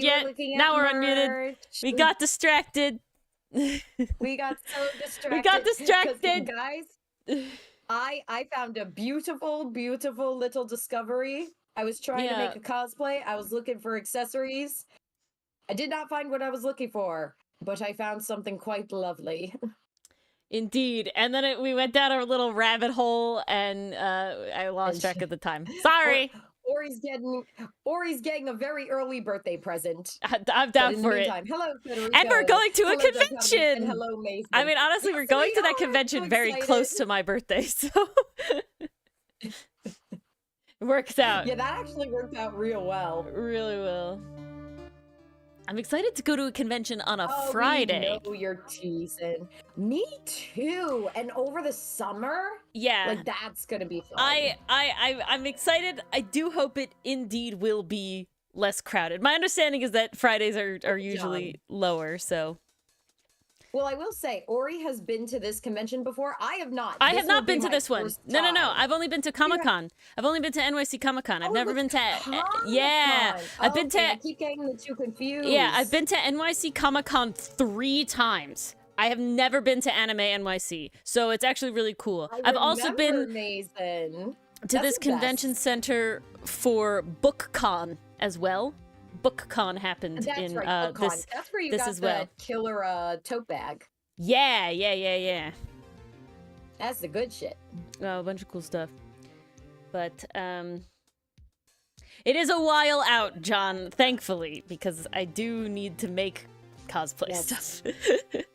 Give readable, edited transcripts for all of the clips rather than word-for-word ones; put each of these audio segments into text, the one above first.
unmuted yet. Now we're unmuted. We got distracted. We got so distracted. We got distracted. Guys, I found a beautiful, beautiful little discovery. I was trying to make a cosplay. I was looking for accessories. I did not find what I was looking for, but I found something quite lovely. Indeed. And then we went down a little rabbit hole, and I lost track of the time. Sorry. Ori's getting a very early birthday present. I'm down for it. Hello, Federico. And we're going to a convention. And hello, Mason. I mean, honestly, we're going to that convention very close to my birthday, so it works out. Yeah, that actually worked out real well. Really well. I'm excited to go to a convention on a Friday. I know you're teasing. Me too. And over the summer, like that's gonna be fun. I'm excited. I do hope it indeed will be less crowded. My understanding is that Fridays are usually lower. So. Well, I will say, Ori has been to this convention before. I have not. I have not been to this one. No. I've only been to Comic-Con. I've only been to NYC Comic-Con. I've never been to... I've been to... I keep getting the two confused. Yeah, I've been to NYC Comic-Con 3 times. I have never been to Anime NYC, so it's actually really cool. I've also been to this convention center for BookCon as well. BookCon happened in BookCon. That's where you got as the well. Killer tote bag. Yeah. That's the good shit. Oh, a bunch of cool stuff. But it is a while out, John, thankfully, because I do need to make cosplay stuff.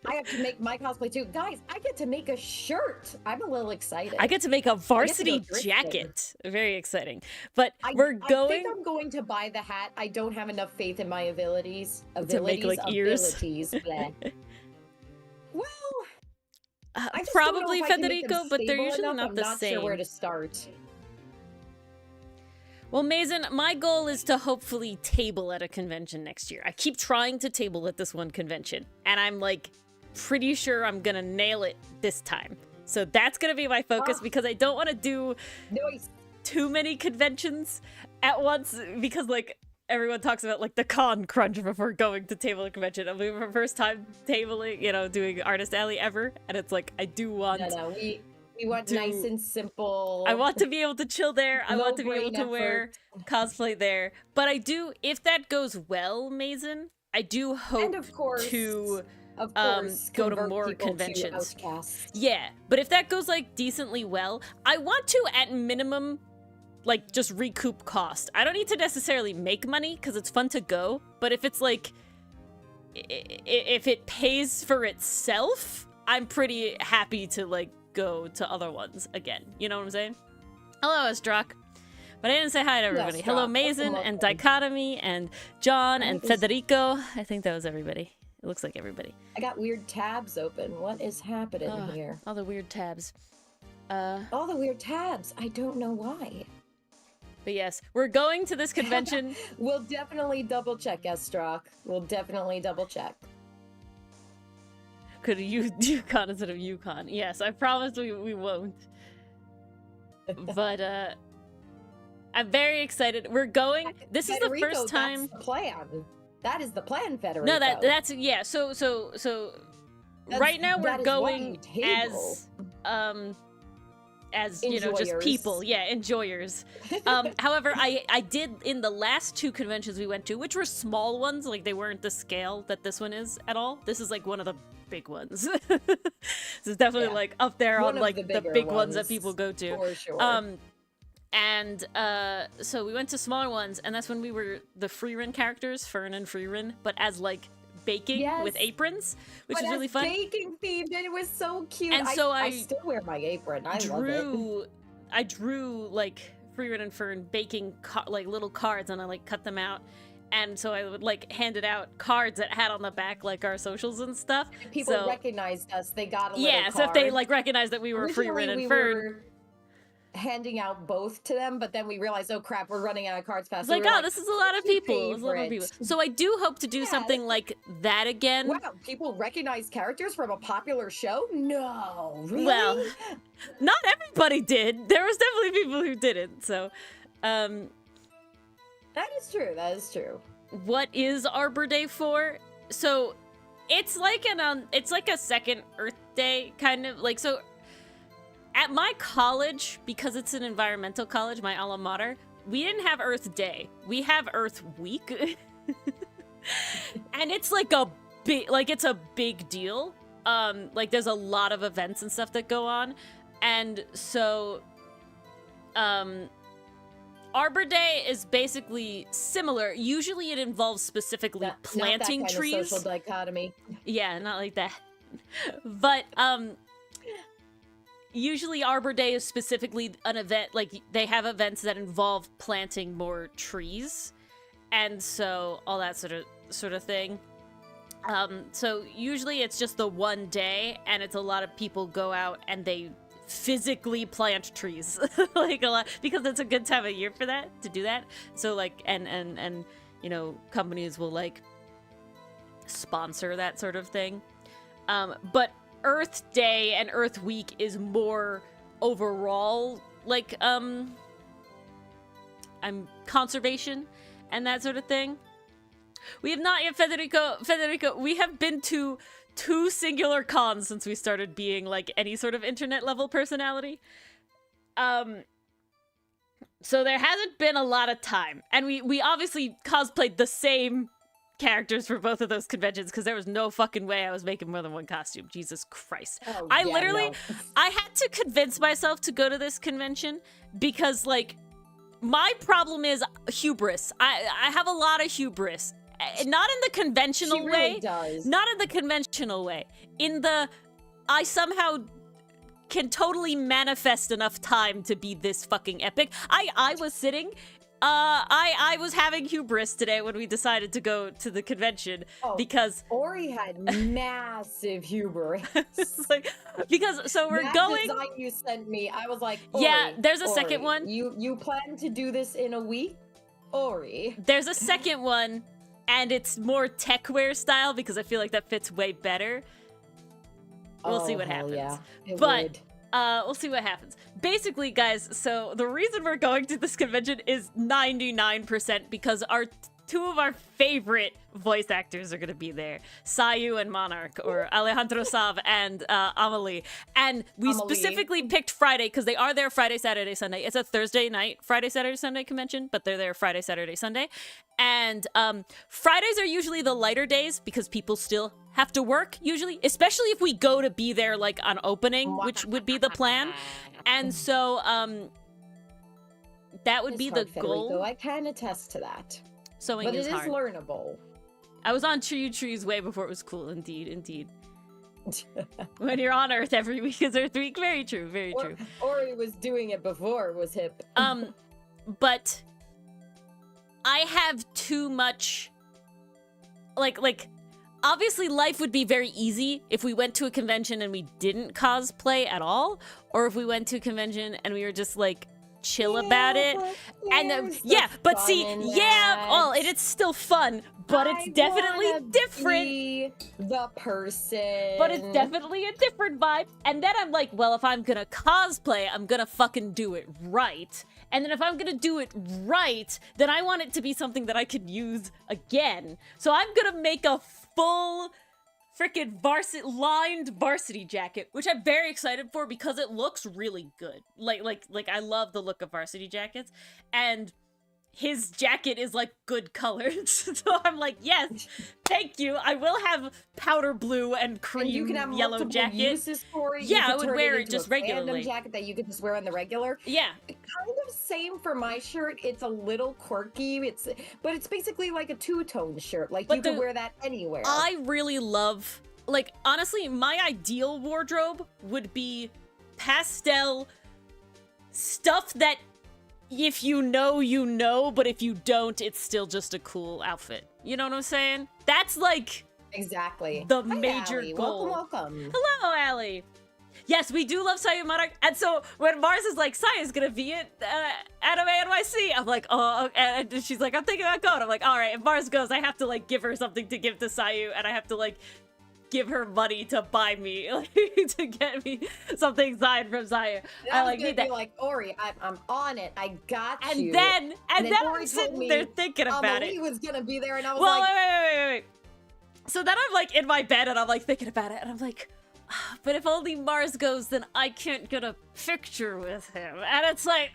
I have to make my cosplay too. Guys, I get to make a shirt. I'm a little excited. I get to make a varsity jacket. Very exciting. But I think I'm going to buy the hat. I don't have enough faith in my abilities. To make like ears. Well, probably Federico, but they're usually not the same. I'm not sure where to start. Well, Mason, my goal is to hopefully table at a convention next year. I keep trying to table at this one convention, and I'm like pretty sure I'm gonna nail it this time. So that's gonna be my focus because I don't want to do too many conventions at once because like everyone talks about like the con crunch before going to table a convention. It'll be my first time tabling, doing Artist Alley ever, and it's like I do want. We want nice and simple. I want to be able to chill there. I want to be able to wear cosplay there. But I do, if that goes well, Mason, I do hope to go to more conventions. Yeah, but if that goes like decently well, I want to at minimum like just recoup cost. I don't need to necessarily make money because it's fun to go, but if it's like if it pays for itself, I'm pretty happy to like go to other ones again. You know what I'm saying? Hello, Estrak. But I didn't say hi to everybody. Hello, Mason and Dichotomy and John and Federico. I think that was everybody. It looks like everybody. I got weird tabs open. What is happening here? All the weird tabs. All the weird tabs. I don't know why. But yes, we're going to this convention. We'll definitely double check, Estrak. We'll definitely double check. Could you Yukon instead of Yukon? Yes, I promise we won't. But I'm very excited. We're going. This is the first time. That's the plan. That is the plan, Federico. No, that's yeah. So right now we're going as just people, enjoyers. However, I did in the last 2 conventions we went to, which were small ones, like they weren't the scale that this one is at all. This is like one of the big ones. This is definitely like up there on like the big ones that people go to. For sure. So we went to smaller ones, and that's when we were the Freerin characters, Fern and Freerin, but as like baking with aprons, which is really fun. Baking themed, and it was so cute. And so I still wear my apron. I love it. I drew like Freerin and Fern baking like little cards, and I like cut them out. And so I would like handed out cards that had on the back like our socials and stuff. If people recognized us, they got a little card. So if they like recognized that we were Freerin and Fern, handing out both to them, but then we realized, oh crap, we're running out of cards fast. It's like, oh, this is a lot of people. So I do hope to do something like that again. Wow, people recognize characters from a popular show? No, really? Well, not everybody did. There was definitely people who didn't. So, that is true. That is true. what is Arbor Day for? So it's like a second Earth Day kind of like. So at my college, because it's an environmental college, my alma mater, we didn't have Earth Day. We have Earth Week. And it's like it's a big deal. Like there's a lot of events and stuff that go on. And so Arbor Day is basically similar. Usually it involves specifically planting not that kind trees. Of social dichotomy. Yeah, not like that. But usually Arbor Day is specifically an event, like they have events that involve planting more trees. And so all that sort of thing. So usually it's just the one day, and it's a lot of people go out and they physically plant trees, like a lot, because it's a good time of year for that, to do that. So like, and you know, companies will like sponsor that sort of thing. But Earth Day and Earth Week is more overall like conservation and that sort of thing. We have not yet, Federico, we have been to 2 singular cons since we started being like any sort of internet level personality. So there hasn't been a lot of time. And we obviously cosplayed the same characters for both of those conventions because there was no fucking way I was making more than one costume. Jesus Christ. Oh, I had to convince myself to go to this convention because like my problem is hubris. I have a lot of hubris. Not in the conventional she way. Really does. Not in the conventional way. In the, I somehow can totally manifest enough time to be this fucking epic. I was sitting, I was having hubris today when we decided to go to the convention because Ori had massive hubris. So we're going. Design you sent me, I was like, Ori, yeah, there's a Ori, second one. You plan to do this in a week, Ori? There's a second one. And it's more techwear style because I feel like that fits way better. We'll see what happens. Yeah, but we'll see what happens. Basically, guys, so the reason we're going to this convention is 99% because two of our favorite voice actors are going to be there. Sayu and Monarch, or Alejandro Sav and Amelie. And we specifically picked Friday because they are there Friday, Saturday, Sunday. It's a Thursday night, Friday, Saturday, Sunday convention, but they're there Friday, Saturday, Sunday. And Fridays are usually the lighter days because people still have to work, usually, especially if we go to be there like on opening, which would be the plan. And so that would be the goal. Federico. I can attest to that. Sewing but is hard. It is learnable. I was on trees way before it was cool. Indeed. When you're on Earth every week is Earth Week. Very true. Very true. Ori was doing it before it was hip. But I have too much. Like, obviously, life would be very easy if we went to a convention and we didn't cosplay at all, or if we went to a convention and we were just like chill about it. And but see, well, it's still fun, but it's definitely different. Be the person. But it's definitely a different vibe. And then I'm like, well, if I'm gonna cosplay, I'm gonna fucking do it right. And then if I'm gonna do it right, then I want it to be something that I could use again. So I'm gonna make a full freaking lined varsity jacket, which I'm very excited for because it looks really good. Like I love the look of varsity jackets, and his jacket is like good colors. So I'm like, yes, thank you. I will have powder blue and cream you can have yellow jacket. Uses for it. Yeah, I would wear it just regularly. Jacket that you could just wear on the regular. Yeah. Kind of same for my shirt. It's a little quirky. But it's basically like a two-tone shirt. Like you can wear that anywhere. I really love, like, honestly, my ideal wardrobe would be pastel stuff that if you know, you know, but if you don't, it's still just a cool outfit. You know what I'm saying? That's like exactly the major Allie. goal. Welcome. Hello, Allie. Yes, we do love Sayu Monarch. And so when Mars is like, Sayu's gonna be at Anime NYC, I'm like, oh, and she's like, I'm thinking about going. I'm like, all right, if Mars goes, I have to like give her something to give to Sayu, and I have to like give her money to buy me, like, to get me something signed from Zaya. I like need that. Like, Ori, I'm on it. I got you. And then I'm sitting there thinking about it. He was gonna be there, and I was like, wait. So then I'm like in my bed, and I'm like thinking about it, and I'm like, but if only Mars goes, then I can't get a picture with him. And it's like,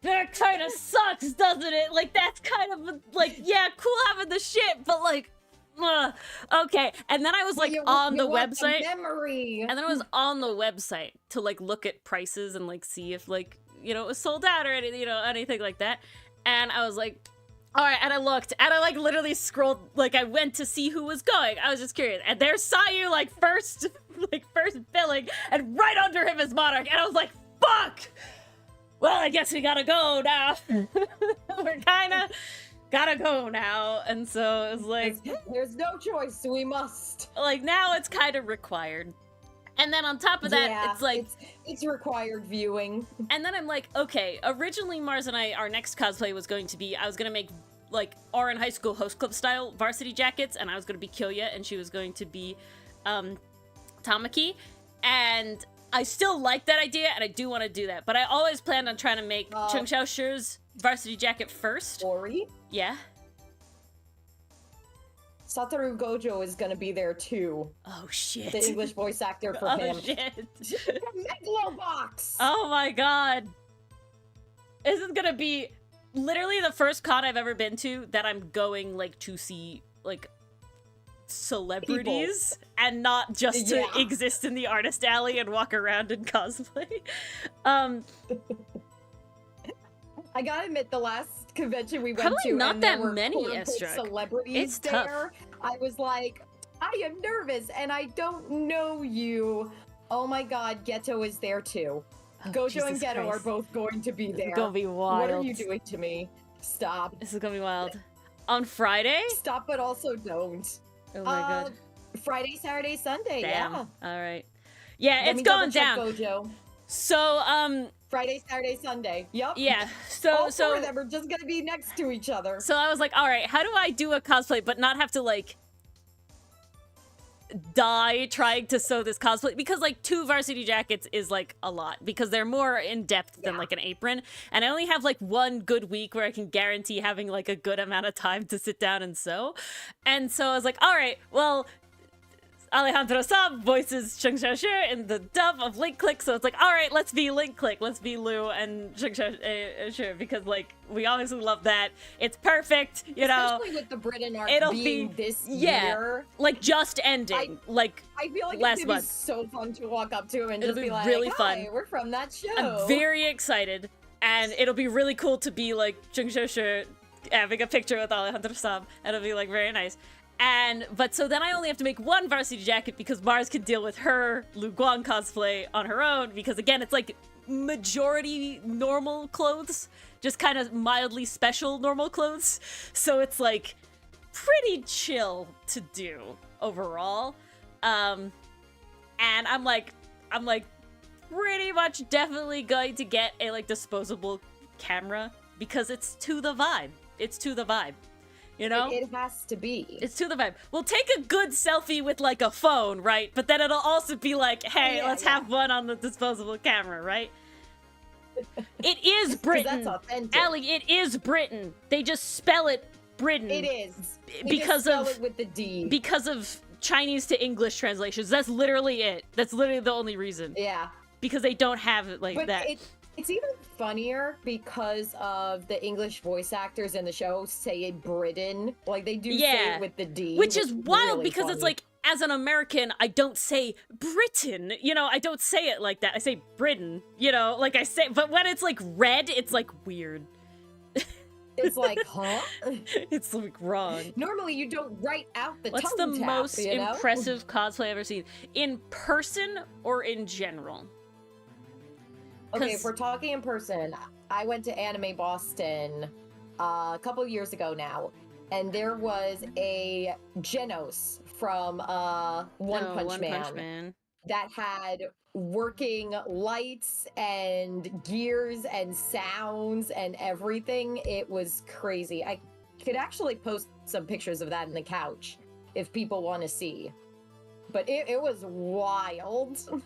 that kind of sucks, doesn't it? Like, that's kind of, like, yeah, cool having the shit, but like, okay. And then I was like on the website. And then I was on the website to like look at prices and like see if like, you know, it was sold out or anything, you know, anything like that. And I was like, all right, and I looked, and I like literally scrolled, like I went to see who was going. I was just curious, and there saw you like first billing, and right under him is Monarch, and I was like, fuck! Well, I guess we gotta go now. We're kinda gotta go now, and so it was like... There's no choice, we must. Like, now it's kind of required. And then on top of that, it's like... It's required viewing. And then I'm like, okay, originally Mars and our next cosplay was going to be, I was going to make, like, Orin High School Host Club style varsity jackets, and I was going to be Kyoya, and she was going to be, Tamaki. And I still like that idea, and I do want to do that. But I always planned on trying to make Chung Xiao Shi's varsity jacket first. Ori? Yeah? Satoru Gojo is gonna be there too. Oh shit. The English voice actor for him. Oh shit. Megalobox! Oh my god. This is gonna be literally the first con I've ever been to that I'm going like to see like celebrities and not just to exist in the artist alley and walk around and cosplay. I gotta admit, the last convention we went Probably to, not and that there were many celebrities it's there. Tough. I was like, I am nervous, and I don't know you. Oh my god, Geto is there too. Oh, Gojo Jesus and Geto Christ. are both going to be there. It's gonna be wild. What are you doing to me? Stop. This is gonna be wild. On Friday? Stop, but also don't. Oh my god. Friday, Saturday, Sunday. Damn. Yeah. All right. Yeah, it's going down. Gojo. So, Friday, Saturday, Sunday. Yup. Yeah. All four of them are just gonna be next to each other. So I was like, all right, how do I do a cosplay but not have to like die trying to sew this cosplay? Because like 2 varsity jackets is like a lot because they're more in depth than like an apron, and I only have like 1 good week where I can guarantee having like a good amount of time to sit down and sew. And so I was like, all right, well, Alejandro Saab voices Chung Xiao Shi in the dub of Link Click, so it's like, all right, let's be Link Click, let's be Lu and Chung Xiao Shi, because like we obviously love that. It's perfect, you know. Especially with the Britain arc being this year, like just ending. I feel like last it's month. Be so fun to walk up to him and it'll just be like, really "Hi, fun. We're from that show." I'm very excited, and it'll be really cool to be like Chung Xiao Shi having a picture with Alejandro Saab, and it'll be like very nice. But so then I only have to make 1 varsity jacket because Mars can deal with her Lu Guang cosplay on her own, because again, it's like majority normal clothes, just kind of mildly special normal clothes. So it's like pretty chill to do overall. And I'm like pretty much definitely going to get a like disposable camera because it's to the vibe. It's to the vibe. You know? It has to be. It's to the vibe. We'll take a good selfie with, like, a phone, right? But then it'll also be like, hey, let's have one on the disposable camera, right? It is Britain. That's authentic. Allie, it is Britain. They just spell it Britain. It is. Because spell it with the D. Because of Chinese to English translations. That's literally it. That's literally the only reason. Yeah. Because they don't have it like that. It's even funnier because of the English voice actors in the show say it Britain. Like, they do say it with the D. Which is wild really because funny. it's like, as an American, I don't say Britain. You know, I don't say it like that. I say Britain, you know, like I say, but when it's like red, it's like weird. It's like, huh? It's like wrong. Normally, you don't write out the What's tongue the tap, most you know? impressive cosplay I've ever seen? In person or in general? Okay, if we're talking in person, I went to Anime Boston a couple years ago now, and there was a Genos from One Punch Man that had working lights and gears and sounds and everything. It was crazy. I could actually post some pictures of that in the couch. if people want to see. But it was wild.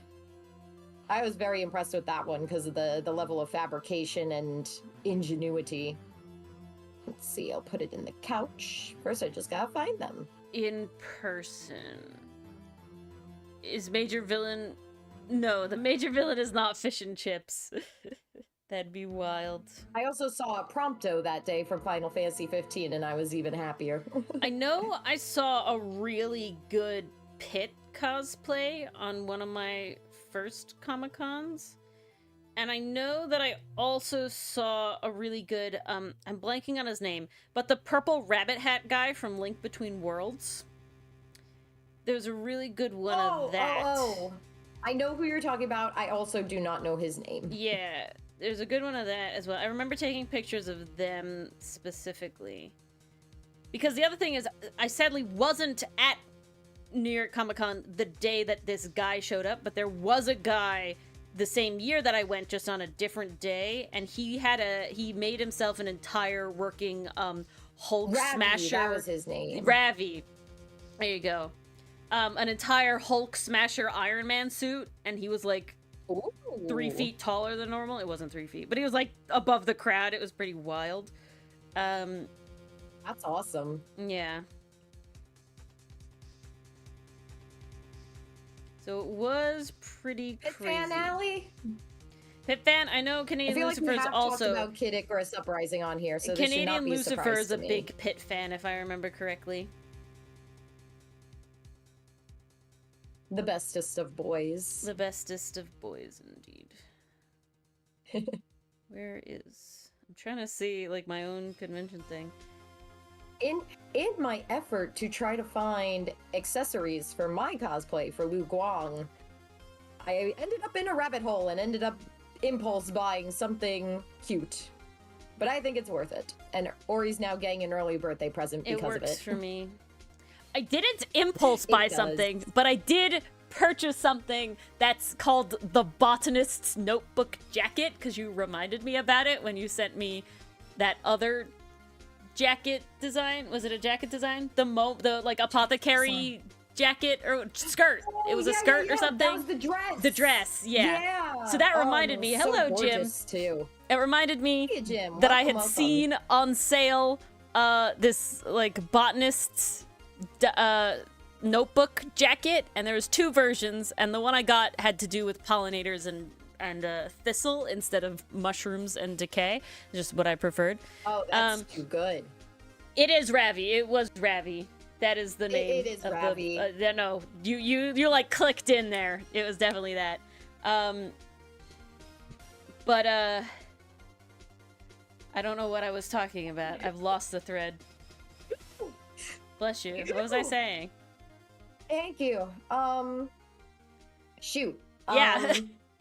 I was very impressed with that one because of the level of fabrication and ingenuity. Let's see, I'll put it in the couch. First, I just gotta find them. In person. Is Major Villain... No, the Major Villain is not fish and chips. That'd be wild. I also saw a Prompto that day from Final Fantasy 15, and I was even happier. I know I saw a really good Pit cosplay on one of my first Comic-Cons. And I know that I also saw a really good, I'm blanking on his name, but the purple rabbit hat guy from Link Between Worlds. There's a really good one of that. Oh, I know who you're talking about. I also do not know his name. Yeah, there's a good one of that as well. I remember taking pictures of them specifically. Because the other thing is, I sadly wasn't at New York Comic Con the day that this guy showed up, but there was a guy the same year that I went, just on a different day, and he made himself an entire working Hulk Ravi, Smasher. That was his name. Ravi. There you go. An entire Hulk Smasher Iron Man suit, and he was like 3 feet taller than normal. It wasn't 3 feet, but he was like above the crowd. It was pretty wild. That's awesome. Yeah. So it was pretty crazy. Pit fan Alley? Pit fan, I know Canadian Lucifer is also... talked about Kid Icarus Uprising on here, so Canadian this should not be Lucifer is a me. big Pit fan, if I remember correctly. The bestest of boys. The bestest of boys, indeed. Where is... I'm trying to see, like, my own convention thing. In my effort to try to find accessories for my cosplay for Lu Guang, I ended up in a rabbit hole and ended up impulse buying something cute. But I think it's worth it. And Ori's now getting an early birthday present because of it. It works for me. I didn't impulse buy something, but I did purchase something that's called the Botanist's Notebook Jacket, because you reminded me about it when you sent me that other jacket design. Was it a jacket design? The like apothecary jacket or skirt. It was a skirt or something. That was the dress. The dress, yeah. So that reminded me. Hello, Jim. Too. It reminded me Jim. that I had seen on sale this like botanist's notebook jacket, and there was 2 versions, and the one I got had to do with pollinators and thistle instead of mushrooms and decay. Just what I preferred. Oh, that's too good. It is Ravi. It was Ravi. That is the name. It is Ravi. No, you like clicked in there. It was definitely that. But I don't know what I was talking about. I've lost the thread. Bless you. What was I saying? Thank you. Shoot. Yeah.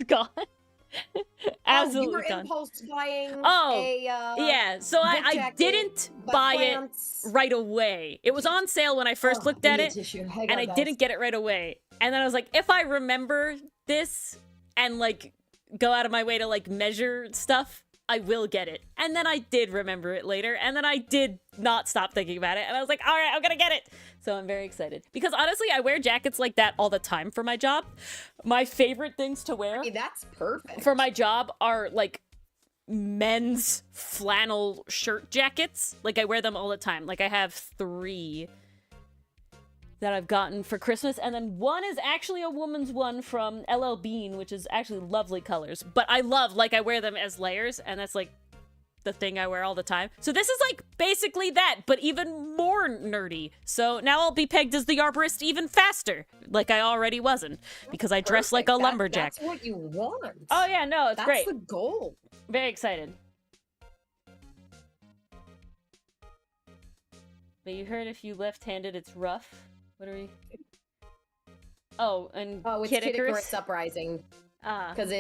Gone. Absolutely you were gone. impulse buying yeah. So I didn't buy it right away. It was on sale when I first looked at it, and I didn't get it right away. And then I was like, if I remember this and like go out of my way to like measure stuff, I will get it. And then I did remember it later, and then I did not stop thinking about it, and I was like, all right, I'm gonna get it. So I'm very excited. Because honestly, I wear jackets like that all the time for my job. My favorite things to wear that's perfect for my job are like men's flannel shirt jackets. Like I wear them all the time. Like I have 3 that I've gotten for Christmas, and then one is actually a woman's one from LL Bean, which is actually lovely colors. But I wear them as layers, and that's like the thing I wear all the time. So this is like basically that, but even more nerdy. So now I'll be pegged as the arborist even faster, like I already wasn't, because I dress like a lumberjack. That's what you want. Oh yeah, no, it's great. That's the goal. Very excited. But you heard if you left-handed, it's rough. What are we? Oh, and it's Kid Icarus Uprising. Because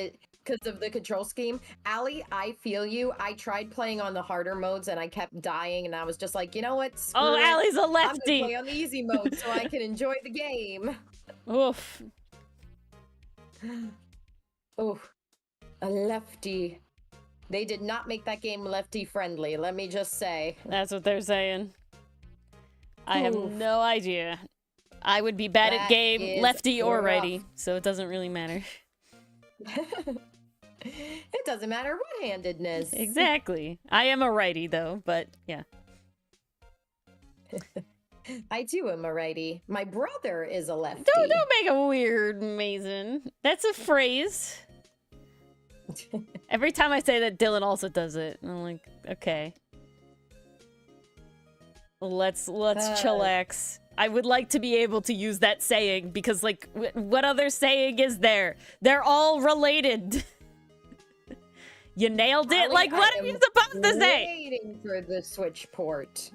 of the control scheme. Allie, I feel you. I tried playing on the harder modes and I kept dying, and I was just like, you know what? Screw it. Allie's a lefty. I'm gonna play on the easy mode so I can enjoy the game. Oof. Oof. A lefty. They did not make that game lefty friendly, let me just say. That's what they're saying. I have no idea. I would be bad at game, lefty or righty, so it doesn't really matter. It doesn't matter what-handedness. Exactly. I am a righty, though, but yeah. I too am a righty. My brother is a lefty. Don't make it weird, Mason. That's a phrase. Every time I say that, Dylan also does it. I'm like, okay. Let's chillax. I would like to be able to use that saying because, like, what other saying is there? They're all related. You nailed it. Like, what are you supposed to say? Waiting for the Switch port.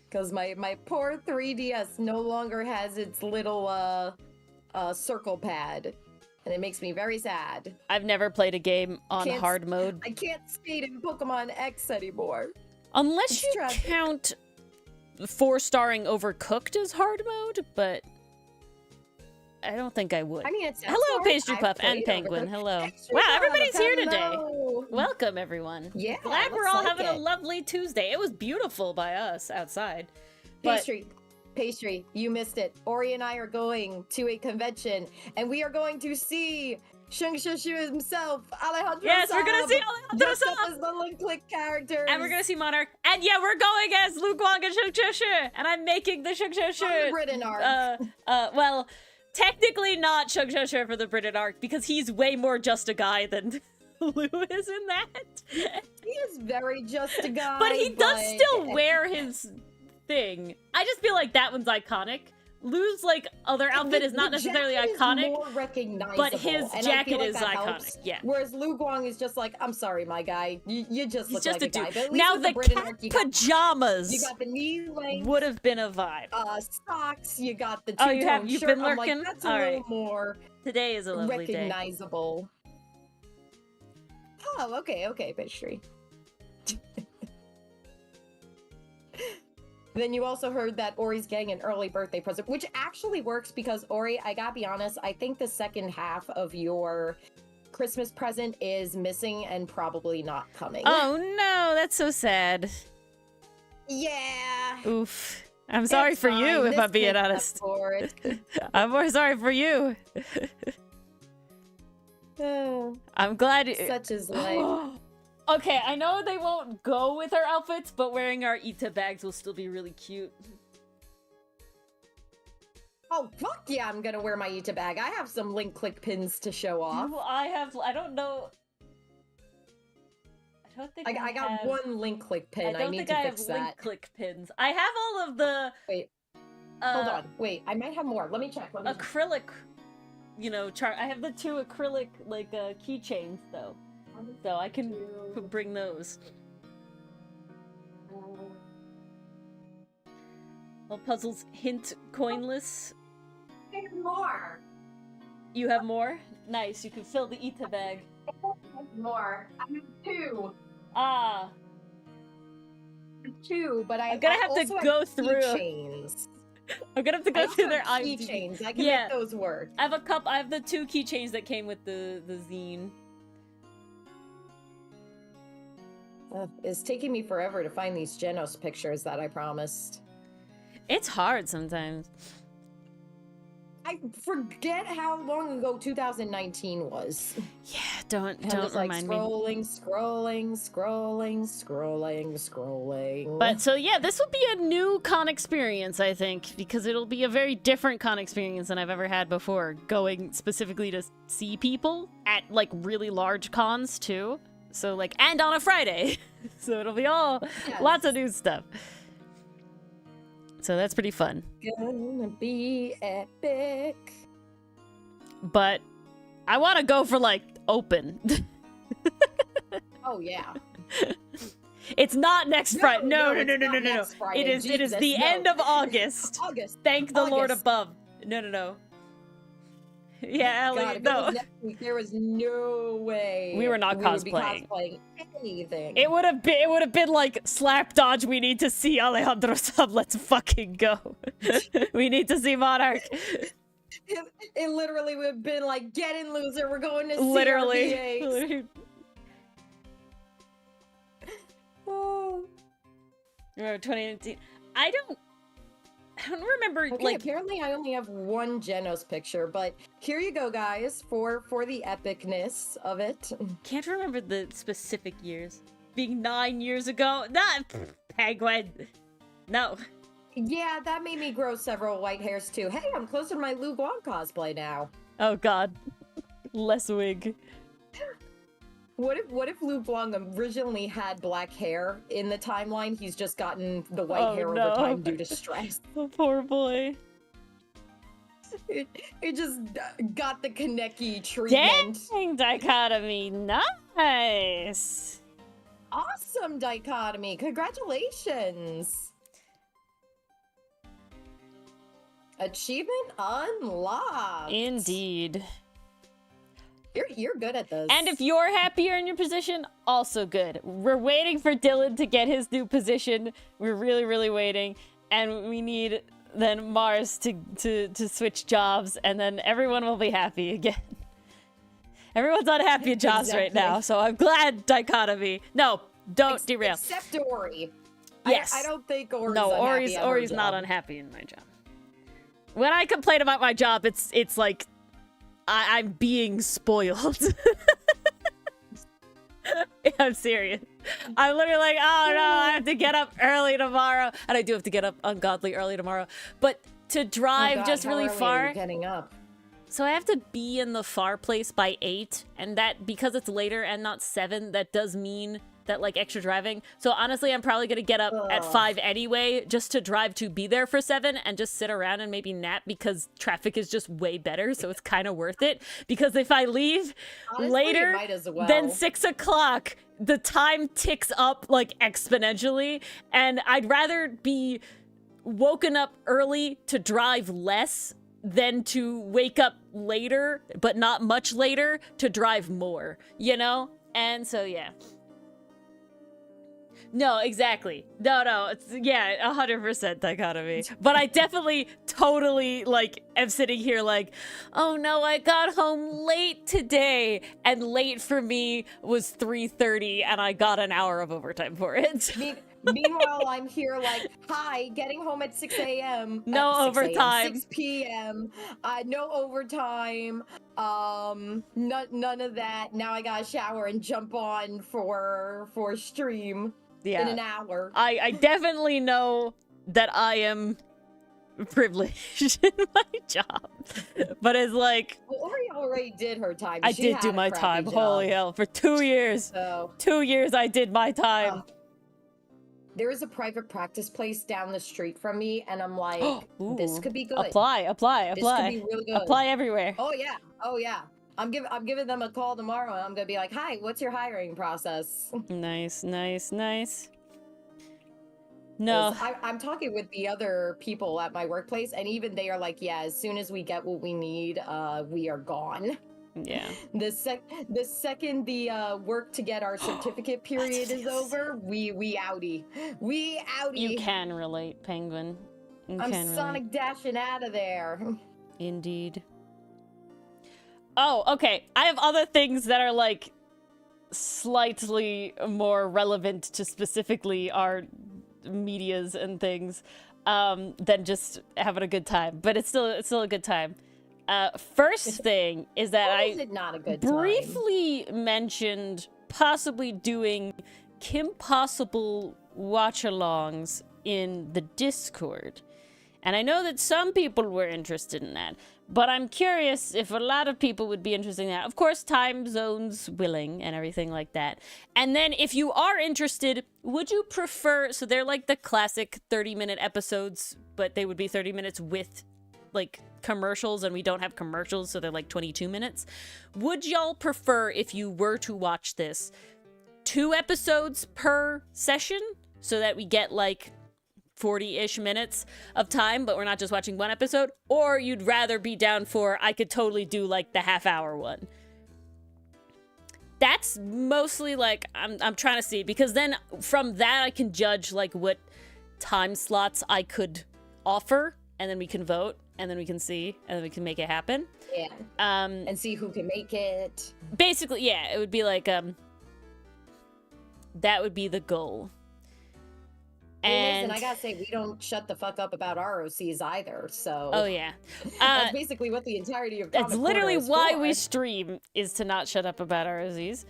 Because my poor 3DS no longer has its little circle pad. And it makes me very sad. I've never played a game on hard mode. I can't skate in Pokemon X anymore. Unless you count 4-starring Overcooked as hard mode, but I don't think I would. I mean, it's hello, Pastry Puff and Penguin. Hello. Wow, everybody's here today. Welcome, everyone. Yeah. Glad we're all having a lovely Tuesday. It was beautiful by us outside. Pastry, you missed it. Ori and I are going to a convention, and we are going to see Shung Shushu himself, Alejandro. Yes, we're gonna see Alejandro as the link-click characters. And we're gonna see Monarch. And yeah, we're going as Lu Guang and Shung Shushu. And I'm making the Shung Shushu. The Britain arc. Well, technically not Shung Shushu for the Britain arc, because he's way more just a guy than Lu is in that. He is very just a guy. But he does still wear his thing. I just feel like that one's iconic. Lu's like other outfit is not necessarily iconic, more recognizable, but his jacket is iconic. Helps. Yeah. Whereas Lu Guang is just like, I'm sorry, my guy, you just look just like a dude. guy. But now the cat pajamas. You got the knee length. Would have been a vibe. Socks. You got the two-tone shirt. Been lurking. I'm like, that's a little more. Today is a lovely recognizable. Day. Oh, okay, Pastry. Then you also heard that Ori's getting an early birthday present, which actually works because, Ori, I gotta be honest, I think the second half of your Christmas present is missing and probably not coming. Oh no, that's so sad. Yeah. Oof. I'm sorry for you, if I'm being honest. I'm more sorry for you. I'm glad. Such is life. Okay, I know they won't go with our outfits, but wearing our Ita bags will still be really cute. Oh, fuck yeah, I'm gonna wear my Ita bag. I have some link click pins to show off. I don't know. I don't think I got one link click pin. I need to fix that. Link click pins. I have all of the... Wait. Hold on. Wait, I might have more. Let me check. Acrylic, you know, I have the 2 acrylic, like, keychains, though. So I can bring those. All puzzles hint coinless. I have more. You have more? Nice, you can fill the Ita bag. I have more. I have 2. Ah. 2, but I'm gonna have to go through. Keychains. I'm gonna have to go through their keychains. I can make those work. I have a couple. I have the 2 keychains that came with the zine. It's taking me forever to find these Genos pictures that I promised. It's hard sometimes. I forget how long ago 2019 was. Yeah, don't remind me. Scrolling. But so yeah, this will be a new con experience, I think, because it'll be a very different con experience than I've ever had before. Going specifically to see people at like really large cons too. So like, and on a Friday. So it'll be lots of new stuff. So that's pretty fun. Gonna be epic. But I want to go for like open. Oh yeah. It's not next Friday. No. Friday. It is the end of August. Thank the Lord above. No. Yeah, Ellie, no. There was no way we were not cosplaying anything. It would have been like slap dodge. We need to see Alejandro sub. Let's fucking go. We need to see Monarch. It literally would have been like, get in, loser. We're going to see literally. Oh. Remember 2019? I don't. I don't remember. Okay, like apparently I only have one Genos picture, but here you go, guys, for the epicness of it. Can't remember the specific years. Being 9 years ago, not Penguin. No. Yeah, that made me grow several white hairs too. Hey, I'm close to my Lu Guang cosplay now. Oh God, less wig. What if Lu Guang originally had black hair in the timeline? He's just gotten the white hair over time due to stress. Oh, poor boy. It just got the Kaneki treatment. Dang, dichotomy, nice. Awesome dichotomy, congratulations. Achievement unlocked. Indeed. You're good at this. And if you're happier in your position, also good. We're waiting for Dylan to get his new position. We're really, really waiting. And we need then Mars to switch jobs, and then everyone will be happy again. Everyone's unhappy at jobs right now, so I'm glad dichotomy. No, don't derail. Except Ori. Yes. I don't think Ori's unhappy. Ori's not unhappy in my job. When I complain about my job, it's like I'm being spoiled. I'm serious. I'm literally like, oh no, I have to get up early tomorrow. And I do have to get up ungodly early tomorrow. But to drive just really far. Getting up. So I have to be in the far place by 8. And that, because it's later and not 7, that does mean that like extra driving. So honestly, I'm probably gonna get up at 5 anyway, just to drive to be there for 7 and just sit around and maybe nap, because traffic is just way better. So it's kind of worth it, because if I leave later than 6 o'clock, the time ticks up like exponentially, and I'd rather be woken up early to drive less than to wake up later, but not much later, to drive more, you know? And so, yeah. No, exactly. No, it's, yeah, 100% dichotomy. But I definitely totally, like, am sitting here like, oh no, I got home late today. And late for me was 3:30, and I got an hour of overtime for it. Meanwhile, I'm here like, hi, getting home at 6 a.m. No overtime. 6 p.m. No overtime. None of that. Now I gotta shower and jump on for stream. Yeah. In an hour. I definitely know that I am privileged in my job. But it's like... Well, Ori already did her time. I did do my time. Job. Holy hell. For 2 years. So, 2 years I did my time. There is a private practice place down the street from me, and I'm like, this could be good. Apply. This could be really good. Apply everywhere. Oh, yeah. I'm giving them a call tomorrow, and I'm gonna be like, "Hi, what's your hiring process?" Nice. No, I'm talking with the other people at my workplace, and even they are like, "Yeah, as soon as we get what we need, we are gone." Yeah. The second the work to get our certificate period is over, we outie. You can relate, Penguin. I'm Sonic dashing out of there. Indeed. Oh, okay. I have other things that are, like, slightly more relevant to specifically our medias and things than just having a good time. But it's still a good time. First thing is that I briefly mentioned possibly doing Kim Possible watch-alongs in the Discord. And I know that some people were interested in that. But I'm curious if a lot of people would be interested in that. Of course, time zones willing and everything like that. And then if you are interested, would you prefer... So they're like the classic 30-minute episodes, but they would be 30 minutes with, like, commercials, and we don't have commercials, so they're like 22 minutes. Would y'all prefer, if you were to watch this, 2 episodes per session, so that we get, like, 40-ish minutes of time, but we're not just watching 1 episode? Or you'd rather be down for, I could totally do like the half-hour one? That's mostly like, I'm trying to see, because then from that I can judge like what time slots I could offer, and then we can vote, and then we can see, and then we can make it happen. Yeah. And see who can make it. Basically, yeah, it would be like, that would be the goal. And I gotta say, we don't shut the fuck up about ROCs either. So oh yeah, that's basically what the entirety of that's literally why for. we stream, is to not shut up about ROCs.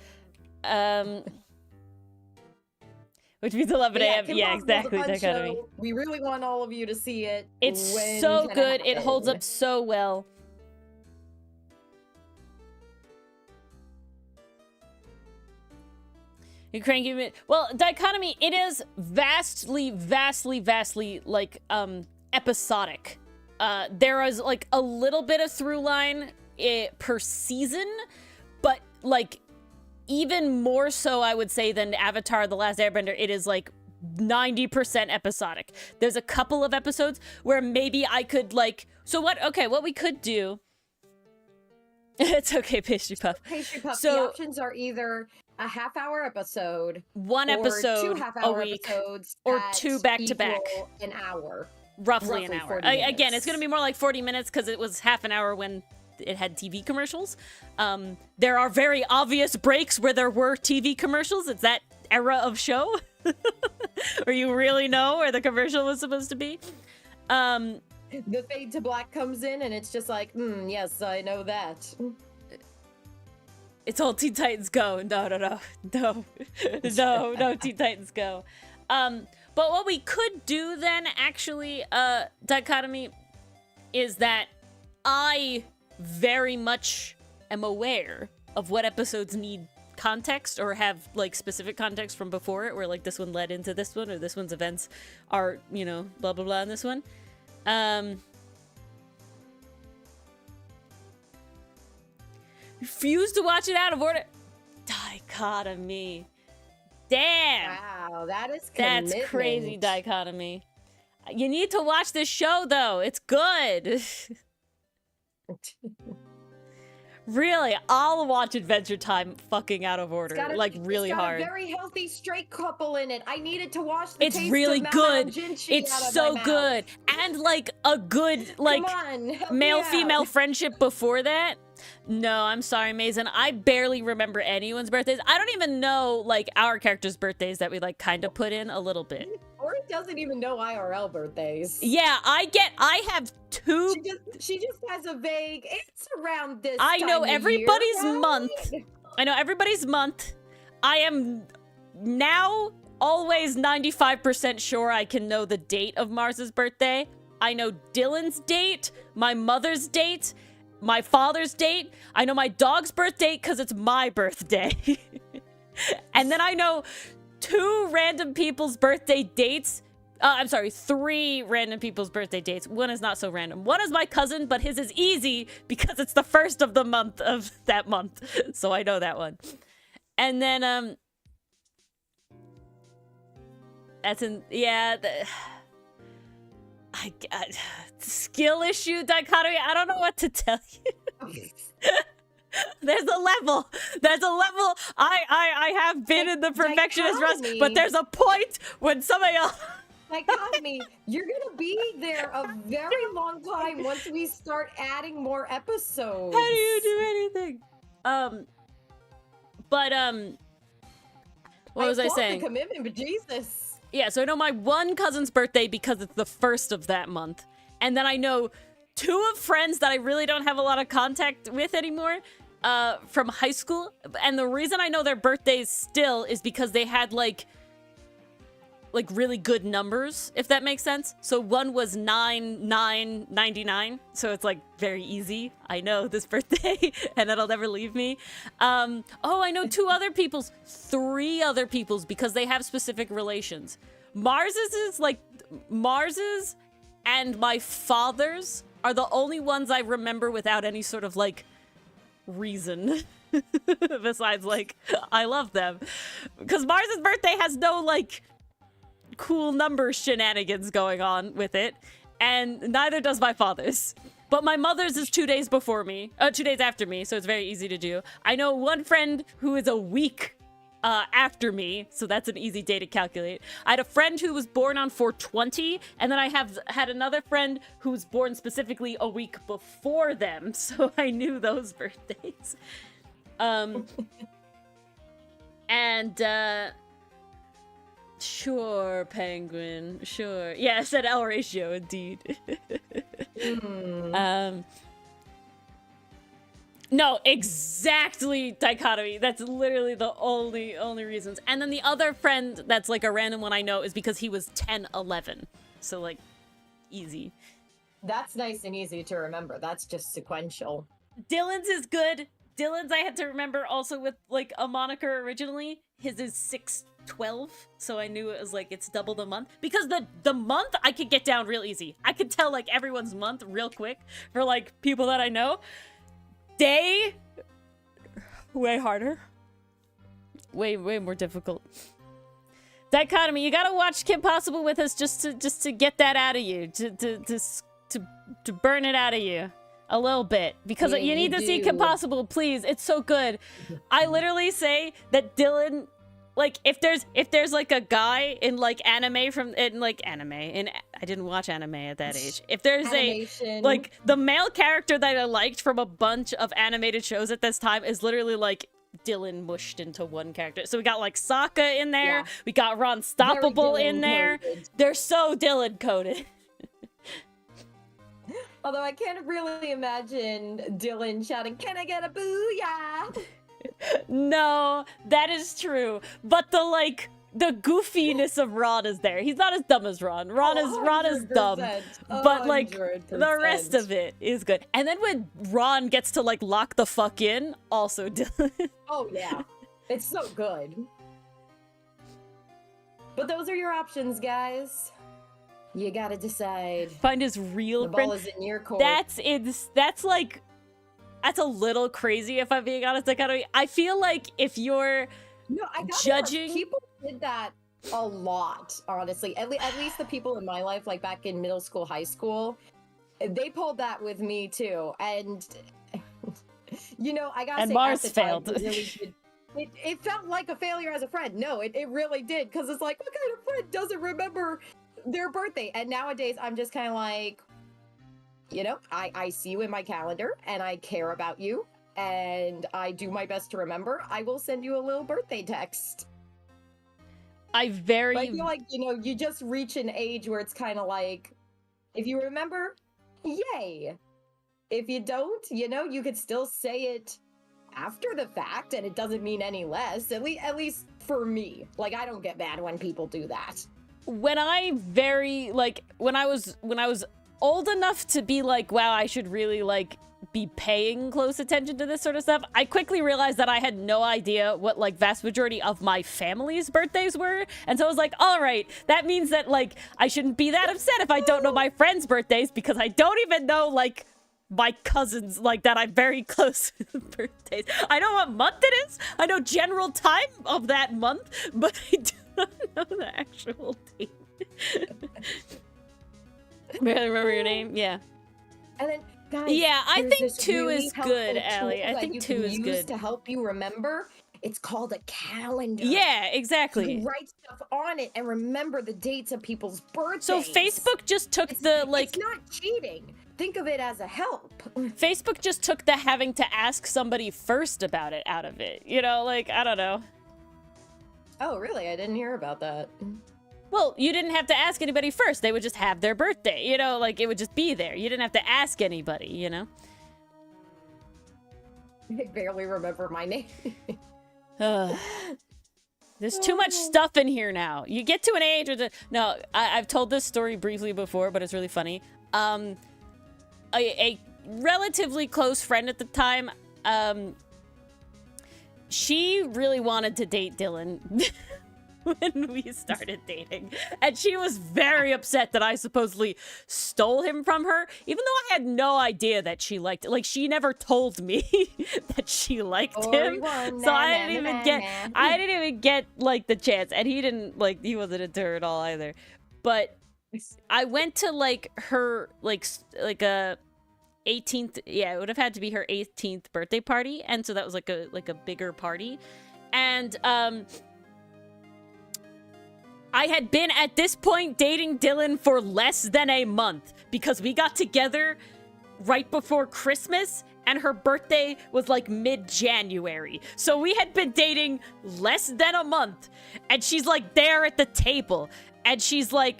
Which means 11 a.m. Yeah, exactly. Dichotomy. We really want all of you to see it. It's so good. It holds up so well. Ukraine, well, Dichotomy, it is vastly, like, episodic. There is, like, a little bit of through line per season, but, like, even more so, I would say, than Avatar: The Last Airbender, it is, like, 90% episodic. There's a couple of episodes where maybe I could, like... So what we could do... It's okay, Pastry Puff. Pastry Puff, so, the options are either a half-hour episode, one episode, or 2 half-hour episodes, or 2 back-to-back. An hour. Roughly an hour. Again, it's going to be more like 40 minutes because it was half an hour when it had TV commercials. There are very obvious breaks where there were TV commercials. It's that era of show where you really know where the commercial was supposed to be. The fade to black comes in and it's just like, yes, I know that. It's all Teen Titans Go. No, Teen Titans Go. But what we could do then, actually, Dichotomy, is that I very much am aware of what episodes need context or have, like, specific context from before it, where, like, this one led into this one, or this one's events are, you know, blah, blah, blah in this one. Refuse to watch it out of order. Dichotomy. Damn. Wow, that is commitment. That's crazy, Dichotomy. You need to watch this show, though. It's good. Really, I'll watch Adventure Time fucking out of order, like really hard. It's got a very healthy straight couple in it. I needed to watch the It's really good. It's so good, and like a good like male-female friendship before that. No, I'm sorry, Mason. I barely remember anyone's birthdays. I don't even know, like, our characters' birthdays that we, like, kind of put in a little bit. Ori doesn't even know IRL birthdays. Yeah, I have 2... She just has a vague, it's around this I know everybody's year, right? month. I know everybody's month. I am now always 95% sure I can know the date of Mars's birthday. I know Dylan's date, my mother's date, my father's date. I know my dog's birth date because it's my birthday. And then I know 2 random people's birthday dates. I'm sorry, 3 random people's birthday dates. One is not so random. One is my cousin, but his is easy because it's the first of the month of that month. So I know that one. And then, that's in, yeah, I skill issue dichotomy. I don't know what to tell you. There's a level. I have been in the perfectionist rust, but there's a point when somebody else. Dichotomy, you're gonna be there a very long time once we start adding more episodes. How do you do anything? What was I saying? The commitment, but Jesus. Yeah, so I know my one cousin's birthday because it's the first of that month. And then I know 2 of friends that I really don't have a lot of contact with anymore from high school. And the reason I know their birthdays still is because they had, like really good numbers, if that makes sense. So one was 9/9/99, so it's like very easy. I know this birthday, and it'll never leave me. Oh, I know 2 other people's, 3 other people's, because they have specific relations. Mars's and my father's are the only ones I remember without any sort of like reason. Besides, like, I love them, because Mars's birthday has no like cool number shenanigans going on with it, and neither does my father's. But my mother's is 2 days before me, 2 days after me, so it's very easy to do. I know one friend who is a week after me, so that's an easy day to calculate. I had a friend who was born on 4/20, and then I had another friend who was born specifically a week before them, so I knew those birthdays. Sure, Penguin. Sure. Yeah, I said L ratio, indeed. No, exactly dichotomy. That's literally the only reasons. And then the other friend that's like a random one I know is because he was 10, 11. So like, easy. That's nice and easy to remember. That's just sequential. Dylan's is good. Dylan's I had to remember also with like a moniker originally. His is 6/12, so I knew it was like it's double the month. Because the month I could get down real easy. I could tell like everyone's month real quick for like people that I know. Day, way harder. Way more difficult. Dichotomy, you gotta watch Kim Possible with us just to get that out of you, to burn it out of you a little bit, because you need to see Kim Possible, please. It's so good. I literally say that Dylan, like if there's like a guy in like anime I didn't watch anime at that age. If there's Animation. like the male character that I liked from a bunch of animated shows at this time is literally like Dylan mushed into one character. So we got like Sokka in there. Yeah. We got Ron Stoppable in there. They're so Dylan coded. Although I can't really imagine Dylan shouting, "Can I get a booyah?" No, that is true. But the goofiness of Ron is there. He's not as dumb as Ron. Ron is dumb. But like 100%. The rest of it is good. And then when Ron gets to like lock the fuck in, also Dylan. Oh yeah. It's so good. But those are your options, guys. You gotta decide. Find his real friend. The ball is in your court. That's a little crazy if I'm being honest. I feel like if you're judging, people did that a lot, honestly. At least the people in my life, like back in middle school, high school, they pulled that with me too. And you know, I gotta say, Mars failed. It felt like a failure as a friend. No, it really did, because it's like, what kind of friend doesn't remember their birthday? And nowadays, I'm just kind of like, you know, I see you in my calendar, and I care about you, and I do my best to remember. I will send you a little birthday text. I feel like, you know, you just reach an age where it's kind of like, if you remember, yay. If you don't, you know, you could still say it after the fact, and it doesn't mean any less. At least for me. Like, I don't get mad when people do that. When I was old enough to be like, wow, I should really like be paying close attention to this sort of stuff, I quickly realized that I had no idea what like vast majority of my family's birthdays were. And so I was like, all right, that means that like I shouldn't be that upset if I don't know my friends' birthdays, because I don't even know like my cousins like that I'm very close to birthdays. I know what month it is. I know general time of that month, but I do not know the actual date. Barely remember your name? Yeah. And then, guys, yeah, I think 2 is good, Allie. I think 2 is good. To help you remember, it's called a calendar. Yeah, exactly. You write stuff on it and remember the dates of people's birthdays. So Facebook just took it's not cheating. Think of it as a help. Facebook just took the having to ask somebody first about it out of it. You know, like, I don't know. Oh, really? I didn't hear about that. Well, you didn't have to ask anybody first. They would just have their birthday, you know, like it would just be there. You didn't have to ask anybody, you know? I barely remember my name. There's too much stuff in here now. You get to an age where no, I've told this story briefly before, but it's really funny. A relatively close friend at the time, she really wanted to date Dylan when we started dating. And she was very upset that I supposedly stole him from her, even though I had no idea that she liked it. Like, she never told me that she liked him. So I didn't even get, like, the chance. And he didn't, like, he wasn't into her at all either. But I went to, like, her, like a 18th, yeah, it would have had to be her 18th birthday party. And so that was, like a bigger party. And, I had been, at this point, dating Dylan for less than a month, because we got together right before Christmas, and her birthday was like mid-January. So we had been dating less than a month, and she's like there at the table, and she's like,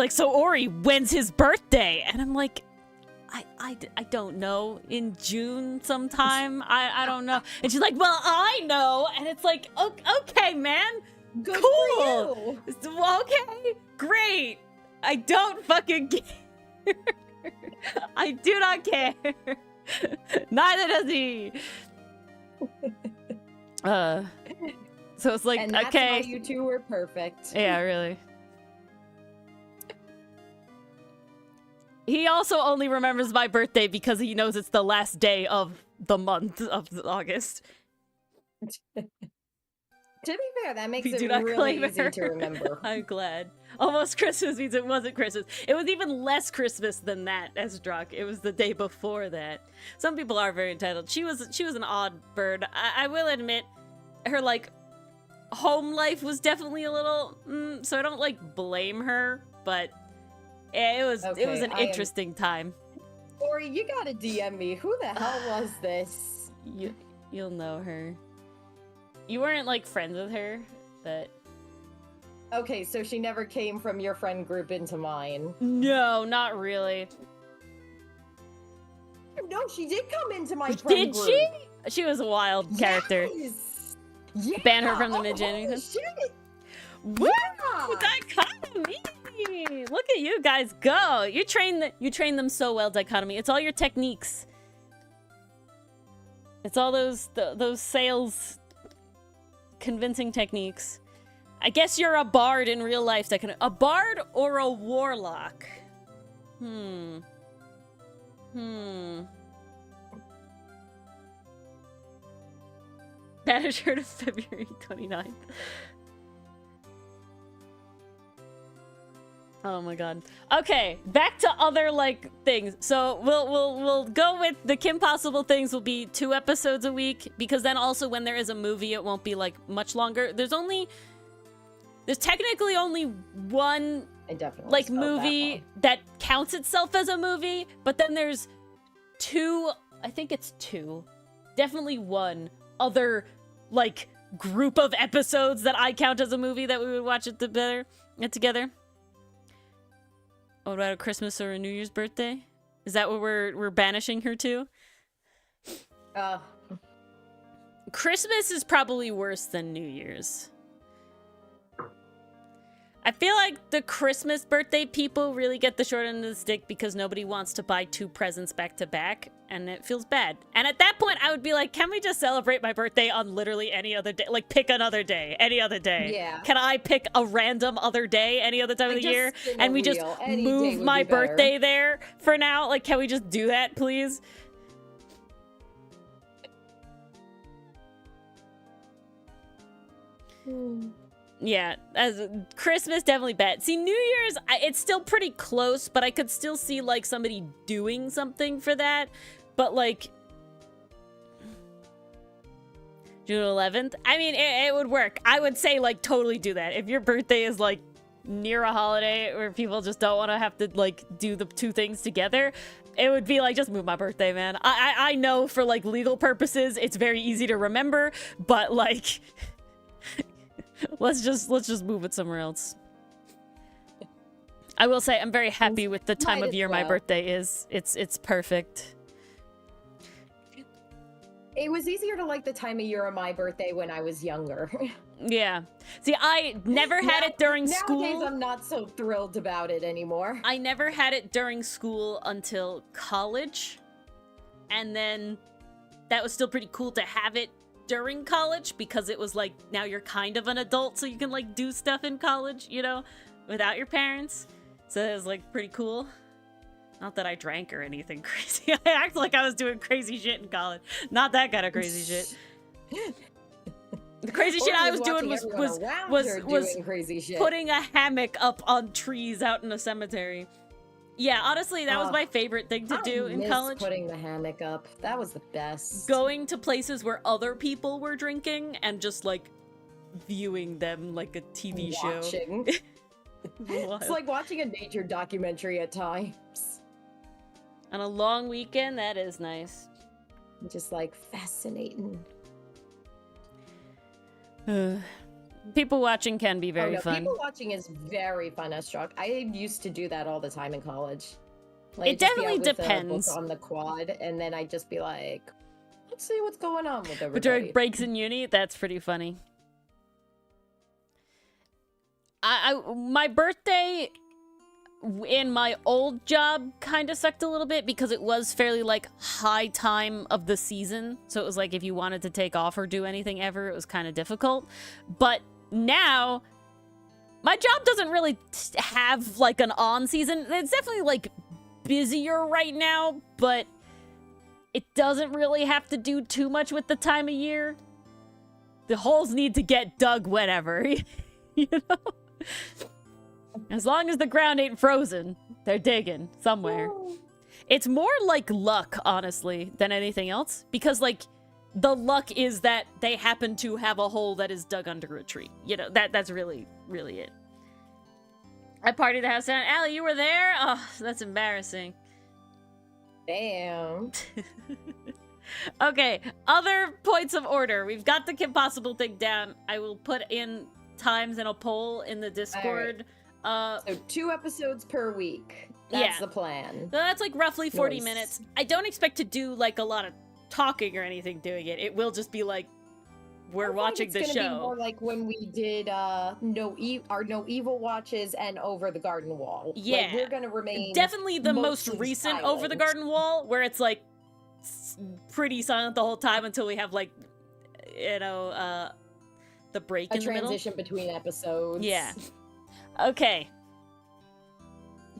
so Ori, when's his birthday? And I'm like, I don't know, in June sometime. I don't know. And she's like, well, I know. And it's like, okay, man. Good cool. For you. Okay, great. I don't fucking care. I do not care. Neither does he. So it's like, and that's okay. why you two were perfect. Yeah, really. He also only remembers my birthday because he knows it's the last day of the month of August. To be fair, that makes it really easy to remember. I'm glad. Almost Christmas means it wasn't Christmas. It was even less Christmas than that, Esdrak. It was the day before that. Some people are very entitled. She was an odd bird. I will admit, her, like, home life was definitely a little, so I don't, like, blame her, but it was an interesting time. Ori, you gotta DM me. Who the hell was this? You'll know her. You weren't, like, friends with her, but... Okay, so she never came from your friend group into mine. No, not really. No, she did come into my friend group. Did she? She was a wild character. Yeah. Ban her from the mid-January. Shit. Woo! Yeah. Dichotomy! Look at you guys go! You train them so well, Dichotomy. It's all your techniques. It's all those sales convincing techniques. I guess you're a bard in real life. A bard or a warlock? Banish her to February 29th. Oh my god. Okay, back to other, like, things. So we'll go with the Kim Possible things will be 2 episodes a week, because then also when there is a movie, it won't be, like, much longer. There's technically only one, like, movie that counts itself as a movie, but then there's 2, I think it's 2, definitely one other, like, group of episodes that I count as a movie that we would watch it together. What about a Christmas or a New Year's birthday? Is that what we're banishing her to? Christmas is probably worse than New Year's. I feel like the Christmas birthday people really get the short end of the stick because nobody wants to buy 2 presents back to back, and it feels bad. And at that point, I would be like, can we just celebrate my birthday on literally any other day? Like, pick another day, any other day. Yeah. Can I pick a random other day, any other time of the year? And we just move my birthday there for now? Like, can we just do that, please? Yeah, as Christmas, definitely bad. See, New Year's, it's still pretty close, but I could still see, like, somebody doing something for that. But, like, June 11th? I mean, it would work. I would say, like, totally do that. If your birthday is, like, near a holiday where people just don't want to have to, like, do the 2 things together, it would be like, just move my birthday, man. I know for, like, legal purposes, it's very easy to remember, but, like... let's just move it somewhere else. I will say I'm very happy with the time of year my birthday is. It's perfect. It was easier to like the time of year of my birthday when I was younger. Yeah. See, I never had it during school. Nowadays, I'm not so thrilled about it anymore. I never had it during school until college. And then that was still pretty cool to have it during college because it was like, now you're kind of an adult, so you can, like, do stuff in college, you know, without your parents. So it was, like, pretty cool. Not that I drank or anything crazy. I act like I was doing crazy shit in college. Not that kind of crazy shit. The crazy shit I was doing was crazy shit. Putting a hammock up on trees out in a cemetery. Yeah, honestly, that was my favorite thing to do in college. Putting the hammock up. That was the best. Going to places where other people were drinking and just, like, viewing them like a TV show. It's like watching a nature documentary at times. On a long weekend, that is nice. Just like fascinating. People watching can be very fun. People watching is very fun as Struck. I used to do that all the time in college. Like, it definitely depends. On the quad, and then I'd just be like, let's see what's going on with everybody. But during breaks in uni, that's pretty funny. My birthday in my old job kind of sucked a little bit because it was fairly like high time of the season. So it was like if you wanted to take off or do anything ever, it was kind of difficult. But now my job doesn't really have like an on season. It's definitely like busier right now, but it doesn't really have to do too much with the time of year. The holes need to get dug whenever, you know? As long as the ground ain't frozen, they're digging somewhere. It's more like luck, honestly, than anything else. Because, like, the luck is that they happen to have a hole that is dug under a tree. You know, that's really, really it. I partied the house down. Allie, you were there? Oh, that's embarrassing. Damn. Okay, other points of order. We've got the Kim Possible thing down. I will put in times in a poll in the Discord. So 2 episodes per week. That's the plan. So that's like roughly 40 minutes. I don't expect to do like a lot of talking or anything doing it. It will just be like we're watching the show. It's gonna be more like when we did our No Evil Watches and Over the Garden Wall. Yeah, like, we're gonna remain definitely the most recent silent. Over the Garden Wall, where it's like pretty silent the whole time until we have like, you know, the break in the middle. A transition between episodes. Yeah. Okay.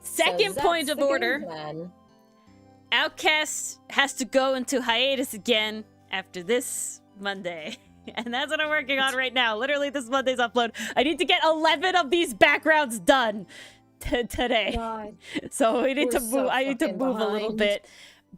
Second point of order. Outcast has to go into hiatus again after this Monday. And that's what I'm working on right now. Literally this Monday's upload. I need to get 11 of these backgrounds done today. God. So I need to move a little bit.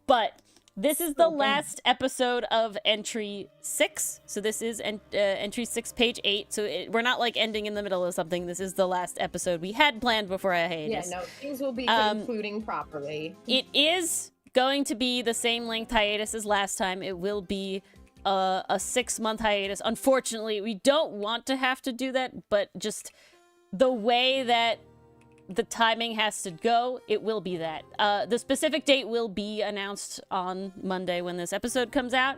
But this is the last episode of entry 6. So this is entry 6, page 8. So we're not like ending in the middle of something. This is the last episode we had planned before I hiatus. Yeah, no, things will be concluding properly. It is going to be the same length hiatus as last time. It will be a 6-month hiatus. Unfortunately, we don't want to have to do that, but just the way that the timing has to go, it will be that. The specific date will be announced on Monday when this episode comes out.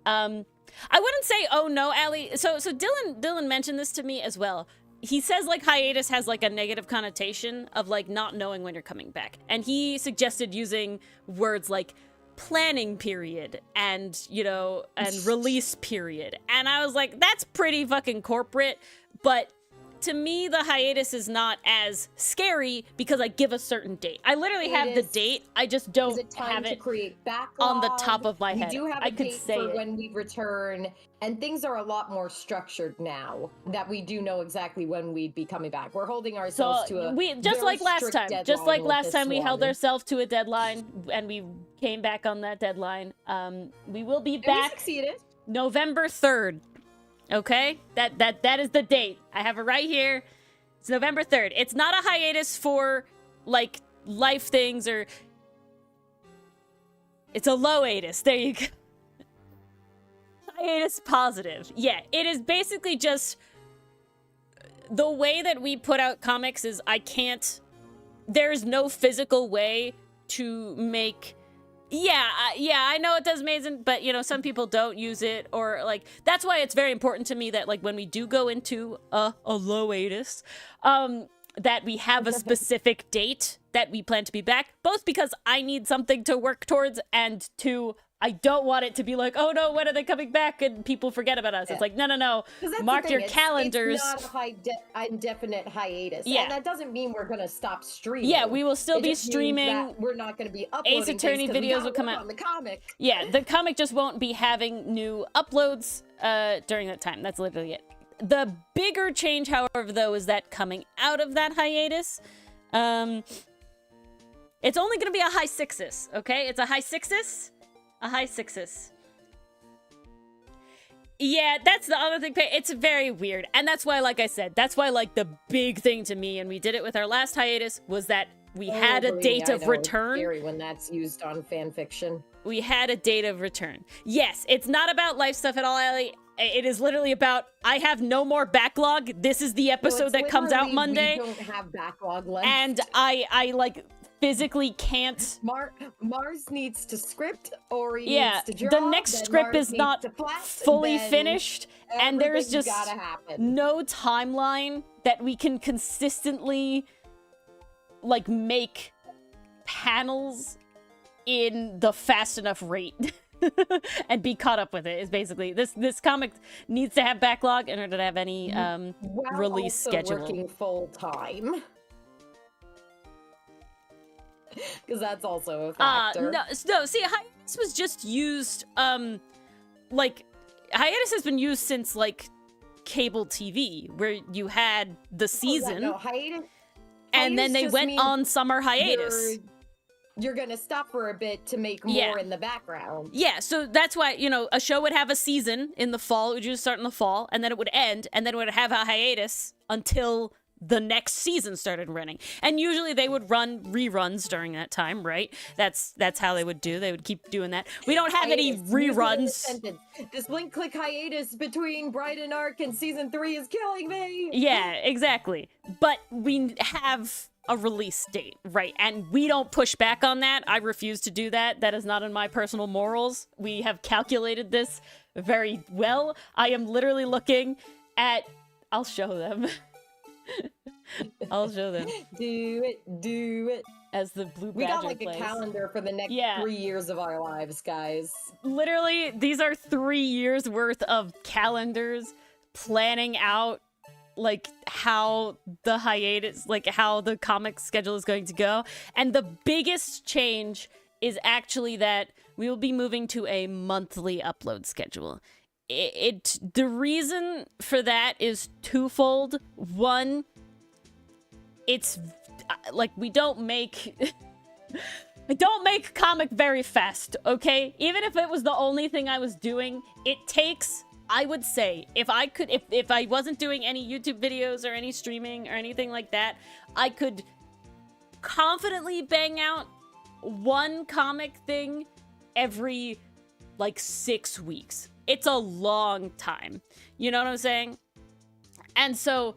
I wouldn't say, oh no, Allie. So Dylan mentioned this to me as well. He says like hiatus has like a negative connotation of like not knowing when you're coming back. And he suggested using words like planning period and, you know, and release period. And I was like, that's pretty fucking corporate, but to me, the hiatus is not as scary because I give a certain date. I literally have the date. I just don't have it on the top of my head. We do have a date for when we return, and things are a lot more structured now that we do know exactly when we'd be coming back. We're holding ourselves to a just like last time. Just like last time, we held ourselves to a deadline, and we came back on that deadline. We will be back. We succeeded. November 3rd. Okay, that is the date. I have it right here. It's November 3rd. It's not a hiatus for like life things or it's a low-atus. There you go. Hiatus positive. Yeah, it is basically just the way that we put out comics is there's no physical way to make. Yeah, I know it does amazing, but, you know, some people don't use it, or, like, that's why it's very important to me that, like, when we do go into a low-atus, that we have a specific date that we plan to be back, both because I need something to work towards, and two, I don't want it to be like, oh no, when are they coming back? And people forget about us. Yeah. It's like, no. Mark your calendars. It's not an indefinite hiatus. Yeah. And that doesn't mean we're going to stop streaming. Yeah, we will still be streaming. We're not going to be uploading Ace Attorney videos will come out. On the comic. Yeah, the comic just won't be having new uploads during that time. That's literally it. The bigger change, however, though, is that coming out of that hiatus, it's only going to be a high sixes, okay? It's a high sixes. A high sixes. Yeah, that's the other thing. It's very weird. And that's why, like I said, that's why, like, the big thing to me, and we did it with our last hiatus, was that we had a date of return. It's scary when that's used on fan fiction. we had a date of return. Yes, it's not about life stuff at all, Allie. It is literally about, I have no more backlog. This is the episode that comes out Monday. We don't have backlog left. And I like, physically can't. Mars needs to script, Ori needs to draw. The next script is not fully finished, and there's just no timeline that we can consistently, like, make panels in the fast enough rate and be caught up with it. Is basically this comic needs to have backlog in order to have any release schedule. Working full time. Because that's also a factor. No, see, hiatus was just used, like, hiatus has been used since, like, cable TV, where you had the season, and then they went on summer hiatus. You're gonna stop for a bit to make more in the background. Yeah, so that's why, you know, a show would have a season in the fall, it would just start in the fall, and then it would end, and then it would have a hiatus until the next season started running. And usually they would run reruns during that time, right? That's how they would do. They would keep doing that. We don't have any reruns. This blink click hiatus between Brighton Arc and season 3 is killing me. Yeah, exactly. But we have a release date, right? And we don't push back on that. I refuse to do that. That is not in my personal morals. We have calculated this very well. I am literally looking at, I'll show them. I'll show them. Do it. As the blue badger We got like plays. A calendar for the next 3 years of our lives, guys. Literally, these are 3 years worth of calendars planning out like how the hiatus, like how the comic schedule is going to go. And the biggest change is actually that we will be moving to a monthly upload schedule. The reason for that is twofold. One, it's like we don't make I don't make comic very fast, okay? Even if it was the only thing I was doing, it takes, I would say, if I wasn't doing any YouTube videos or any streaming or anything like that, I could confidently bang out one comic thing every like 6 weeks. It's a long time. You know what I'm saying? And so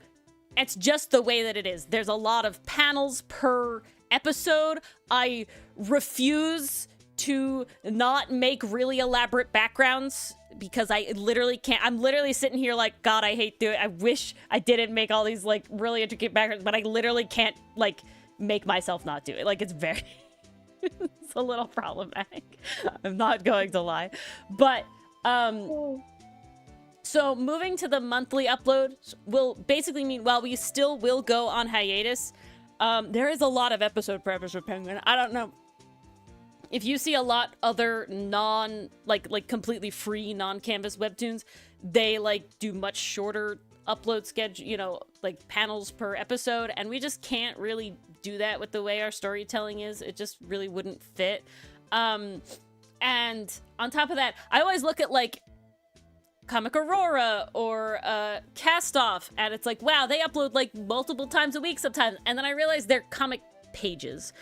it's just the way that it is. There's a lot of panels per episode. I refuse to not make really elaborate backgrounds because I literally can't. I'm literally sitting here like, God, I hate doing it. I wish I didn't make all these like really intricate backgrounds, but I literally can't like make myself not do it. Like it's very, it's a little problematic. I'm not going to lie. But, so moving to the monthly upload will basically mean, while we still will go on hiatus, there is a lot of episode per episode, Penguin. I don't know if you see a lot other like completely free non-canvas webtoons, they like do much shorter upload schedule, you know, like panels per episode, and we just can't really do that with the way our storytelling is. It just really wouldn't fit. And on top of that, I always look at like Comic Aurora or Cast Off, and it's like, wow, they upload like multiple times a week sometimes, and then I realize they're comic pages.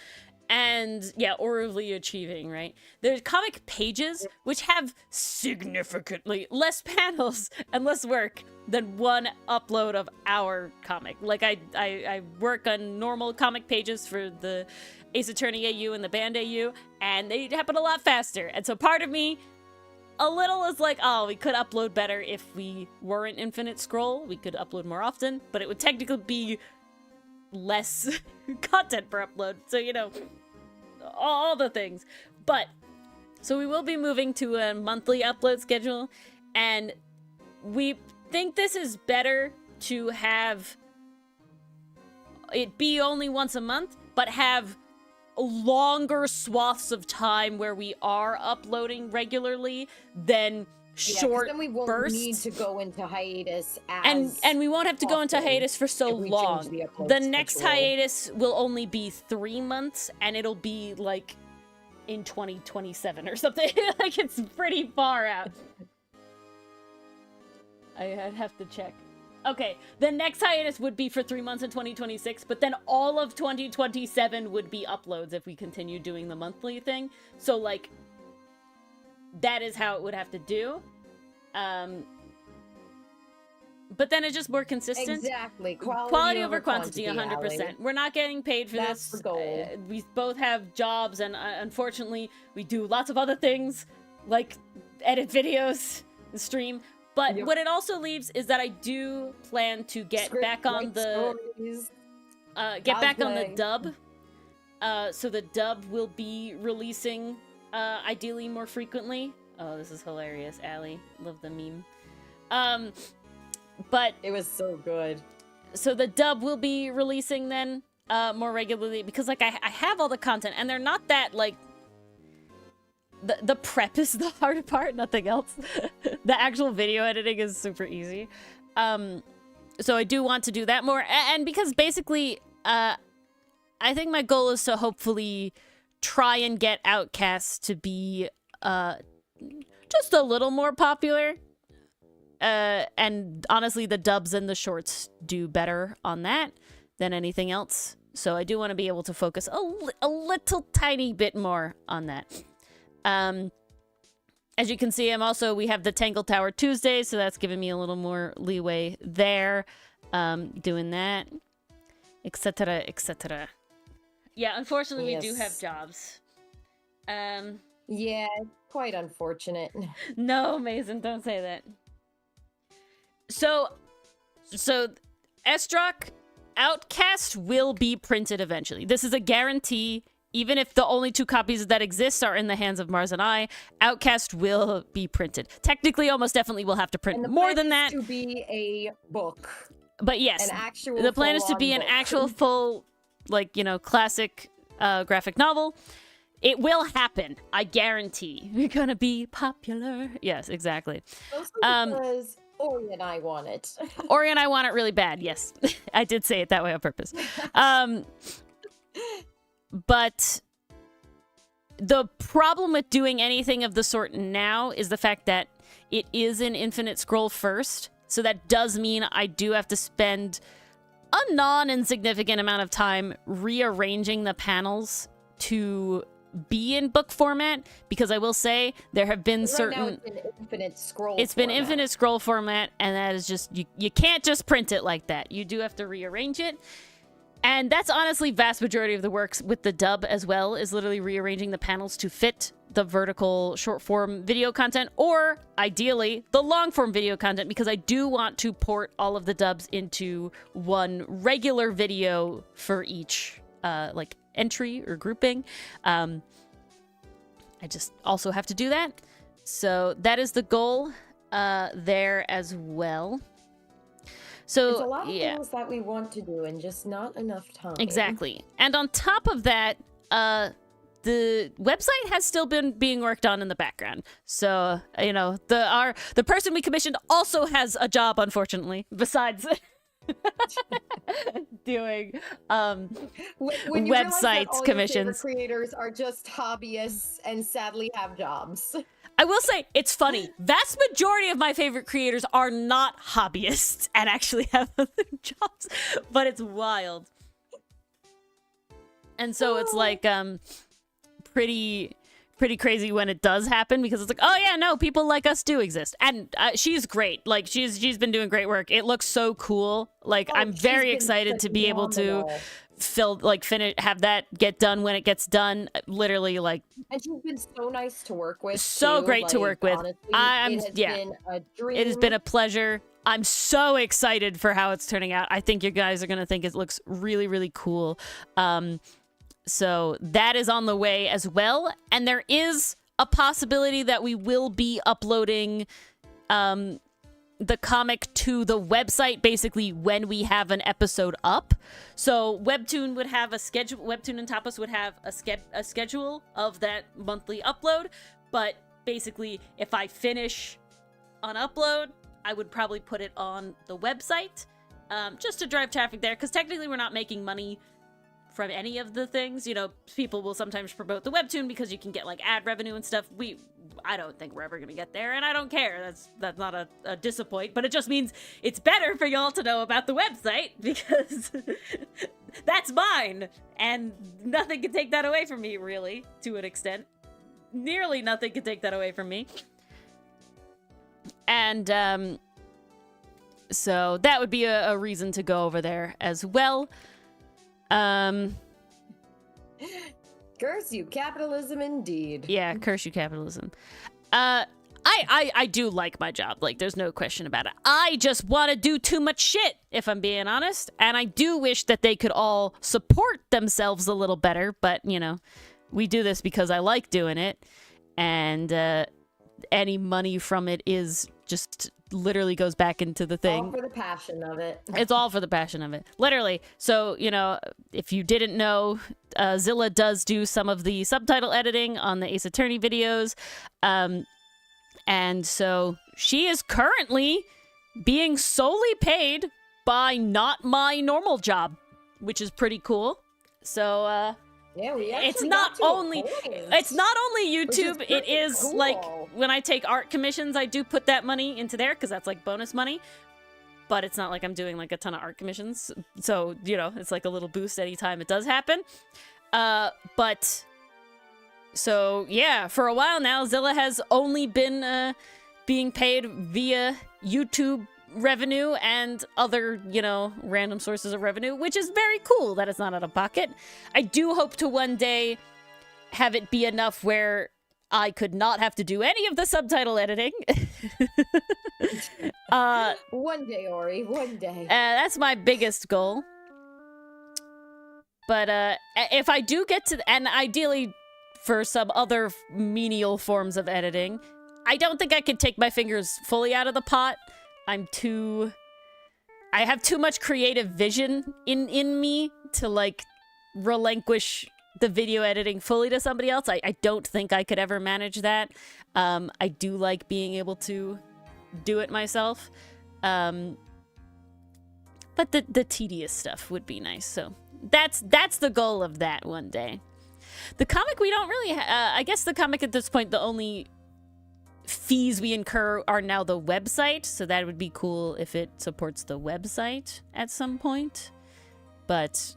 And yeah, orally achieving, right? There's comic pages which have significantly less panels and less work than one upload of our comic. Like I work on normal comic pages for the Ace Attorney AU and the Band AU, and they happen a lot faster. And so part of me a little is like, oh, we could upload better if we weren't Infinite Scroll. We could upload more often, but it would technically be less content per upload. So, you know, all the things. But so we will be moving to a monthly upload schedule, and we think this is better to have it be only once a month, but have longer swaths of time where we are uploading regularly than short then we won't bursts. Need to go into hiatus and we won't have to go into hiatus for so long. The next hiatus will only be 3 months, and it'll be like in 2027 or something. Like it's pretty far out. I'd have to check. Okay, the next hiatus would be for 3 months in 2026, but then all of 2027 would be uploads if we continue doing the monthly thing. So like that is how it would have to do. But then it's just more consistent. Exactly. Quality over quantity, 100%. Allie. We're not getting paid for That's this. The goal. We both have jobs, and unfortunately, we do lots of other things, like edit videos and stream. But what it also leaves is that I do plan to get back on the dub. So the dub will be releasing ideally more frequently. Oh, this is hilarious, Allie. Love the meme. But it was so good. So the dub will be releasing then more regularly, because like I have all the content, and they're not that like the prep is the hard part, nothing else. The actual video editing is super easy. So I do want to do that more, and because basically I think my goal is to hopefully try and get Outcast to be just a little more popular. And honestly, the dubs and the shorts do better on that than anything else. So I do want to be able to focus a little tiny bit more on that. As you can see, we have the Tangle Tower Tuesday, so that's giving me a little more leeway there. Doing that, etc., etc. Yeah, unfortunately, we do have jobs. Yeah, quite unfortunate. No, Mason, don't say that. So Esdrock, Outcast will be printed eventually. This is a guarantee. Even if the only 2 copies that exist are in the hands of Mars and I, Outcast will be printed. Technically, almost definitely we'll have to print more than that. To be a book. But yes, the plan is to be an actual full, like, classic graphic novel. It will happen. I guarantee. We're gonna be popular. Yes, exactly. Because Ori and I want it. Ori and I want it really bad, yes. I did say it that way on purpose. But the problem with doing anything of the sort now is the fact that it is an infinite scroll first. So that does mean I do have to spend a non-insignificant amount of time rearranging the panels to be in book format, because I will say there have been certain... Right now it's been infinite scroll It's been infinite scroll format, and that is just... You can't just print it like that. You do have to rearrange it. And that's honestly vast majority of the works with the dub as well, is literally rearranging the panels to fit the vertical short form video content, or ideally the long form video content, because I do want to port all of the dubs into one regular video for each like entry or grouping. I just also have to do that. So that is the goal there as well. So there's a lot of things that we want to do and just not enough time. Exactly. And on top of that, the website has still been being worked on in the background. So, the person we commissioned also has a job, unfortunately, besides doing when you websites all commissions. Your creators are just hobbyists and sadly have jobs. I will say, it's funny. Vast majority of my favorite creators are not hobbyists and actually have other jobs, but it's wild. And so it's like pretty crazy when it does happen, because it's like, oh yeah, no, people like us do exist. And she's great. Like she's been doing great work. It looks so cool. Like I'm very excited to be able to have that get done when it gets done. Literally, like, and she's been so nice to work with. So too. Great to work with. Honestly, been a dream. It has been a pleasure. I'm so excited for how it's turning out. I think you guys are gonna think it looks really, really cool. So that is on the way as well. And there is a possibility that we will be uploading the comic to the website basically when we have an episode up. So Webtoon would have a schedule. Webtoon and Tapas would have a schedule of that monthly upload. But basically, if I finish on upload, I would probably put it on the website just to drive traffic there. Because technically, we're not making money from any of the things. People will sometimes promote the Webtoon because you can get like ad revenue and stuff. I don't think we're ever gonna get there, and I don't care. That's not a disappoint, but it just means it's better for y'all to know about the website, because that's mine, and nothing can take that away from me, really, to an extent. nearly nothing can take that away from me. And so that would be a reason to go over there as well. Curse you, capitalism indeed. Yeah, curse you, capitalism. I do like my job. Like, there's no question about it. I just want to do too much shit, if I'm being honest. And I do wish that they could all support themselves a little better. But, you know, we do this because I like doing it. And any money from it is just literally goes back into the thing. All for the passion of it. It's all for the passion of it. Literally. So, you know, if you didn't know, Zilla does do some of the subtitle editing on the Ace Attorney videos. And so she is currently being solely paid by not my normal job, which is pretty cool. So, yeah, it's not only YouTube. It is cool. Like when I take art commissions, I do put that money into there because that's like bonus money. But it's not like I'm doing like a ton of art commissions. So, you know, it's like a little boost anytime it does happen. So, yeah, for a while now, Zilla has only been being paid via YouTube revenue and other, you know, random sources of revenue, which is very cool that it's not out of pocket. I do hope to one day have it be enough where I could not have to do any of the subtitle editing. One day, Ori, one day. That's my biggest goal. But if I do get to, and ideally for some other menial forms of editing, I don't think I could take my fingers fully out of the pot. I have too much creative vision in me to like relinquish the video editing fully to somebody else. I don't think I could ever manage that. I do like being able to do it myself. But the tedious stuff would be nice. So that's the goal of that one day. The comic, we don't really... I guess the comic at this point, the only fees we incur are now the website. So that would be cool if it supports the website at some point. But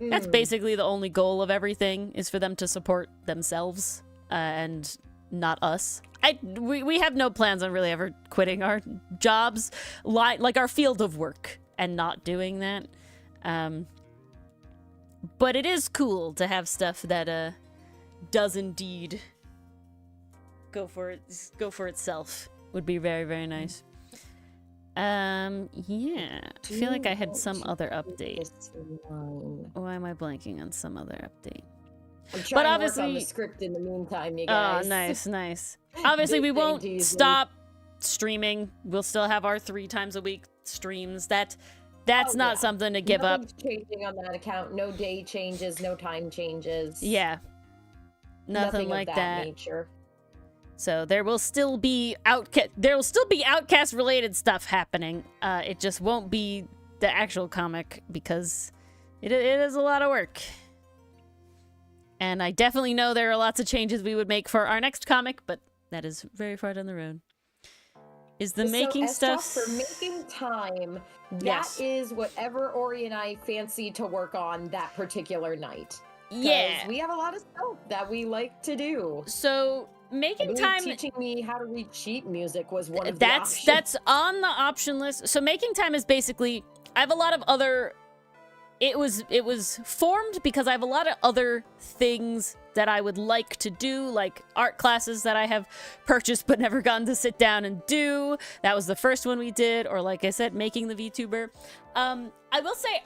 that's basically the only goal of everything, is for them to support themselves and not us. We have no plans on really ever quitting our jobs, like our field of work, and not doing that. But it is cool to have stuff that does indeed go for itself. Would be very, very nice. Yeah. I feel like I had some other update. Why am I blanking on some other update? I'm trying to work on the script in the meantime, you guys. Oh, nice. Obviously, we won't stop streaming. We'll still have our 3 times a week streams. That's not something to give up. Changing on that account. No day changes, no time changes. Yeah. Nothing like of that. Nature. So there will still be Outcast related stuff happening. It just won't be the actual comic because it is a lot of work. And I definitely know there are lots of changes we would make for our next comic, but that is very far down the road. Is the making stuff for making time? That is whatever Ori and I fancy to work on that particular night. Yeah, we have a lot of stuff that we like to do. So making time, teaching me how to read sheet music was one of that's on the option list. So making time is basically, I have a lot of other. It was formed because I have a lot of other things that I would like to do, like art classes that I have purchased but never gotten to sit down and do. That was the first one we did, or like I said, making the VTuber. I will say,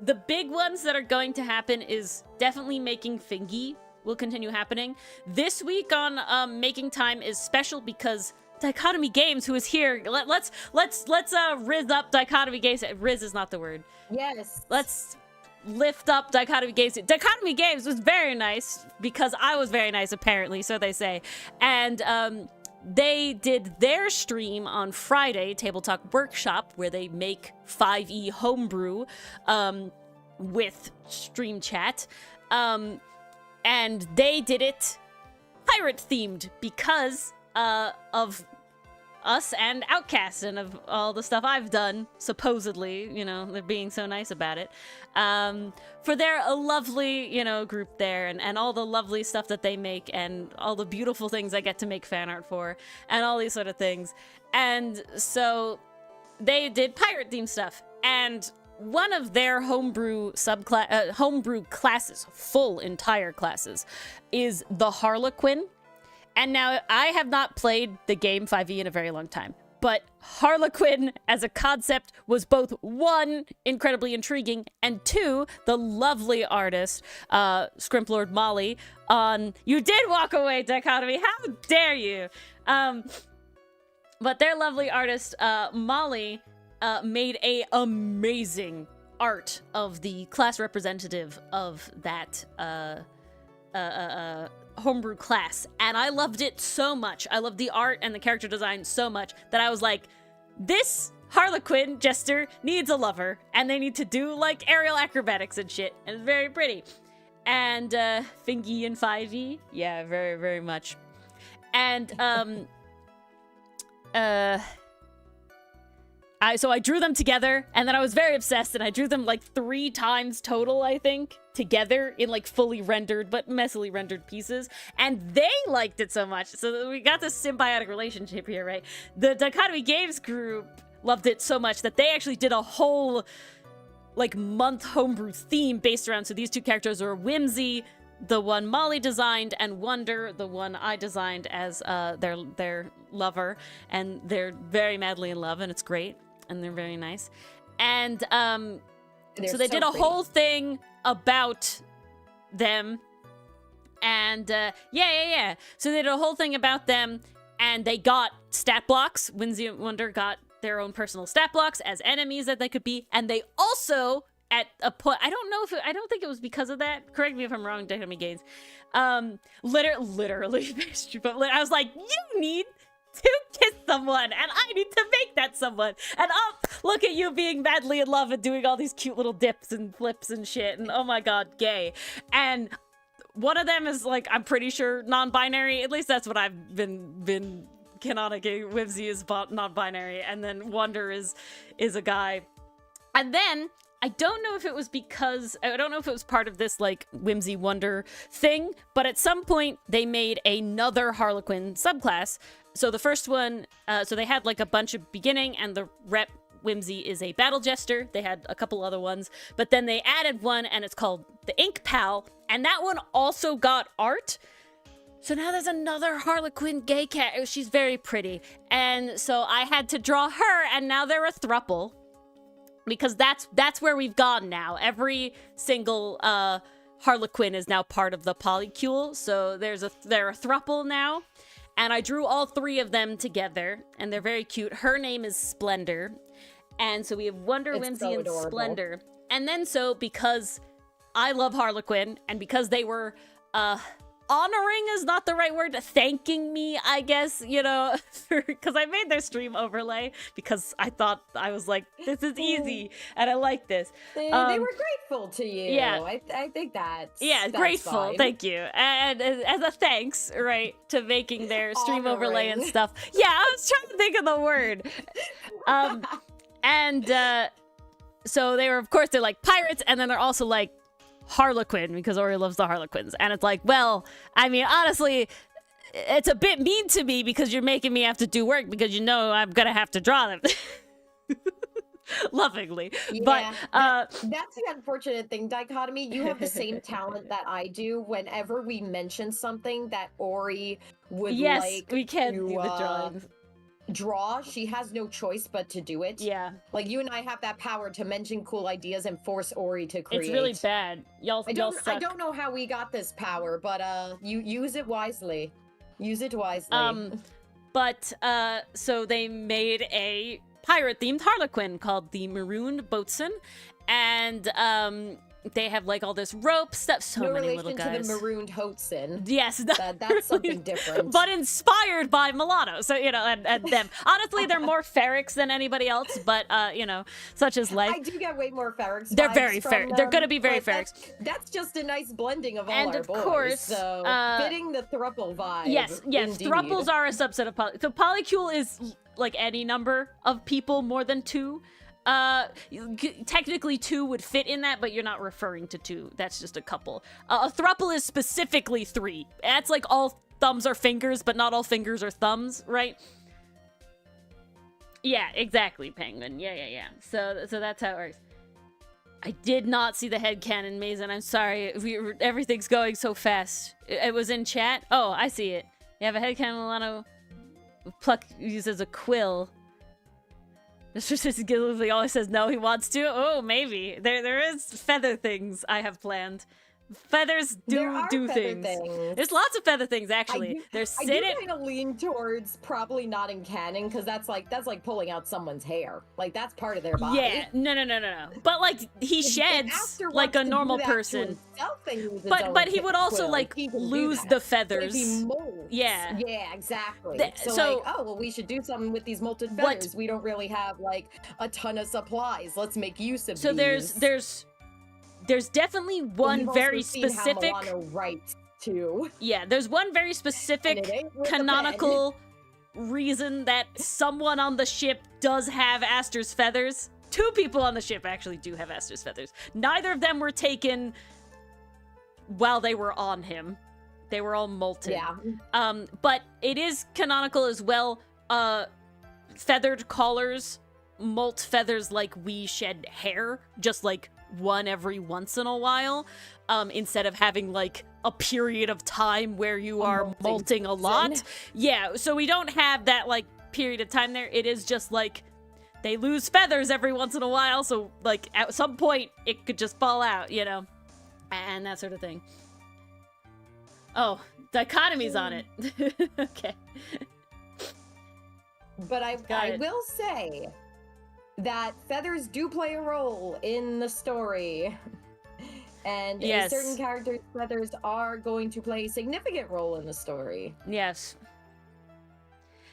the big ones that are going to happen is definitely making Fingy will continue happening. This week on Making Time is special because Dichotomy Games, who is here, let's riz up Dichotomy Games. Riz is not the word. Yes. Let's lift up Dichotomy Games. Dichotomy Games was very nice because I was very nice, apparently, so they say. And they did their stream on Friday, Table Talk Workshop, where they make 5e homebrew with stream chat. And they did it pirate themed because of us and Outcast and of all the stuff I've done, supposedly, you know, they're being so nice about it, for their lovely, you know, group there, and all the lovely stuff that they make, and all the beautiful things I get to make fan art for, and all these sort of things. And so they did pirate themed stuff, and one of their homebrew classes, full entire classes, is the Harlequin. And now, I have not played the game 5e in a very long time, but Harlequin as a concept was both, one, incredibly intriguing, and two, the lovely artist, Scrimplord Molly, on... You did walk away, Dichotomy! How dare you! But their lovely artist, Molly, made a amazing art of the class representative of that, homebrew class, and I loved it so much. I loved the art and the character design so much that I was like, this Harlequin jester needs a lover, and they need to do like aerial acrobatics and shit, and it's very pretty. And Fingy and 5e, yeah, very, very much. And so I drew them together, and then I was very obsessed, and I drew them like 3 times total, I think, together in like fully rendered but messily rendered pieces, and they liked it so much. So we got this symbiotic relationship here, right? The Dichotomy Games group loved it so much that they actually did a whole like month homebrew theme based around, so these two characters are Whimsy, the one Molly designed, and Wonder, the one I designed as their lover, and they're very madly in love, and it's great, and they're very nice. And so they did a whole thing about them, and yeah. So they did a whole thing about them, and they got stat blocks. Whimsy and Wonder got their own personal stat blocks as enemies that they could be, and they also, at a point, I don't think it was because of that. Correct me if I'm wrong, Dichotomy Games. Literally, but I was like, you need to kiss someone, and I need to make that someone. And look at you being madly in love and doing all these cute little dips and flips and shit. And oh my god, gay. And one of them is like, I'm pretty sure non-binary. At least that's what I've been canonically. Whimsy is non-binary, and then Wonder is a guy. And then I don't know if it was part of this like Whimsy Wonder thing, but at some point they made another Harlequin subclass. So the first one, so they had like a bunch of beginning, and the rep Whimsy is a battle jester. They had a couple other ones, but then they added one, and it's called the Ink Pal, and that one also got art. So now there's another Harlequin gay cat. She's very pretty, and so I had to draw her, and now they're a throuple. Because that's where we've gone now. Every single Harlequin is now part of the polycule, so they're a throuple now. And I drew all 3 of them together, and they're very cute. Her name is Splendor, and so we have Wonder, Whimsy, and Splendor. And then so because I love Harlequin, and because they were honoring is not the right word, thanking me, I guess, you know, because I made their stream overlay because I thought, I was like, this is easy, and I like this. They were grateful to you. Yeah. I think that's grateful, fine. Thank you. And as a thanks, right, to making their stream overlay and stuff. Yeah, I was trying to think of the word. So they were, of course, they're like pirates, and then they're also like Harlequin, because Ori loves the Harlequins. And it's like, well, I mean, honestly, it's a bit mean to me because you're making me have to do work because you know I'm gonna have to draw them. Lovingly. Yeah, but that's the unfortunate thing, Dichotomy. You have the same talent that I do. Whenever we mention something that Ori would we can do the drawings. Draw, she has no choice but to do it. Yeah, like you and I have that power to mention cool ideas and force Ori to create. It's really bad. I don't know how we got this power, but you use it wisely. Use it wisely. So they made a pirate themed Harlequin called the Marooned Boatswain, and they have like all this rope stuff. So no many little guys. relation to the marooned Hoatzin. Yes, that's something different. But inspired by Milano, so and them. Honestly, they're more Ferrex than anybody else, but such as life. I do get way more Ferrex. They're very Ferrex. They're gonna be very Ferrex. That's just a nice blending of all and our of boys. Course, so fitting the thruple vibe. Yes, indeed. Thruples are a subset of so polycule is like any number of people more than 2. Technically 2 would fit in that, but you're not referring to 2. That's just a couple. A thruple is specifically 3. That's like all thumbs are fingers, but not all fingers are thumbs, right? Yeah, exactly, Penguin. Yeah. So that's how it works. I did not see the headcanon, Mason. I'm sorry. Everything's going so fast. It was in chat? Oh, I see it. You have a headcanon, Milano. Pluck uses a quill. Mr. Gillifley always says no, he wants to. Oh, maybe. There is feather things I have planned. Feathers do things. There's lots of feather things, actually. I do kind of lean towards probably not in canon, because that's like pulling out someone's hair. Like, that's part of their body. Yeah, no. But like he sheds like a normal person. But he would also like lose the feathers. Yeah. Yeah, exactly. So like, oh well, we should do something with these molted feathers. We don't really have like a ton of supplies. Let's make use of these. So there's definitely one very specific. Yeah, there's one very specific canonical reason that someone on the ship does have Aster's feathers. 2 people on the ship actually do have Aster's feathers. Neither of them were taken while they were on him. They were all molten. Yeah. But it is canonical as well. Feathered collars molt feathers like we shed hair, just like one every once in a while, instead of having like a period of time where you are molting a lot. Yeah, so we don't have that like period of time there. It is just like they lose feathers every once in a while, so like at some point it could just fall out, and that sort of thing. Oh, dichotomy's on it. Okay. But I will say that feathers do play a role in the story. And certain characters' feathers are going to play a significant role in the story. Yes.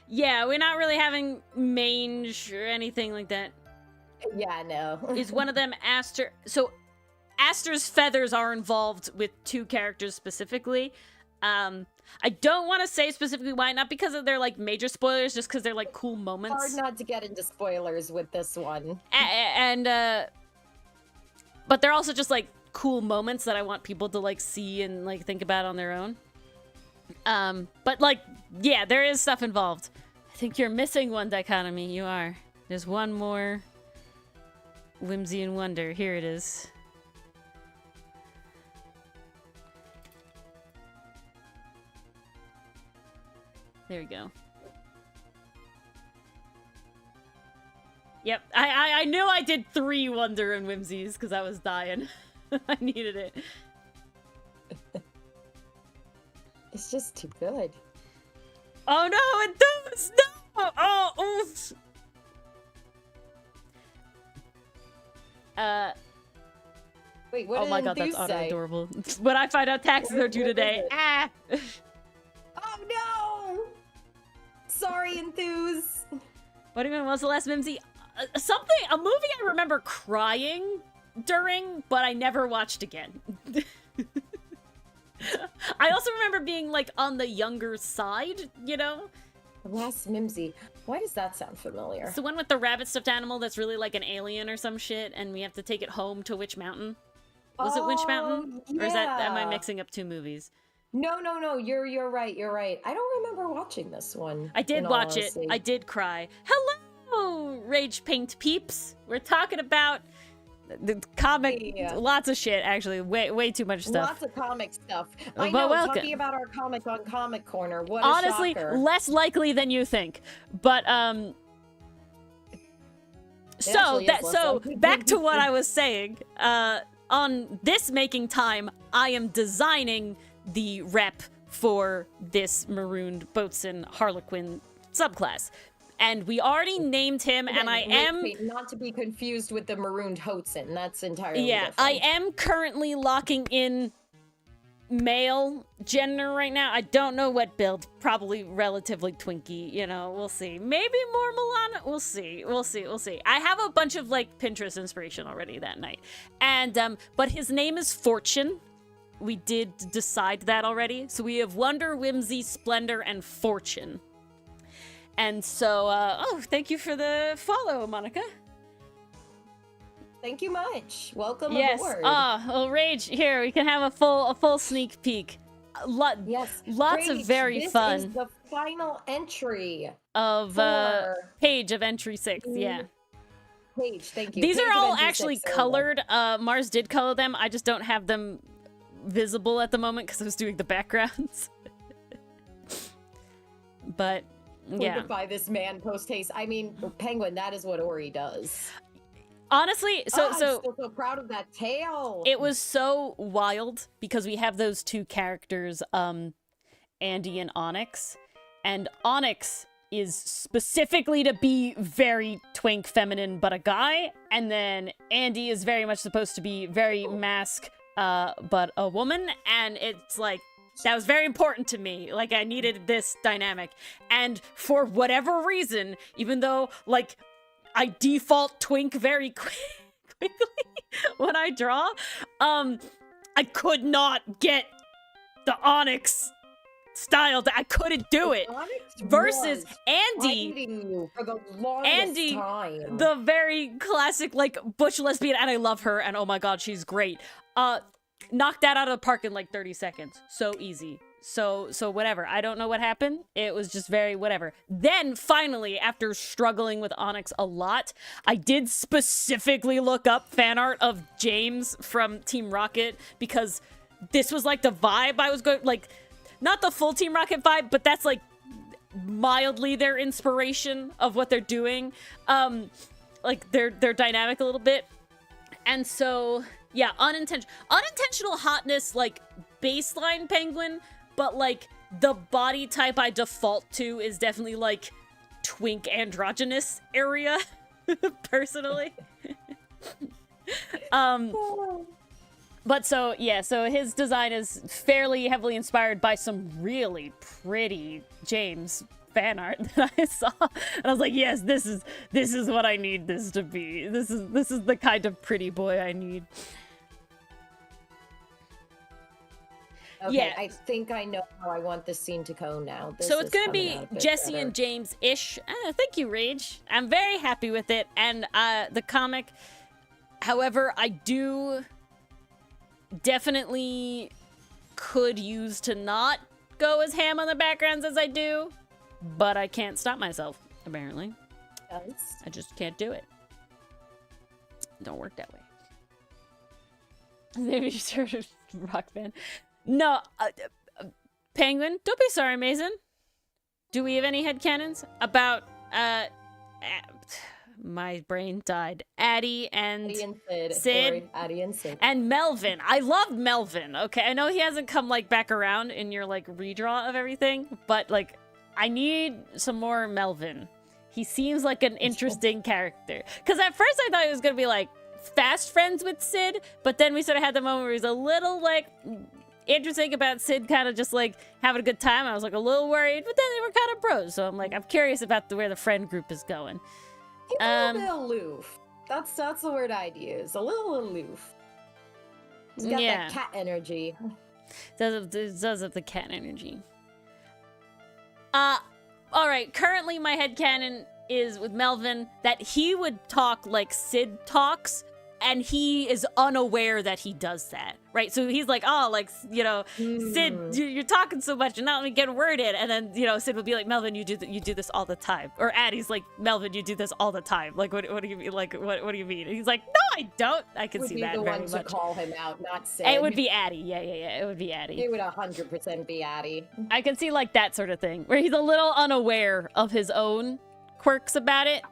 Yeah, we're not really having mange or anything like that. Yeah, no. Is one of them Aster? So Aster's feathers are involved with 2 characters specifically. I don't want to say specifically why, not because of their like major spoilers, just because they're like cool moments. Hard not to get into spoilers with this one. But they're also just like cool moments that I want people to like see and like think about on their own. But like, yeah, there is stuff involved. I think you're missing one dichotomy. You are. There's one more whimsy and wonder. Here it is. There we go. Yep, I knew I did 3 wonder and whimsies because I was dying. I needed it. It's just too good. Oh no, it does! No! Oh, oof! Wait, what oh my god, that's adorable. When I find out taxes are due today. Ah! Oh no! Sorry, Enthuse. What do you mean, what was the last whimsy? A movie I remember crying during, but I never watched again. I also remember being, like, on the younger side, The last Mimsy. Why does that sound familiar? It's the one with the rabbit stuffed animal that's really like an alien or some shit, and we have to take it home to Witch Mountain. Was it Witch Mountain? Yeah. Or am I mixing up 2 movies? No. You're right. I don't remember watching this one. I did watch it. I did cry. Hello, Rage Paint peeps. We're talking about the comic, lots of shit, actually. Way too much stuff. Lots of comic stuff. I know, talking about our comic on Comic Corner. What a honestly, shocker. Less likely than you think. But, So, back to what I was saying. On this making time, I am designing the rep for this marooned boatswain Harlequin subclass. And we already named him, and I am... Not to be confused with the marooned Hotson. That's entirely different. I am currently locking in male gender right now. I don't know what build. Probably relatively twinky, you know, we'll see. Maybe more Milana. We'll see. I have a bunch of, like, Pinterest inspiration already that night. And, but his name is Fortune. We did decide that already. So we have Wonder, Whimsy, Splendor, and Fortune. And so, oh, thank you for the follow, Monica. Thank you much. Welcome yes. aboard. Oh, Rage, here, we can have a full sneak peek. Yes. Lots Rage, of very fun. This is the final entry of page of entry 6, yeah. Page, thank you. These page are all actually colored. Mars did color them. I just don't have them visible at the moment because I was doing the backgrounds. But yeah. By this man post haste. I mean, Penguin, that is what Ori does. Honestly, I'm still so proud of that tail. It was so wild because we have those two characters, Andy and Onyx. And Onyx is specifically to be very twink feminine but a guy, and then Andy is very much supposed to be very mask but a woman, and it's like that was very important to me. Like, I needed this dynamic. And for whatever reason, even though, like, I default twink very quickly when I draw, I could not get the Onyx style. I couldn't do it. Versus Andy, time. The very classic, like, butch lesbian, and I love her, and oh my god, she's great. Knocked that out of the park in like 30 seconds. So easy. So whatever. I don't know what happened. It was just very whatever. Then finally, after struggling with Onyx a lot, I did specifically look up fan art of James from Team Rocket because this was like the vibe I was going, like, not the full Team Rocket vibe, but that's like mildly their inspiration of what they're doing. Like they're dynamic a little bit. And so yeah, unintentional hotness, like baseline Penguin, but like the body type I default to is definitely like twink androgynous area, personally. But so yeah, so his design is fairly heavily inspired by some really pretty James fan art that I saw, and I was like, yes, this is what I need this to be. This is the kind of pretty boy I need. Okay, yeah. I think I know how I want this scene to go now. So it's gonna be Jesse and James-ish. Thank you, Rage. I'm very happy with it, and the comic. However, I do definitely could use to not go as ham on the backgrounds as I do, but I can't stop myself, apparently. Yes. I just can't do it. Don't work that way. Maybe you sort of rock band. No, Penguin, don't be sorry, Mason. Do we have any headcanons about, my brain died. Addie and Sid. Addie and Sid. And Melvin. I love Melvin, okay? I know he hasn't come, like, back around in your, like, redraw of everything, but, like, I need some more Melvin. He seems like an interesting character. Because at first I thought he was going to be, like, fast friends with Sid, but then we sort of had the moment where he's a little, like, interesting about Sid kind of just, like, having a good time. I was, like, a little worried, but then they were kind of bros. So I'm, like, I'm curious about where the friend group is going. He's a little bit aloof. That's the word I'd use. A little aloof. He's got that cat energy. Does have the cat energy. Alright, currently my headcanon is with Melvin that he would talk like Sid talks, and he is unaware that he does that, right? So he's like, oh, like, you know, Sid, you're talking so much and not let me get a word in. And then, you know, Sid would be like, Melvin, you do this all the time. Or Addie's like, Melvin, you do this all the time. Like, what do you mean? Like, what do you mean? And he's like, no, I don't. I can see that very much. Would be the one to call him out, not Sid. It would be Addie. Yeah. It would be Addie. It would 100% be Addie. I can see like that sort of thing, where he's a little unaware of his own quirks about it.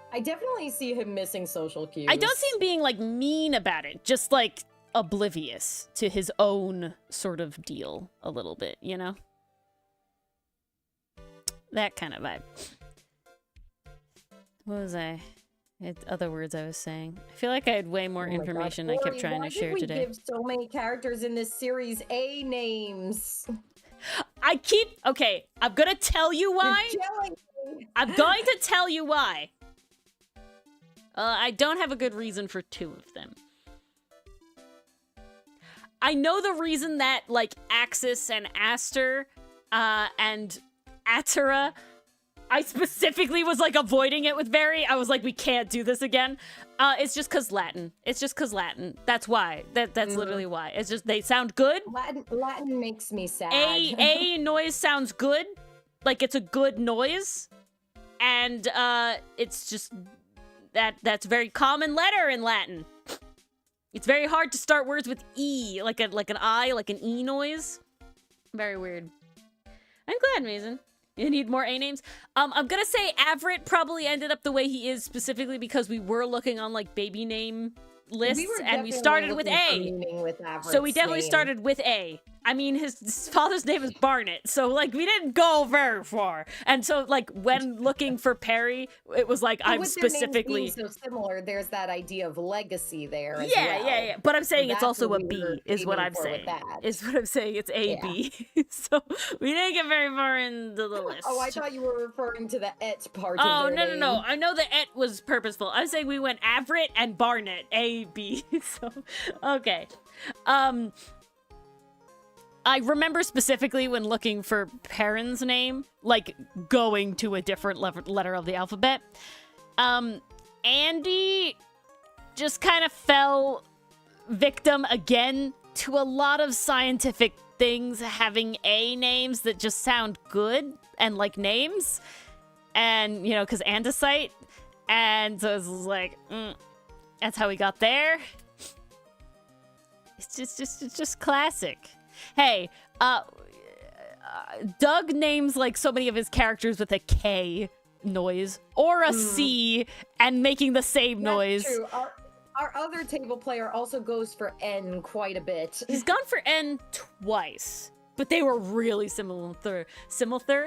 I definitely see him missing social cues. I don't see him being, like, mean about it. Just, like, oblivious to his own sort of deal a little bit, you know? That kind of vibe. What was I? Other words I was saying. I feel like I had way more information I kept trying to share today. Why did we give so many characters in this series A names? Okay, I'm gonna tell you why. I'm going to tell you why. I don't have a good reason for 2 of them. I know the reason that, like, Axis and Aster, and Atera, I specifically was, like, avoiding it with Barry. I was like, we can't do this again. It's just because Latin. It's just because Latin. That's why. That's literally why. It's just, they sound good. Latin makes me sad. A noise sounds good. Like, it's a good noise. And, it's just, that's a very common letter in Latin. It's very hard to start words with E, like an I, like an E noise. Very weird. I'm glad, Mason. You need more A names? I'm gonna say Avrit probably ended up the way he is specifically because we were looking on, like, baby name lists, and we started with A. So we definitely started with A. I mean, his father's name is Barnett, so, like, we didn't go very far. And so, like, when looking for Perry, it was like, I'm specifically... With their names being so similar, there's that idea of legacy there as well. Yeah. But I'm saying so it's also a B, is what I'm saying. Is what I'm saying. It's A, B. So we didn't get very far into the list. Oh, I thought you were referring to the et part of their name. No. I know the et was purposeful. I'm saying we went Avrit and Barnett. A, B. So, okay. I remember specifically when looking for Perrin's name, like, going to a different letter of the alphabet. Andy just kind of fell victim again to a lot of scientific things having A names that just sound good and like names. And, you know, because andesite. And so it's like, that's how we got there. It's just classic. Hey, Doug names, like, so many of his characters with a K noise or a C and making the same noise. True. Our other table player also goes for N quite a bit. He's gone for N twice, but they were really similar. Neathal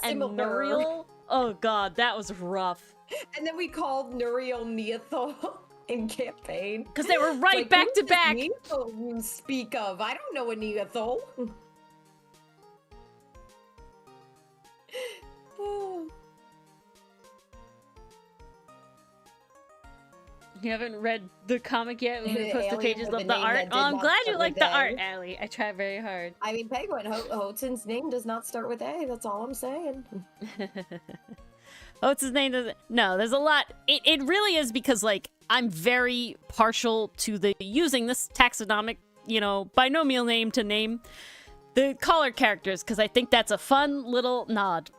and Nuriel. Oh god, that was rough. And then we called Nuriel Neathal. In campaign because they were right, like, back to back. Neathal you speak of? I don't know a Neathal. You haven't read the comic yet? When we post the pages of the art. Oh, I'm glad you like the art, Allie. I try very hard. I mean, Penguin Hotson's name does not start with A. That's all I'm saying. What's his name? No, there's a lot. It really is because, like, I'm very partial to the using this taxonomic, you know, binomial name to name the caller characters because I think that's a fun little nod.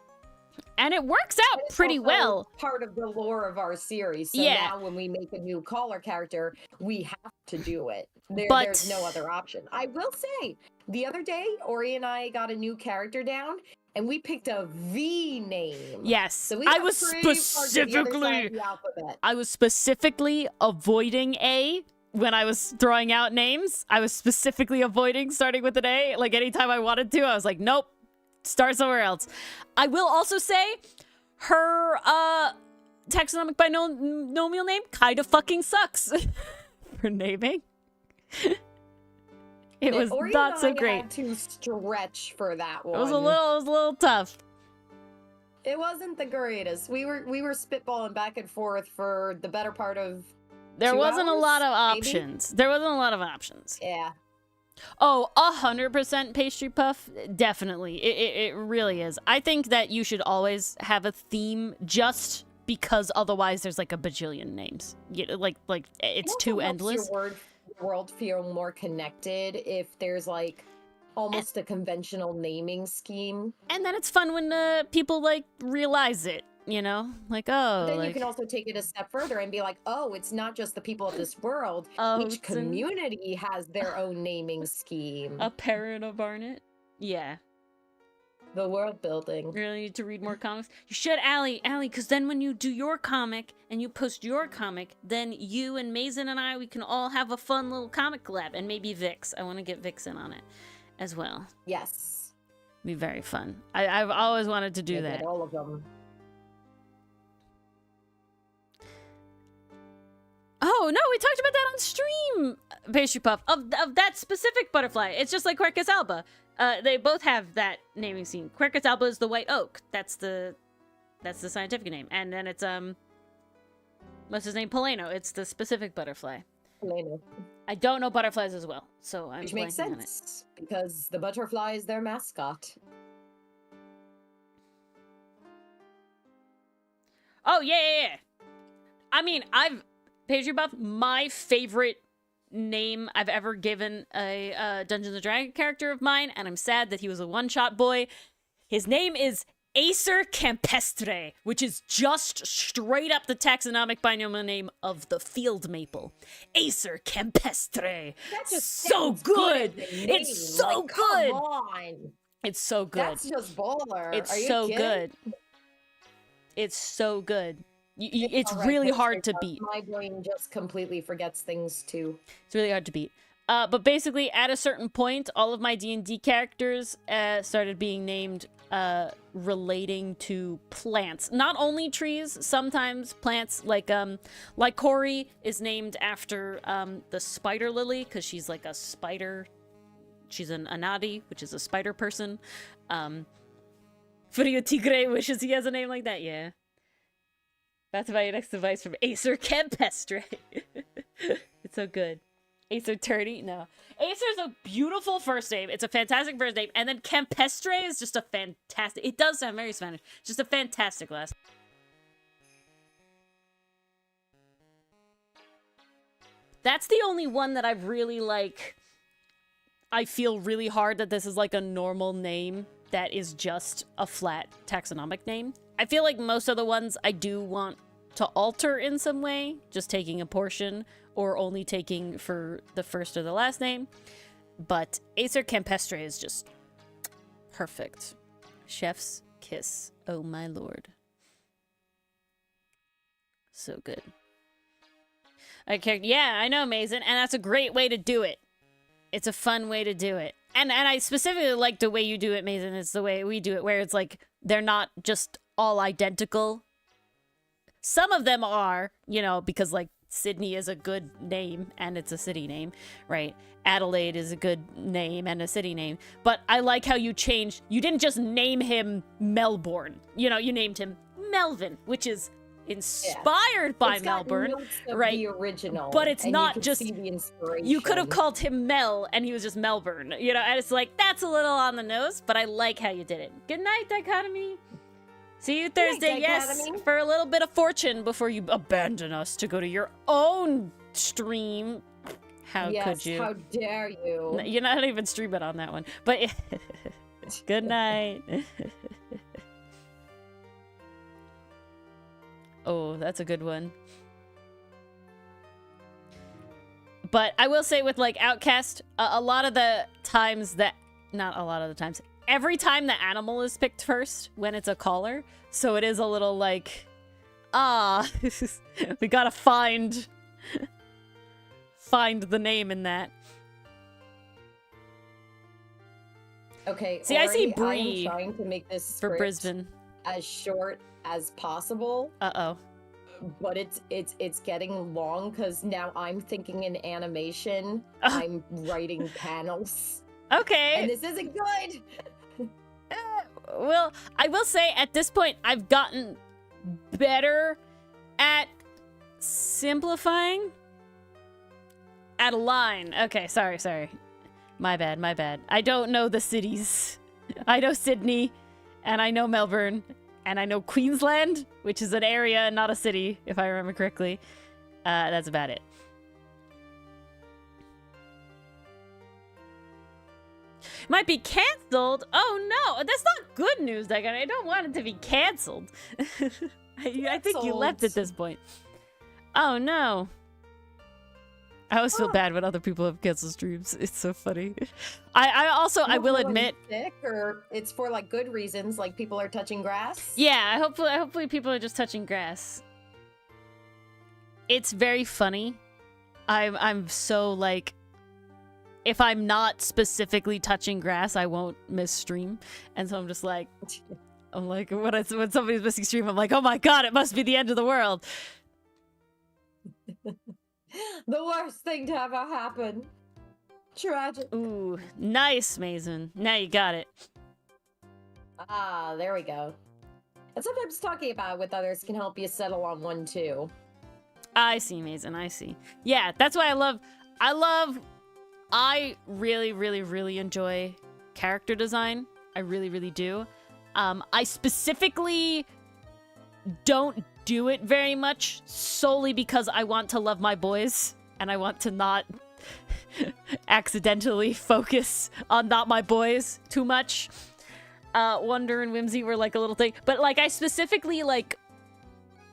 And it works out pretty well. Part of the lore of our series. So now when we make a new caller character, we have to do it. There's no other option. I will say, the other day, Ori and I got a new character down. And we picked a V name. Yes, so I was specifically avoiding A when I was throwing out names. I was specifically avoiding starting with an A. Like, anytime I wanted to, I was like, nope, start somewhere else. I will also say her taxonomic binomial name kind of fucking sucks for naming. It was not so great. Had to stretch for that one. It was a little tough. It wasn't the greatest. We were spitballing back and forth for the better part of. There wasn't a lot of options. Maybe? There wasn't a lot of options. Yeah. Oh, 100% pastry puff. Definitely, it really is. I think that you should always have a theme, just because otherwise there's like a bajillion names. Like it's too endless. World feel more connected if there's like almost a conventional naming scheme, and then it's fun when people like realize it, you know, like, oh, then like, you can also take it a step further and be like, oh, it's not just the people of this world. Each community has their own naming scheme. A parent of Barnett. Yeah. The world building. Really need to read more comics? You should, Allie, because then when you do your comic and you post your comic, then you and Mason and I, we can all have a fun little comic collab, and maybe Vix. I want to get Vix in on it as well. Yes. Be very fun. I've always wanted to do that. All of them. No, we talked about that on stream, Pastry Puff, of that specific butterfly. It's just like Quercus alba. They both have that naming scheme. Quercus alba is the white oak. That's the scientific name. And then it's, what's his name? Polano. It's the specific butterfly. Polano. I don't know butterflies as well, so I'm Which makes sense, because the butterfly is their mascot. Oh, yeah. I mean, Pastry Buff, my favorite name I've ever given a Dungeons & Dragons character of mine, and I'm sad that he was a one-shot boy. His name is Acer Campestre, which is just straight up the taxonomic binomial name of the field maple. Acer Campestre. That just so good. It's so like, good. Come on. It's so good. That's just baller. It's Are you so kidding? good. It's so good. It's really hard to beat. My brain just completely forgets things too. It's really hard to beat. But basically, at a certain point, all of my D&D characters started being named relating to plants. Not only trees, sometimes plants. Like Cory is named after the spider lily, because she's like a spider. She's an Anadi, which is a spider person. Frio Tigre wishes he has a name like that, yeah. That's my next advice from Acer Campestre. It's so good. Acer Turdy? No. Acer's a beautiful first name. It's a fantastic first name. And then Campestre is just a fantastic... It does sound very Spanish. Just a fantastic last. That's the only one that I've really, like... I feel really hard that this is, like, a normal name that is just a flat taxonomic name. I feel like most of the ones I do want to alter in some way, just taking a portion or only taking for the first or the last name. But Acer Campestre is just perfect. Chef's kiss. Oh my lord. So good. Okay, yeah, I know, Mason, and that's a great way to do it. It's a fun way to do it. And I specifically like the way you do it, Mason. It's the way we do it, where it's like, they're not just all identical. Some of them are, you know, because like Sydney is a good name and it's a city name, right? Adelaide is a good name and a city name. But I like how you changed. You didn't just name him Melbourne. You know, you named him Melvin, which is inspired by Melbourne, right? The original, but it's not just the inspiration. You could have called him Mel and he was just Melbourne, you know, and it's like, that's a little on the nose, but I like how you did it. Good night, Dichotomy. See you Thursday, yes, for a little bit of fortune before you abandon us to go to your own stream. How could you? How dare you? You're not even streaming on that one, but good night. Oh, that's a good one. But I will say with, like, Outcast, a lot of the times that... Not a lot of the times. Every time the animal is picked first when it's a caller. So it is a little like... we gotta find... find the name in that. Okay, see, Ori, I see Bree I'm trying to make this for Brisbane as short as possible. Uh-oh. But it's getting long because now I'm thinking in animation. I'm writing panels. Okay. And this isn't good. Well, I will say at this point I've gotten better at simplifying. At a line. Okay, sorry. My bad. I don't know the cities. I know Sydney, and I know Melbourne, and I know Queensland, which is an area, not a city, if I remember correctly. That's about it. Might be canceled? Oh no, that's not good news, Dagon. I don't want it to be canceled. I think you left at this point. Oh no. I always feel bad when other people have canceled streams. It's so funny. I will admit, sick or it's for like good reasons, like people are touching grass. Yeah, hopefully people are just touching grass. It's very funny. I'm so like, if I'm not specifically touching grass, I won't miss stream, and so I'm just like, when somebody's missing stream, I'm like, oh my god, it must be the end of the world. The worst thing to ever happen. Tragic. Ooh, nice, Mason. Now you got it. Ah, there we go. And sometimes talking about it with others can help you settle on one too. I see, Mason. I see. Yeah, that's why I really, really, really enjoy character design. I really, really do. I specifically don't do it very much solely because I want to love my boys and I want to not accidentally focus on not my boys too much. Wonder and Whimsy were like a little thing, but like I specifically like,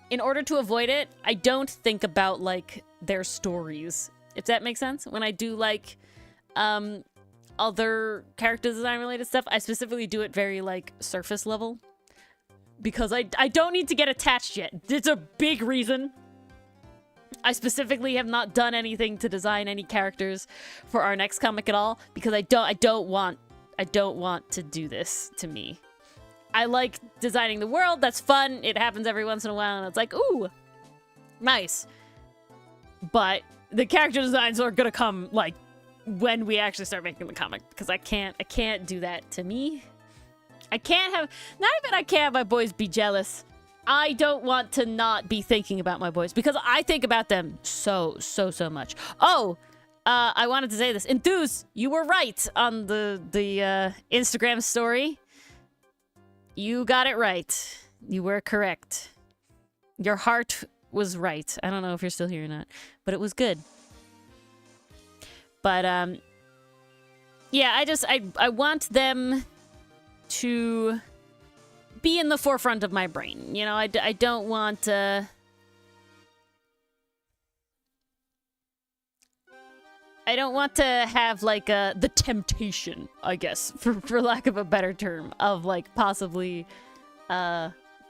in order to avoid it, I don't think about like their stories, if that makes sense. When I do like other character design related stuff, I specifically do it very like surface level because I don't need to get attached yet. It's a big reason. I specifically have not done anything to design any characters for our next comic at all because I don't want to do this to me. I like designing the world. That's fun. It happens every once in a while and it's like, ooh, nice. But the character designs are gonna come like when we actually start making the comic because I can't do that to me. I can't have my boys be jealous. I don't want to not be thinking about my boys because I think about them so much. Oh, I wanted to say this. Enthuse, you were right on the Instagram story. You got it right. You were correct. Your heart was right. I don't know if you're still here or not, but it was good. But yeah, I want them to be in the forefront of my brain. You know, I don't want I don't want to have like the temptation, I guess, for lack of a better term, of like possibly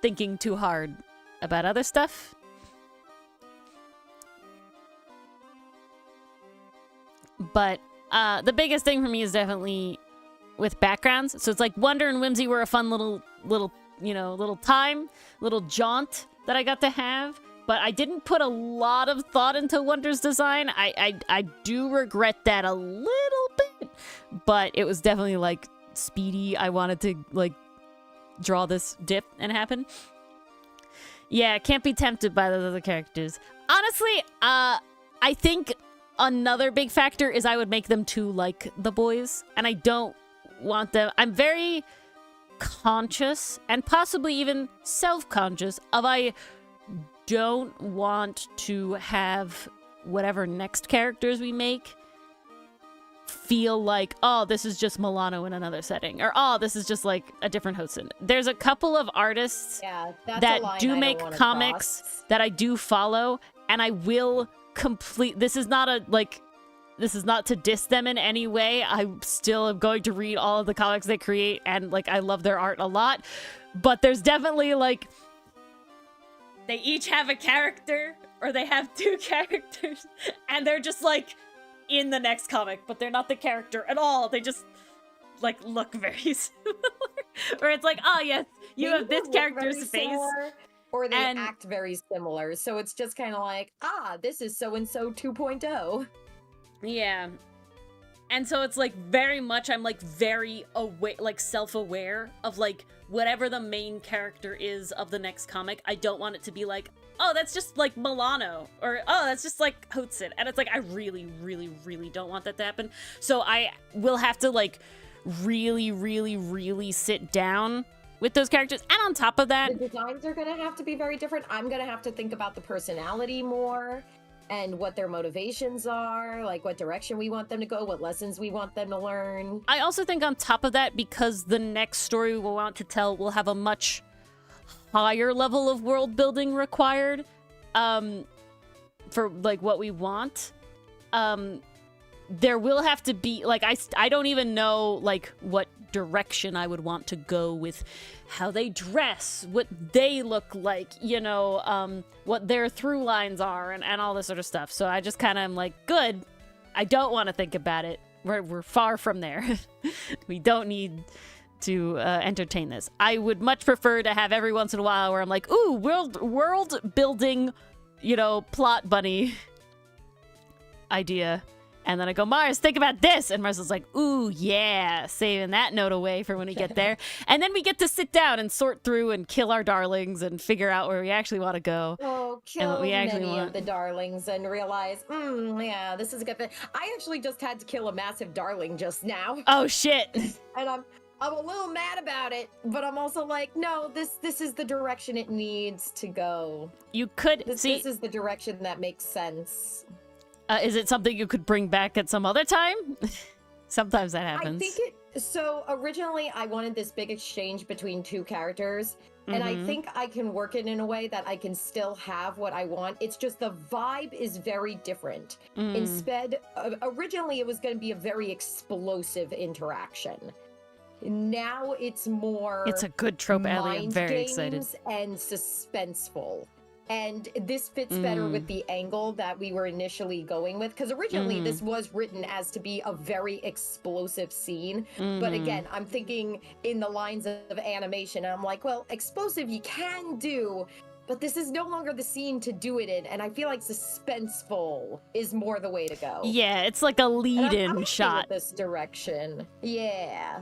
thinking too hard about other stuff. But the biggest thing for me is definitely with backgrounds. So it's like Wonder and Whimsy were a fun little jaunt that I got to have. But I didn't put a lot of thought into Wonder's design. I do regret that a little bit. But it was definitely like speedy. I wanted to like draw this dip and happen. Yeah, can't be tempted by those other characters. Honestly, I think another big factor is I would make them too like the boys. And I don't want them. I'm very conscious and possibly even self-conscious of I don't want to have whatever next characters we make feel like, oh, this is just Milano in another setting, or oh, this is just like a different Hosen. There's a couple of artists that do make comics that I do follow, and I will complete. This is not to diss them in any way. I still am going to read all of the comics they create, and like I love their art a lot. But there's definitely like they each have a character, or they have two characters, and they're just like in the next comic, but they're not the character at all. They just like look very similar. Where it's like, oh yes, you have this character's face. Or they act very similar. So it's just kind of like, this is so-and-so 2.0. Yeah. And so it's like very much, I'm like very aware, like self-aware of like whatever the main character is of the next comic. I don't want it to be like, oh, that's just like Milano, or oh, that's just like Hotsun. And it's like, I really, really, really don't want that to happen. So I will have to like really, really, really sit down with those characters. And on top of that, the designs are gonna have to be very different. I'm gonna have to think about the personality more and what their motivations are, like what direction we want them to go, what lessons we want them to learn. I also think on top of that, because the next story we will want to tell will have a much higher level of world building required for like what we want. There will have to be like, I don't even know like what direction I would want to go with how they dress, what they look like, you know, what their through lines are, and all this sort of stuff. So I just kind of am like, good, I don't want to think about it. We're far from there. We don't need to entertain this. I would much prefer to have every once in a while where I'm like, ooh, world building, you know, plot bunny idea. And then I go, Mars, think about this. And Mars is like, ooh, yeah, saving that note away for when we get there. And then we get to sit down and sort through and kill our darlings and figure out where we actually want to go. Oh, kill many of the darlings and realize, yeah, this is a good thing. I actually just had to kill a massive darling just now. Oh, shit. And I'm a little mad about it, but I'm also like, no, this is the direction it needs to go. You could this is the direction that makes sense. Is it something you could bring back at some other time? Sometimes that happens. I think so originally I wanted this big exchange between two characters, and I think I can work it in a way that I can still have what I want. It's just the vibe is very different. Instead, originally it was going to be a very explosive interaction. Now it's more... It's a good trope, Allie. I'm very excited. And suspenseful. And this fits better with the angle that we were initially going with. Because originally this was written as to be a very explosive scene. But again, I'm thinking in the lines of animation. And I'm like, well, explosive you can do. But this is no longer the scene to do it in. And I feel like suspenseful is more the way to go. Yeah, it's like a lead-in shot. With this direction. Yeah.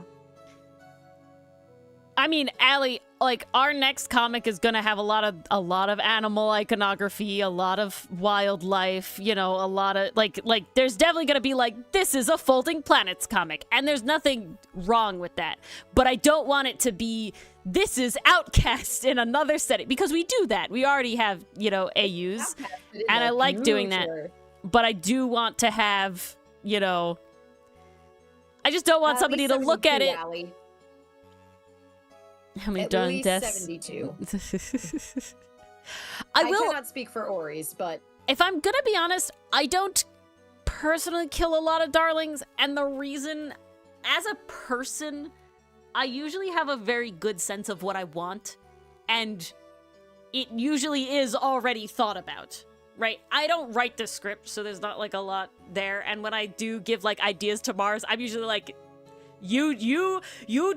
I mean, Allie, like, our next comic is gonna have a lot of animal iconography, a lot of wildlife, you know, a lot of like there's definitely gonna be like, this is a Folding Planets comic, and there's nothing wrong with that. But I don't want it to be, this is Outcast in another setting, because we do that. We already have, you know, AUs, and I like doing that. But I do want to have, you know, I just don't want somebody to look at it. Allie. How many done deaths? 72. I cannot speak for Ori's, but... If I'm gonna be honest, I don't personally kill a lot of darlings, and the reason, as a person, I usually have a very good sense of what I want, and it usually is already thought about, right? I don't write the script, so there's not, like, a lot there, and when I do give, like, ideas to Mars, I'm usually like... You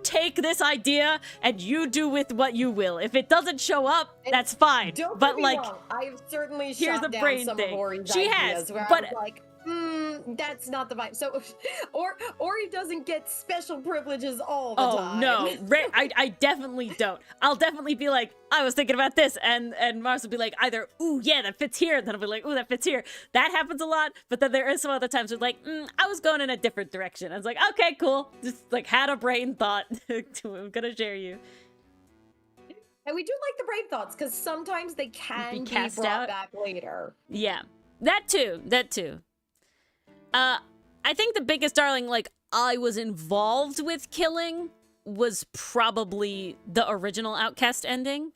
take this idea and you do with what you will. If it doesn't show up, that's fine. Don't but get me like, wrong. I've certainly here's shot the down brain some thing. of Ori's She ideas has, where but I was like, that's not the vibe. So, Ori doesn't get special privileges all the time. Oh no, I definitely don't. I'll definitely be like, I was thinking about this, and Mars will be like, either, ooh yeah, that fits here, and then I'll be like, ooh, that fits here. That happens a lot, but then there is some other times where like, I was going in a different direction. I was like, okay, cool, just like had a brain thought. I'm gonna share you. And we do like the brain thoughts because sometimes they can be brought back later. Yeah, that too. I think the biggest darling, like, I was involved with killing was probably the original Outcast ending.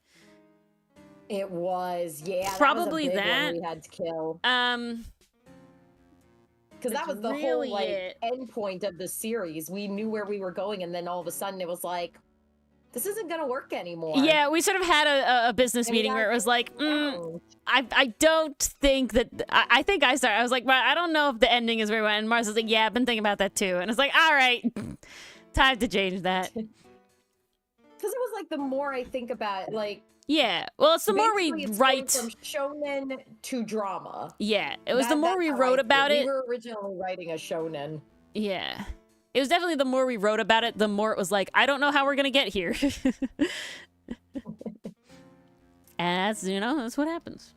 It was, yeah. Probably that. Was a big that. one we had to kill. Because that was the really whole, like, end point of the series. We knew where we were going, and then all of a sudden it was like, this isn't gonna work anymore. Yeah, we sort of had a business meeting where it was like, I don't think that, I think I was like, well, I don't know if the ending is where we went. And Mars was like, yeah, I've been thinking about that too. And it's like, all right, time to change that. Because it was like, the more I think about it, like, yeah, well, it's the more we write from shonen to drama. Yeah, it was the more we wrote about it. We were originally writing a shonen. Yeah. It was definitely the more we wrote about it, the more it was like, I don't know how we're gonna get here. And that's, you know, that's what happens.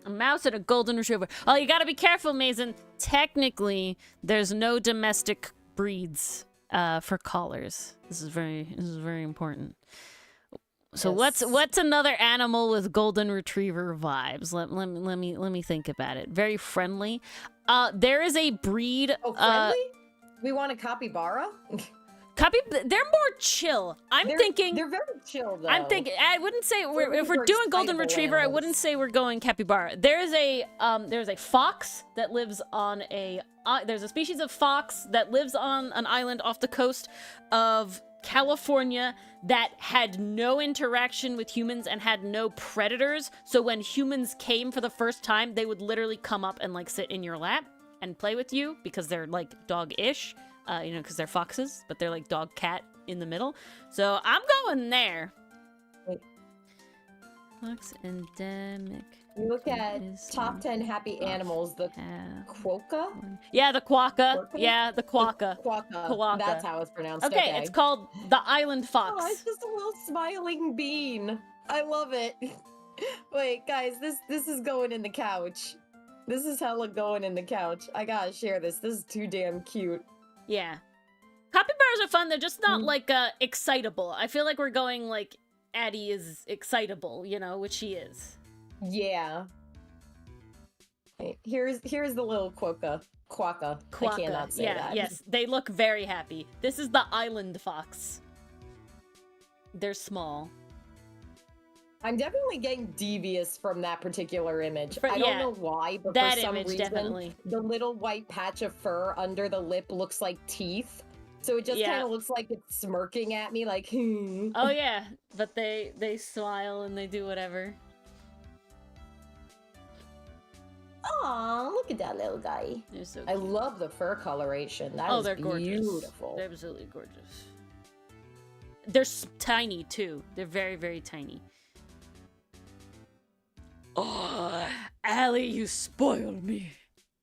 A mouse and a golden retriever. Oh, you gotta be careful, Mason. Technically, there's no domestic breeds for collars. This is very important. So yes. what's another animal with golden retriever vibes? Let me think about it. Very friendly. There is a breed. Oh, friendly? We want a capybara? They're more chill. I'm thinking they're very chill though. I'm thinking I wouldn't say if we're doing golden retriever, animals. I wouldn't say we're going capybara. There's a fox that lives on there's a species of fox that lives on an island off the coast of California that had no interaction with humans and had no predators. So when humans came for the first time, they would literally come up and like sit in your lap and play with you because they're like dog-ish, you know, because they're foxes, but they're like dog-cat in the middle. So I'm going there. Wait. Fox endemic. You look at top 10 happy animals, the quokka? Yeah, the quokka. Yeah, the quokka. Quokka. That's how it's pronounced. Okay, it's called the island fox. Oh, it's just a little smiling bean. I love it. Wait, guys, this is going in the couch. This is hella going in the couch. I gotta share this. This is too damn cute. Yeah. Capybaras are fun. They're just not, like, excitable. I feel like we're going, like, Addie is excitable, you know, which she is. Yeah. Here's the little quokka. Quokka. I cannot say that. Yes, they look very happy. This is the island fox. They're small. I'm definitely getting devious from that particular image. I don't know why, but for some reason, definitely. The little white patch of fur under the lip looks like teeth. So it just kind of looks like it's smirking at me, like, Oh yeah, but they smile and they do whatever. Aw, look at that little guy. They're so cute. I love the fur coloration. That is they're beautiful. Gorgeous. They're absolutely gorgeous. They're tiny, too. They're very, very tiny. Oh, Allie, you spoiled me.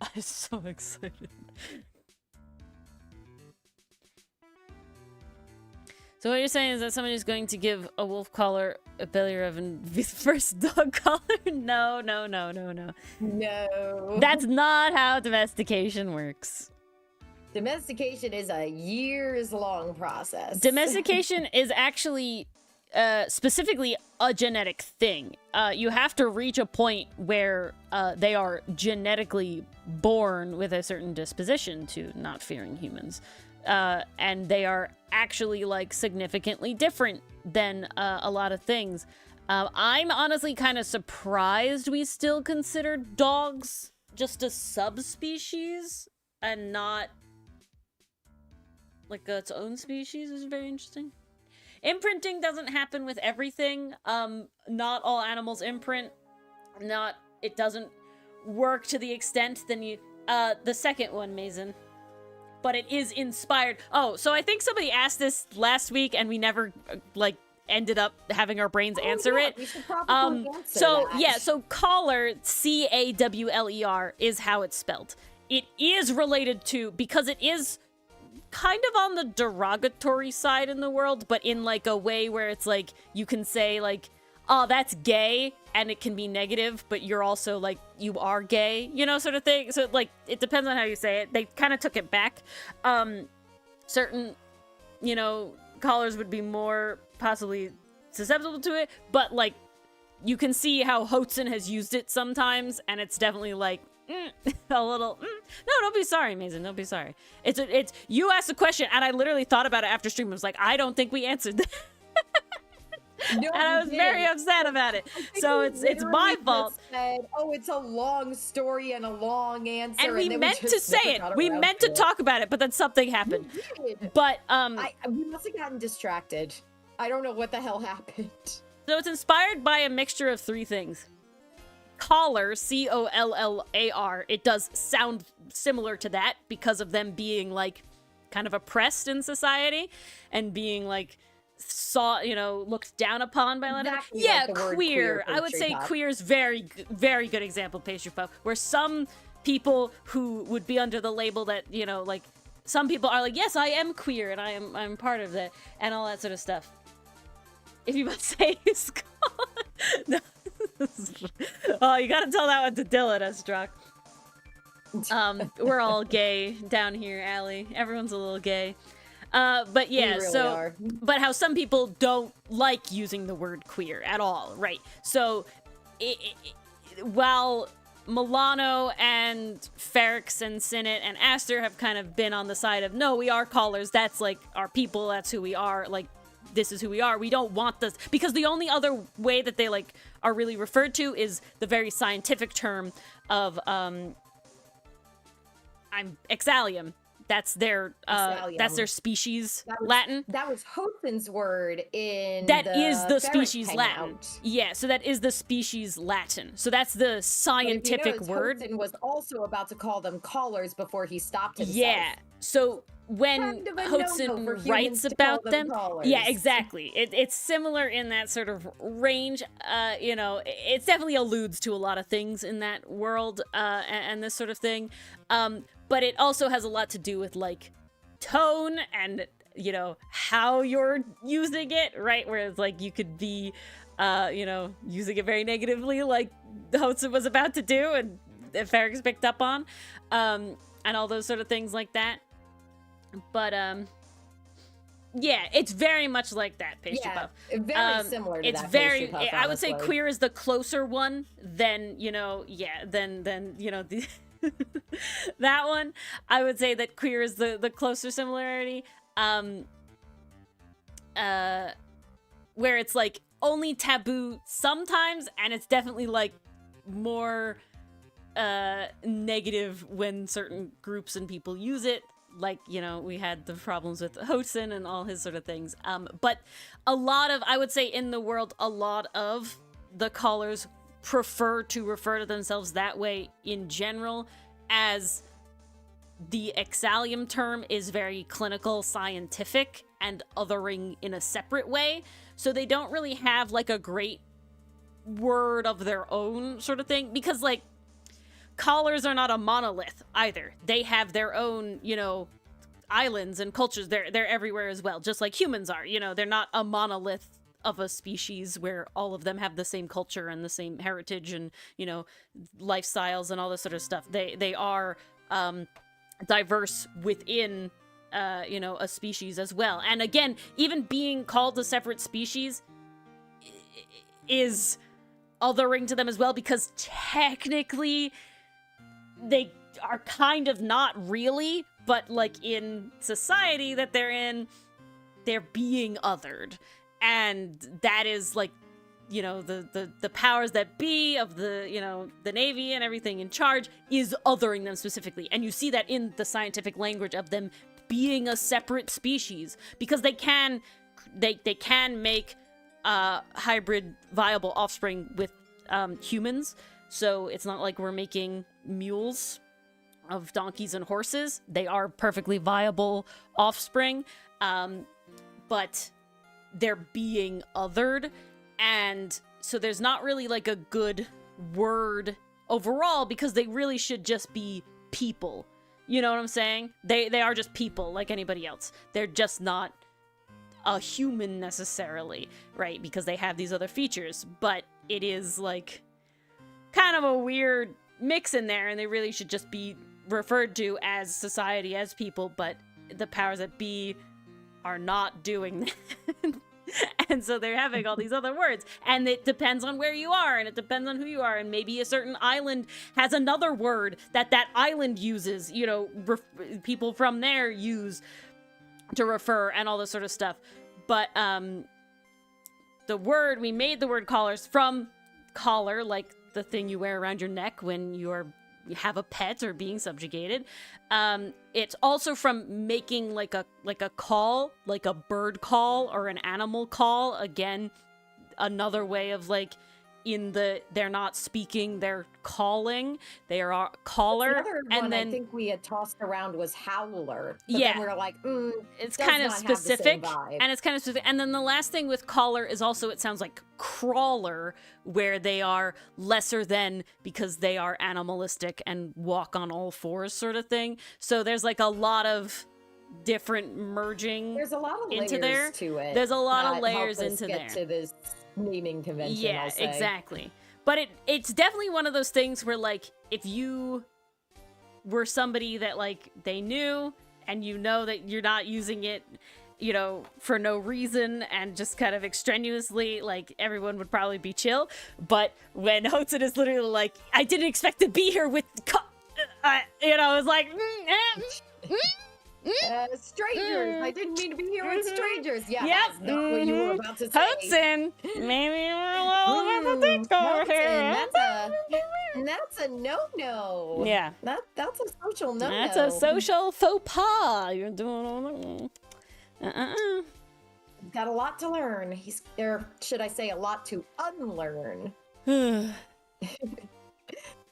I'm so excited. So what you're saying is that somebody's going to give a wolf collar a belly rub and be the first dog collar? No. No. That's not how domestication works. Domestication is a years-long process. Domestication is actually specifically a genetic thing. You have to reach a point where they are genetically born with a certain disposition to not fearing humans. And they are actually, like, significantly different than a lot of things. I'm honestly kind of surprised we still consider dogs just a subspecies and not, like, its own species is very interesting. Imprinting doesn't happen with everything. Not all animals imprint. It doesn't work to the extent then you... the second one, Mason. But it is inspired. Oh, so I think somebody asked this last week and we never, like, ended up having our brains answer it. We should probably answer that. So collar, C-A-W-L-E-R, is how it's spelled. It is related to, because it is kind of on the derogatory side in the world, but in, like, a way where it's, like, you can say, like, oh, that's gay, and it can be negative, but you're also, like, you are gay, you know, sort of thing. So, like, it depends on how you say it. They kind of took it back. Certain, you know, collars would be more possibly susceptible to it, but, like, you can see how Hotson has used it sometimes, and it's definitely, like, a little, No, don't be sorry, Mason. Don't be sorry. It's you asked the question, and I literally thought about it after stream. I was like, I don't think we answered that. No, and I was very upset about it. So it's my fault. Said, oh, it's a long story and a long answer. And we meant to say it. We meant to talk about it, but then something happened. But we must have gotten distracted. I don't know what the hell happened. So it's inspired by a mixture of three things. Collar, C-O-L-L-A-R. It does sound similar to that because of them being, like, kind of oppressed in society and being, like, looked down upon by a lot of exactly yeah, like queer. I would say queer is very good example, Pastry Puff, where some people who would be under the label that, you know, like, some people are like, yes, I am queer and I'm part of that and all that sort of stuff. If you must say it's no. Oh, you gotta tell that one to Dylan, Struck. We're all gay down here, Allie. Everyone's a little gay. But yeah, really but how some people don't like using the word queer at all, right? So, while Milano and Ferrix and Sinnott and Aster have kind of been on the side of, no, we are callers, that's, like, our people, that's who we are, like, this is who we are, we don't want this, because the only other way that they, like, are really referred to is the very scientific term of, Exalium. That's their species Latin. That was Hotson's word in That is the species Latin. Yeah, so that is the species Latin. So that's the scientific word. Hotson was also about to call them callers before he stopped himself. Yeah. So when Kind of a Hotsun no-no for writes humans to about call them, callers. yeah, exactly. It's similar in that sort of range. You know, it definitely alludes to a lot of things in that world, and this sort of thing. But it also has a lot to do with like tone and, you know, how you're using it, right? Whereas like you could be, you know, using it very negatively, like Hotsun was about to do, and Ferrix picked up on, and all those sort of things like that. But yeah, it's very much like that, Pastry Puff. Very similar to it's that. Very, Pastry Puff, I would say honestly. queer is the closer one. Then, you know, yeah, then you know the that one. I would say that queer is the closer similarity. Where it's like only taboo sometimes, and it's definitely like more negative when certain groups and people use it. Like, you know, we had the problems with Hotsun and all his sort of things. But a lot of, I would say in the world, a lot of the callers prefer to refer to themselves that way in general, as the Exalium term is very clinical, scientific, and othering in a separate way. So they don't really have like a great word of their own sort of thing, because like callers are not a monolith either. They have their own, you know, islands and cultures. They're everywhere as well, just like humans are. You know, they're not a monolith of a species where all of them have the same culture and the same heritage and, you know, lifestyles and all this sort of stuff. They are diverse within you know, a species as well. And again, even being called a separate species is othering to them as well, because technically they are kind of not really, but like in society that they're in, they're being othered. And that is like, you know, the powers that be of the, you know, the Navy and everything in charge is othering them specifically. And you see that in the scientific language of them being a separate species, because they can make hybrid viable offspring with humans. So it's not like we're making mules of donkeys and horses. They are perfectly viable offspring, but they're being othered. And so there's not really like a good word overall, because they really should just be people. You know what I'm saying? They are just people like anybody else. They're just not a human necessarily, right? Because they have these other features. But it is like kind of a weird mix in there, and they really should just be referred to as society, as people, but the powers that be are not doing that. And so they're having all these other words, and it depends on where you are, and it depends on who you are, and maybe a certain island has another word that island uses, you know, people from there use to refer, and all this sort of stuff. But we made the word collars from collar, like the thing you wear around your neck when you have a pet or being subjugated. It's also from making like a call, like a bird call or an animal call. Again, another way of like, they're not speaking, they're calling. They are caller. Another one I think we had tossed around was howler. But yeah, then we were like, it's kind of specific, and it's kind of specific. And then the last thing with caller is also, it sounds like crawler, where they are lesser than because they are animalistic and walk on all fours, sort of thing. So there's like a lot of different merging. There's a lot of layers into there. To it. There's a lot of layers help us into get there. To this naming convention. Yeah, I'll say. exactly. But it's definitely one of those things where, like, if you were somebody that, like, they knew, and you know that you're not using it, you know, for no reason and just kind of extraneously, like, everyone would probably be chill. But when Hotsun is literally like, I didn't expect to be here with, you know, it's like, strangers. I didn't mean to be here with strangers. Yeah, yep. That's not what you were about to say. Hotsun, maybe you're a little bit over here. That's a no-no. Yeah. That's a social no-no. That's a social faux pas. You're doing Got a lot to learn. Should I say a lot to unlearn?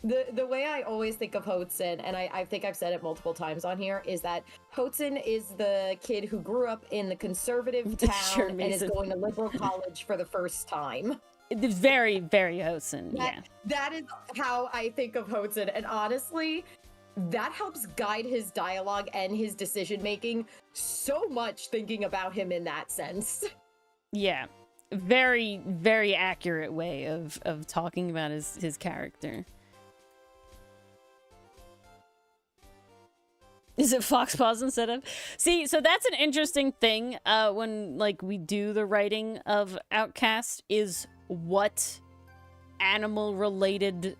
the way I always think of Hotsun, and I think I've said it multiple times on here, is that Hotsun is the kid who grew up in the conservative town and is going to liberal college for the first time. It's very, very Hotsun, yeah. That is how I think of Hotsun, and honestly, that helps guide his dialogue and his decision-making so much, thinking about him in that sense. Yeah. Very, very accurate way of talking about his character. Is it Foxpaws instead of? See, so that's an interesting thing when like we do the writing of Outcast, is what animal related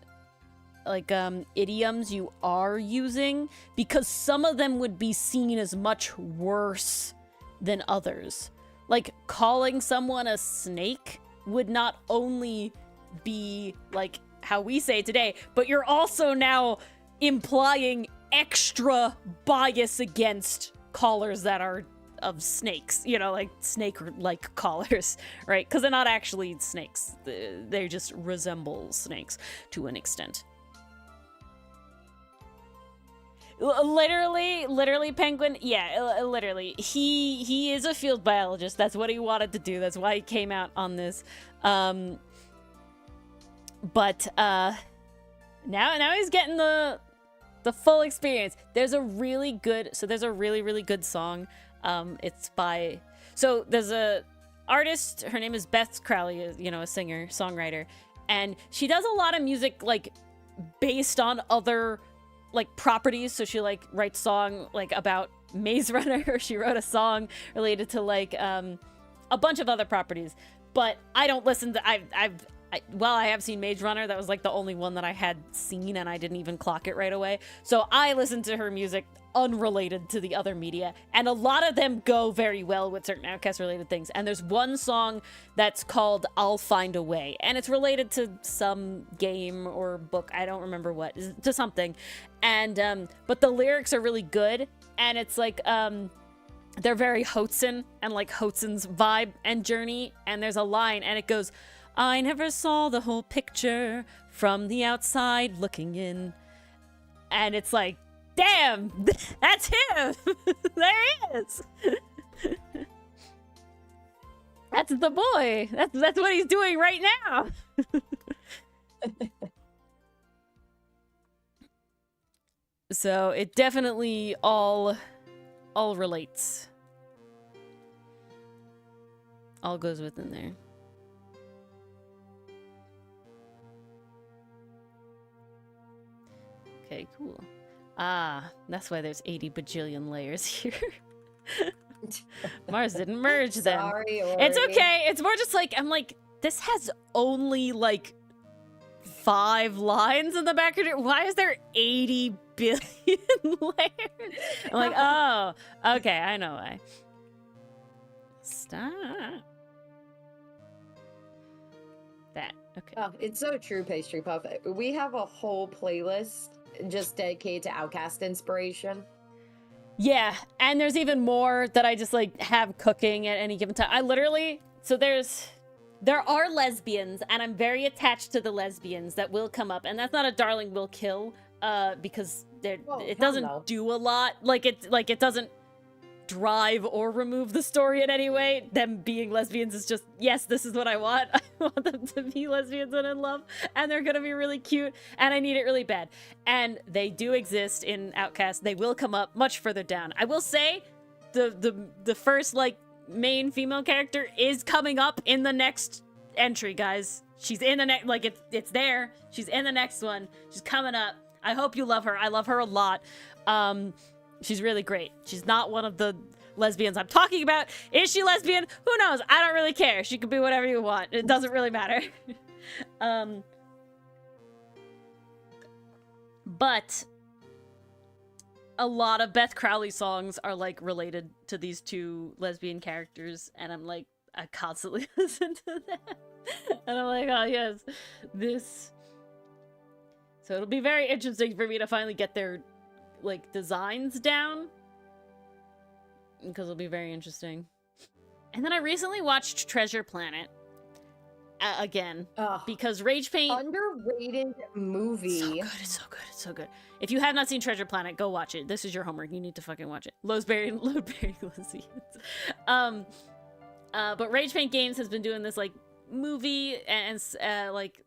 like idioms you are using, because some of them would be seen as much worse than others. Like calling someone a snake would not only be like how we say today, but you're also now implying extra bias against callers that are of snakes, you know, like snake-like callers, right? Because they're not actually snakes. They just resemble snakes to an extent. Literally, Penguin. Yeah, literally. He is a field biologist. That's what he wanted to do. That's why he came out on this. But now he's getting the full experience. There's a really good song. It's by, so there's a artist, her name is Beth Crowley, you know, a singer, songwriter, and she does a lot of music like based on other like properties. So she like writes song like about Maze Runner. She wrote a song related to like a bunch of other properties, but I don't listen to, I have seen Maze Runner. That was like the only one that I had seen, and I didn't even clock it right away. So I listened to her music unrelated to the other media, and a lot of them go very well with certain Outcast related things. And there's one song that's called I'll Find a Way, and it's related to some game or book, I don't remember what, to something. And but the lyrics are really good, and it's like they're very Hotsun and like Hotsun's vibe and journey. And there's a line, and it goes, I never saw the whole picture from the outside looking in. And it's like, damn, that's him. There he is. That's the boy. That's what he's doing right now. So it definitely all relates. All goes within there. Okay, cool. Ah, that's why there's 80 bajillion layers here. Mars didn't merge them. Sorry, Ori. It's okay. It's more just like, I'm like, this has only like 5 lines in the back of it. Why is there 80 billion layers? I'm like, oh, okay, I know why. Stop. That, okay. Oh, it's so true, Pastry Puff. We have a whole playlist just dedicated to Outcast inspiration. Yeah, and there's even more that I just like have cooking at any given time. I literally, so there are lesbians, and I'm very attached to the lesbians that will come up, and that's not a darling will kill, because it doesn't do a lot. Like it doesn't drive or remove the story in any way. Them being lesbians is just, yes, this is what I want. I want them to be lesbians and in love, and they're gonna be really cute, and I need it really bad. And they do exist in Outcast. They will come up much further down. I will say the first like main female character is coming up in the next entry, guys. She's in the next, like it's there. She's in the next one. She's coming up. I hope you love her. I love her a lot. She's really great. She's not one of the lesbians I'm talking about. Is she lesbian? Who knows? I don't really care. She could be whatever you want. It doesn't really matter. But a lot of Beth Crowley songs are like related to these 2 lesbian characters, and I'm like, I constantly listen to that. And I'm like, oh yes, this. So it'll be very interesting for me to finally get their like designs down, because it'll be very interesting. And then I recently watched Treasure Planet, again, because Rage Paint, underrated movie. So good, it's so good, it's so good. If you have not seen Treasure Planet, go watch it. This is your homework. You need to fucking watch it. Loadberry Glizzy. But Rage Paint Games has been doing this like movie and like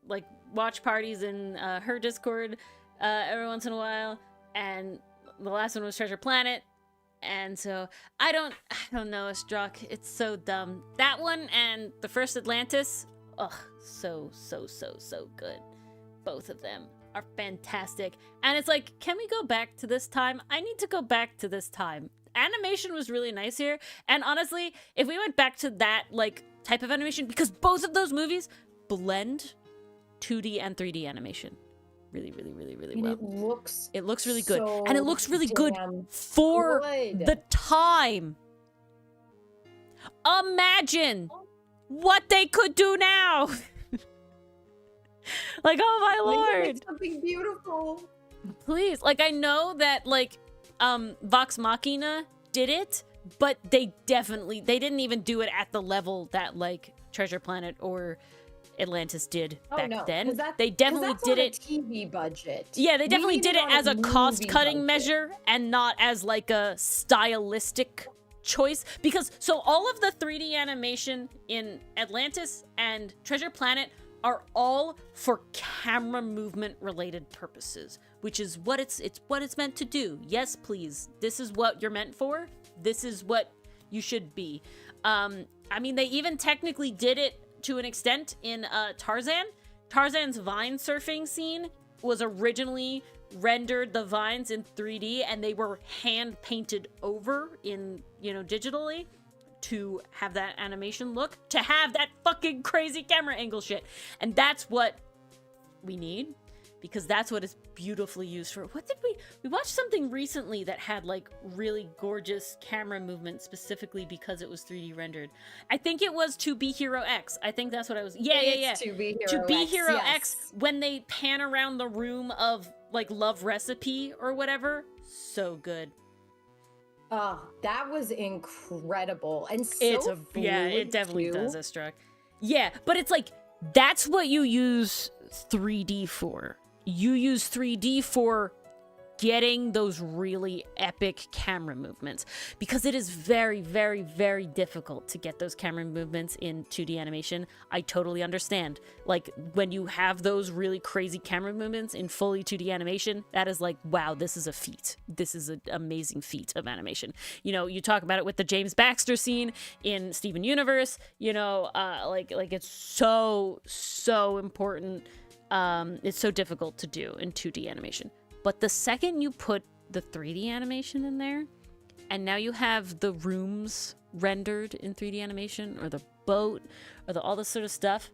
watch parties in her Discord every once in a while, and the last one was Treasure Planet. And so I don't know, Struck. It's so dumb. That one and the first Atlantis, so good. Both of them are fantastic. And it's like, can we go back to this time? I need to go back to this time. Animation was really nice here. And honestly, if we went back to that like type of animation, because both of those movies blend 2D and 3D animation really well. It looks really good. And it looks really good for the time. Imagine what they could do now. Like, oh my lord. Something beautiful. Please. Like, I know that like Vox Machina did it, but they didn't even do it at the level that like Treasure Planet or Atlantis did back then. They definitely did it. TV budget. Yeah, they definitely did it as a cost-cutting measure and not as like a stylistic choice. Because so all of the 3D animation in Atlantis and Treasure Planet are all for camera movement related purposes, which is what it's meant to do. Yes, please. This is what you're meant for. This is what you should be. I mean, they even technically did it to an extent in Tarzan. Tarzan's vine surfing scene was originally rendered the vines in 3D, and they were hand painted over in, digitally to have that animation look, to have that fucking crazy camera angle shit. And that's what we need, because that's what is beautifully used for. What did we watched something recently that had like really gorgeous camera movement specifically because it was 3D rendered. I think it was To Be Hero X. I think that's what I was. Yeah. To Be Hero yes. X, when they pan around the room of like Love Recipe or whatever. So good. That was incredible. And so it definitely does, Estruck. Yeah, but it's like, that's what you use 3D for. You use 3D for getting those really epic camera movements, because it is very, very, very difficult to get those camera movements in 2D animation. I totally understand. Like, when you have those really crazy camera movements in fully 2D animation, that is like, wow, this is a feat. This is an amazing feat of animation. You talk about it with the James Baxter scene in Steven Universe, like it's so important. It's so difficult to do in 2D animation. But the second you put the 3D animation in there, and now you have the rooms rendered in 3D animation, or the boat, or all this sort of stuff,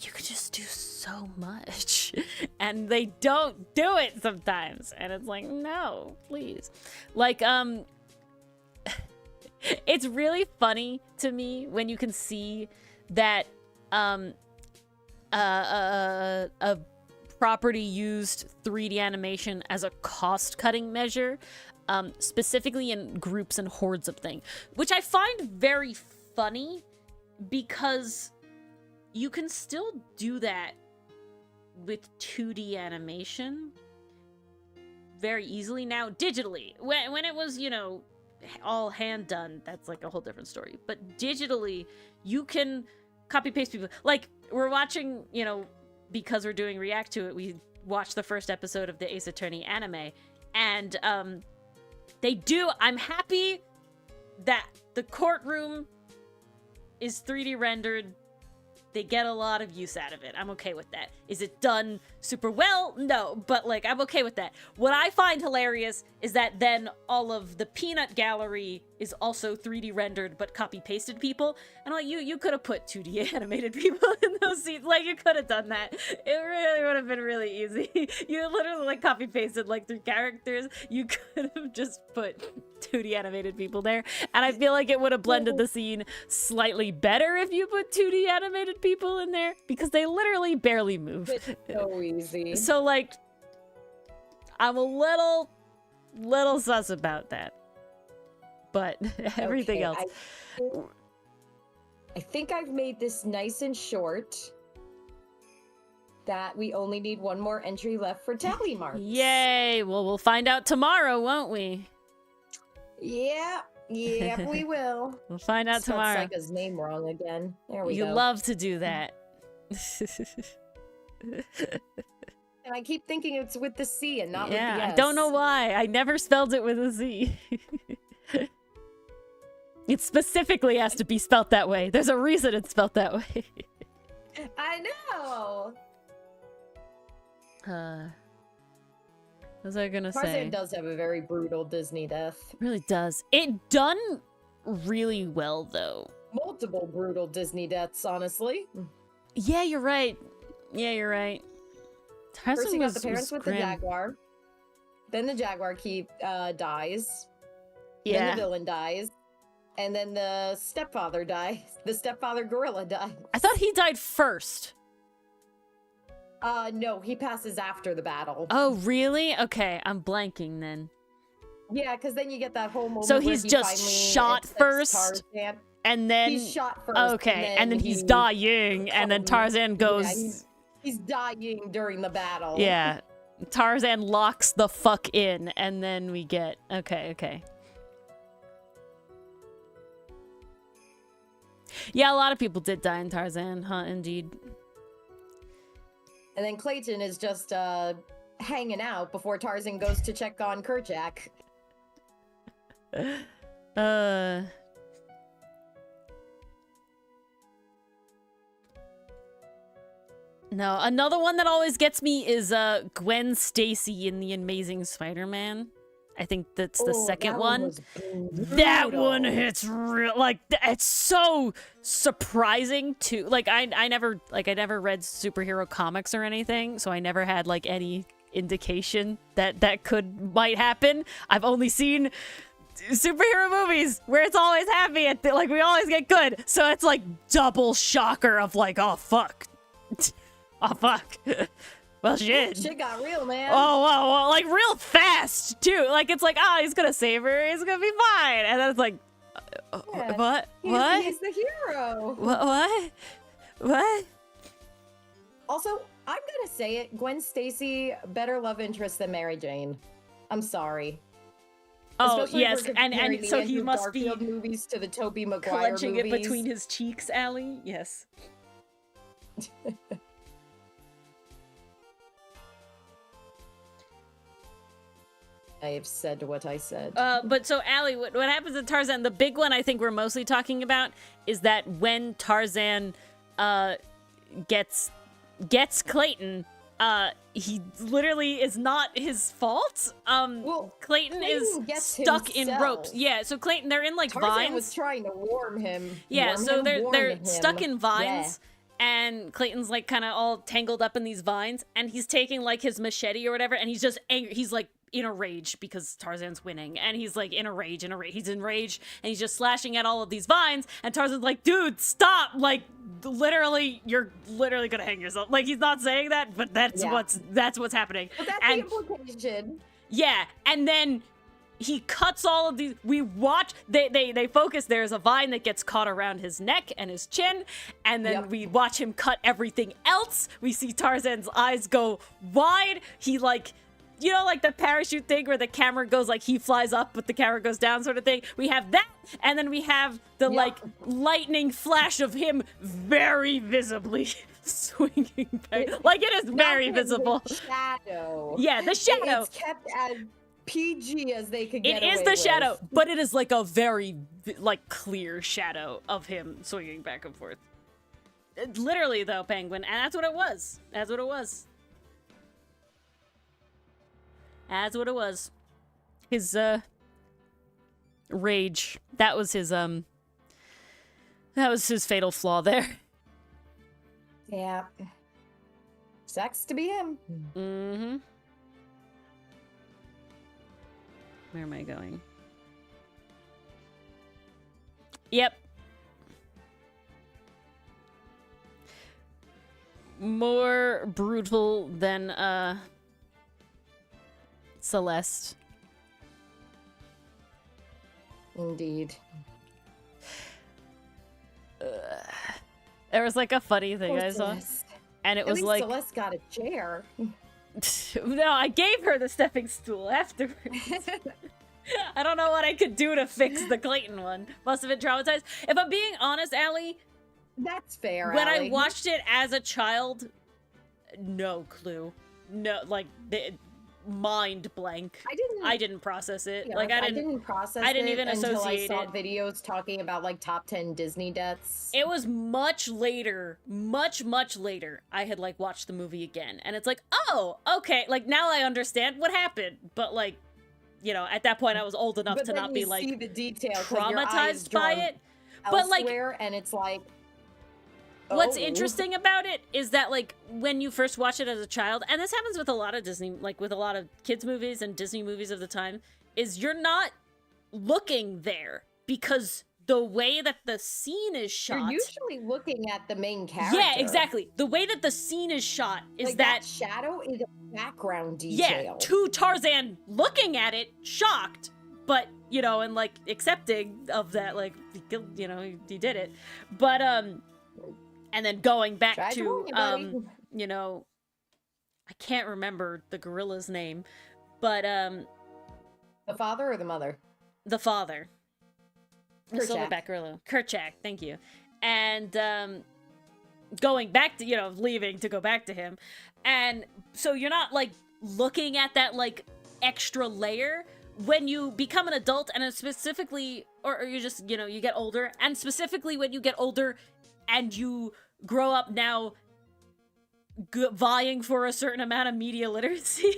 you could just do so much. And they don't do it sometimes. And it's like, no, please. Like, it's really funny to me when you can see that a property used 3D animation as a cost-cutting measure, specifically in groups and hordes of things, which I find very funny, because you can still do that with 2D animation very easily now digitally. When it was, all hand done, that's like a whole different story. But digitally, you can copy paste people. Like, we're watching, because we're doing React to It, we watched the first episode of the Ace Attorney anime, and I'm happy that the courtroom is 3D rendered. They get a lot of use out of it. I'm okay with that. Is it done super well? No, but like, I'm okay with that. What I find hilarious is that then all of the peanut gallery is also 3D rendered but copy pasted people. And like, you could have put 2D animated people in those scenes. Like, you could have done that. It really would have been really easy. You literally like copy pasted like 3 characters. You could have just put 2D animated people there. And I feel like it would have blended the scene slightly better if you put 2D animated people in there, because they literally barely move. It's so easy. So like, I'm a little sus about that. But everything else. I think I've made this nice and short. That we only need one more entry left for tally marks. Yay! Well, we'll find out tomorrow, won't we? Yeah, we will. We'll find out tomorrow. Spelled Psycha's name wrong again. There we go. You love to do that. And I keep thinking it's with the C and not with the S. I don't know why. I never spelled it with a Z. It specifically has to be spelt that way. There's a reason it's spelt that way. I know. What was I gonna say? Tarzan does have a very brutal Disney death. It really does. It done really well, though. Multiple brutal Disney deaths, honestly. Yeah, you're right. Tarzan First he got the parents with grim. the jaguar. Then the jaguar dies. Yeah. Then the villain dies. And then the stepfather dies. The stepfather gorilla dies. I thought he died first. No, he passes after the battle. Oh, really? Okay, I'm blanking then. Yeah, because then you get that whole moment. So he's just shot first, Tarzan. And then he's shot first. Okay, and then he's dying, and then Tarzan goes. Yeah, he's dying during the battle. Yeah, Tarzan locks the fuck in, and then we get okay. Yeah, a lot of people did die in Tarzan, huh? Indeed. And then Clayton is just hanging out before Tarzan goes to check on Kerchak. No, another one that always gets me is Gwen Stacy in The Amazing Spider-Man. I think that's the second one. That one hits real, like, it's so surprising to, like, I never read superhero comics or anything, so I never had like any indication that might happen. I've only seen superhero movies where it's always happy and like we always get good, so it's like double shocker of like, oh fuck. Oh fuck. Well, shit. Shit got real, man. Oh, well, like real fast too. Like it's like, he's gonna save her. He's gonna be fine. And then it's like, yeah, what? He's the hero. What? Also, I'm gonna say it. Gwen Stacy, better love interest than Mary Jane. I'm sorry. Oh, especially yes, and so he must Garfield be movies to the Tobey Maguire clenching movies. it between his cheeks, Allie. Yes. I have said what I said. But so, Allie, what happens to Tarzan? The big one I think we're mostly talking about is that when Tarzan gets Clayton, he literally is not his fault. Clayton is stuck in ropes. Yeah, so Clayton, they're in like Tarzan vines. was trying to warm him. Yeah, so they're him. stuck in vines. Yeah. And Clayton's like kind of all tangled up in these vines, and he's taking like his machete or whatever, and he's just angry. He's like in a rage because Tarzan's winning, and he's like in a rage. He's enraged, and he's just slashing at all of these vines. And Tarzan's like, "Dude, stop! Like, literally, you're literally gonna hang yourself." Like, he's not saying that, but that's what's happening. But that's the implication. Yeah, and then he cuts all of these. We watch. They focus. There's a vine that gets caught around his neck and his chin, and then we watch him cut everything else. We see Tarzan's eyes go wide. He like, you know, like the parachute thing where the camera goes like he flies up, but the camera goes down, sort of thing. We have that, and then we have the like lightning flash of him very visibly swinging back. Like it is very visible. The shadow. Yeah, the shadow. It's kept as PG as they could get away It is the with. shadow, but it is like a very like clear shadow of him swinging back and forth. Literally though, Penguin, and that's what it was. That's what it was. That's what it was. His rage. That was his fatal flaw there. Yeah. Sucks to be him. Mm-hmm. Where am I going? Yep. More brutal than Celeste. Indeed. There was like a funny thing I saw, and it was like Celeste got a chair. No, I gave her the stepping stool afterwards. I don't know what I could do to fix the Clayton one. Must have been traumatized. If I'm being honest, Allie, that's fair. When I watched it as a child, no clue. No, like mind blank. I didn't process it. Yeah, like I didn't process. I didn't it even until associate I saw it. videos talking about like top 10 Disney deaths. It was much later, much later. I had like watched the movie again, and it's like, oh, okay. Like now I understand what happened, but like, you know, at that point I was old enough to not be like see the details, traumatized by it. But like, and it's like. What's interesting about it is that, like, when you first watch it as a child, and this happens with a lot of Disney, like, with a lot of kids' movies and Disney movies of the time, is you're not looking there because the way that the scene is shot... You're usually looking at the main character. Yeah, exactly. The way that the scene is shot is like that shadow is a background detail. Yeah, to Tarzan looking at it, shocked, but, you know, and, like, accepting of that, like, you know, he did it. But, and then going back to, you know, I can't remember the gorilla's name, but, the father or the mother? The father. The Kerchak. silverback gorilla. Kerchak, thank you. And, going back to, you know, leaving to go back to him. And so you're not, like, looking at that, like, extra layer. When you become an adult, and specifically, or you just, you know, you get older, and specifically when you get older, and you grow up now vying for a certain amount of media literacy.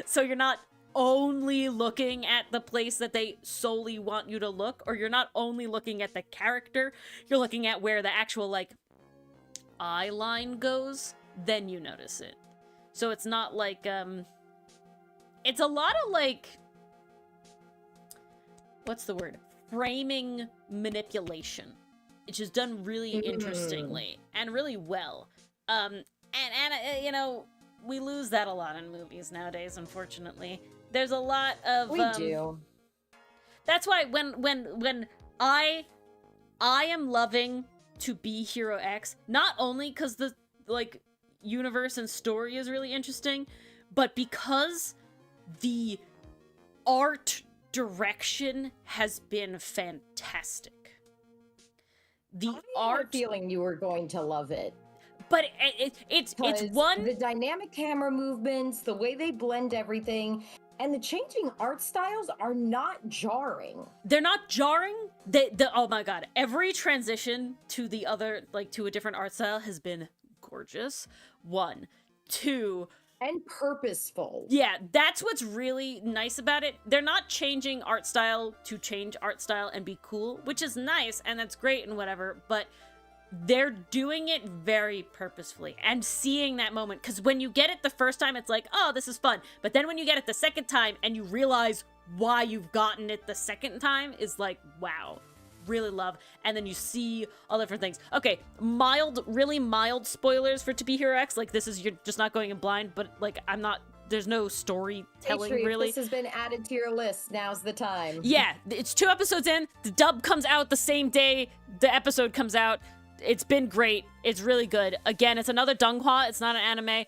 So you're not only looking at the place that they solely want you to look, or you're not only looking at the character, you're looking at where the actual, like, eye line goes, then you notice it. So it's not like, it's a lot of, like, what's the word? Framing manipulation. It's just done really interestingly and really well. And you know, we lose that a lot in movies nowadays, unfortunately. There's a lot of we do. That's why when I am loving to be Hero X, not only because the like universe and story is really interesting, but because the art direction has been fantastic. The art feeling you were going to love it, but it's one, the dynamic camera movements, the way they blend everything, and the changing art styles are not jarring. They're not jarring. Oh my god, every transition to the other, like, to a different art style has been gorgeous. 1, 2, and purposeful. Yeah, that's what's really nice about it. They're not changing art style to change art style and be cool, which is nice, and that's great and whatever, but they're doing it very purposefully and seeing that moment. Because when you get it the first time, it's like, oh, this is fun. But then when you get it the second time and you realize why you've gotten it the second time is like, wow. Really love. And then you see all different things. Okay, really mild spoilers for To Be Hero X. Like, this is, you're just not going in blind, but like, there's no storytelling really. This has been added to your list. Now's the time. Yeah, it's 2 episodes in. The dub comes out the same day the episode comes out. It's been great. It's really good. Again, it's another donghua. It's not an anime.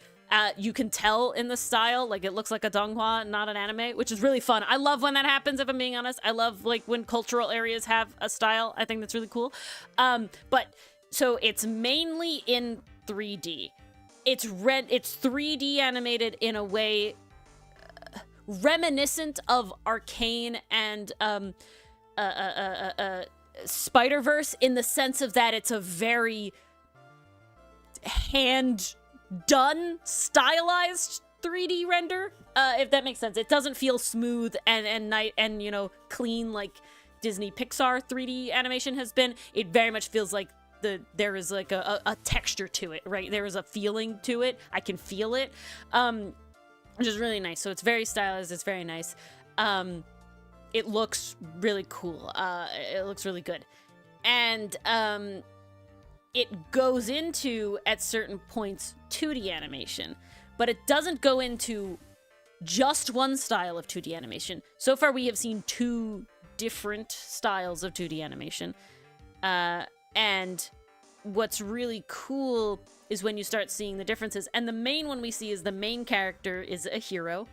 You can tell in the style, like, it looks like a donghua, not an anime, which is really fun. I love when that happens, if I'm being honest. I love, like, when cultural areas have a style. I think that's really cool. But, so it's mainly in 3D. It's 3D animated in a way reminiscent of Arcane and Spider-Verse, in the sense of that it's a very hand-done, stylized 3D render, if that makes sense. It doesn't feel smooth and you know, clean like Disney Pixar 3D animation has been. It very much feels like there is like a texture to it, right? There is a feeling to it. I can feel it, which is really nice. So it's very stylized. It's very nice. It looks really cool. It looks really good. And it goes into, at certain points, 2D animation. But it doesn't go into just one style of 2D animation. So far, we have seen 2 different styles of 2D animation. And And what's really cool is when you start seeing the differences. And the main one we see is the main character is a hero.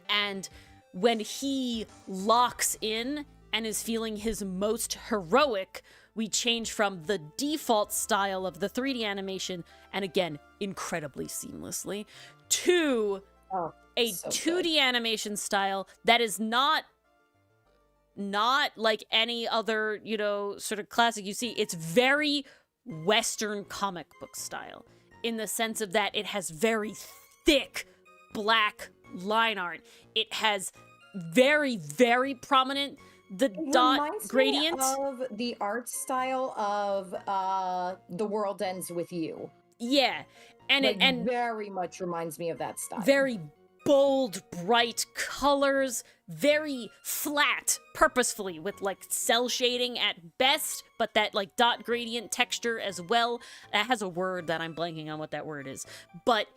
And when he locks in and is feeling his most heroic, we change from the default style of the 3D animation, and again, incredibly seamlessly, to a 2D animation style that is not like any other, sort of classic you see. It's very Western comic book style, in the sense of that it has very thick black line art. It has very, very prominent dot gradient. Me of the art style of The World Ends With You. Yeah. And like, it very much reminds me of that style. Very bold, bright colors, very flat, purposefully, with like cell shading at best, but that like dot gradient texture as well. That has a word that I'm blanking on what that word is. But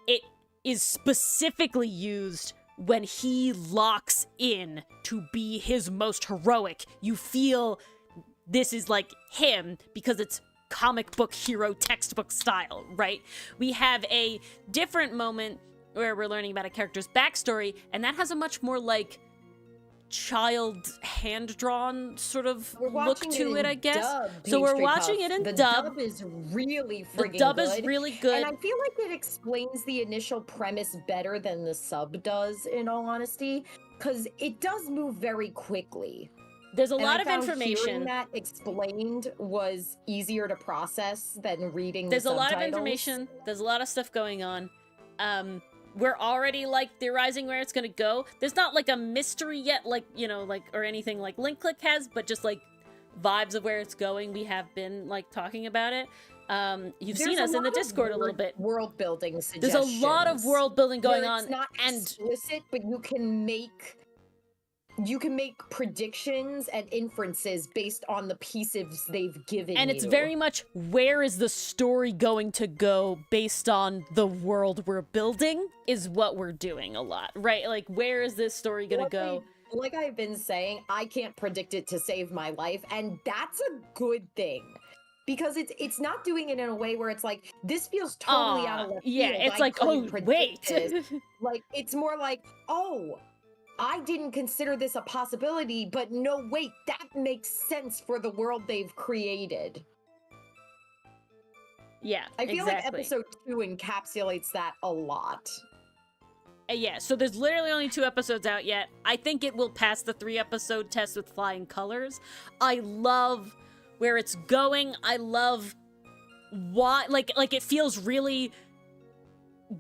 it is specifically used when he locks in to be his most heroic. You feel this is like him because it's comic book hero textbook style, right? We have a different moment where we're learning about a character's backstory, and that has a much more like child hand-drawn sort of look to it, I guess. So we're watching it in dub. The dub is really friggin' good. The dub is really good. And I feel like it explains the initial premise better than the sub does, in all honesty, because it does move very quickly. There's a lot of information. Hearing that explained was easier to process than reading There's the subtitles. A lot of information. There's a lot of stuff going on. We're already like theorizing where it's gonna go. There's not like a mystery yet, like, or anything like Link Click has, but just like vibes of where it's going. We have been like talking about it. You've seen us in the Discord a little bit. World building suggestions. There's a lot of world building going on. It's not explicit, but you can make predictions and inferences based on the pieces they've given you. And it's very much, where is the story going to go based on the world we're building is what we're doing a lot, right? Like, where is this story gonna go? Like I've been saying, I can't predict it to save my life, and that's a good thing. Because it's not doing it in a way where it's like, this feels totally out of left field. Yeah, it's like, oh, wait. Like, it's more like, oh, I didn't consider this a possibility, but no, wait, that makes sense for the world they've created. Yeah, I feel like episode 2 encapsulates that a lot. Yeah, so there's literally only 2 episodes out yet. I think it will pass the 3-episode test with flying colors. I love where it's going. I love why, like it feels really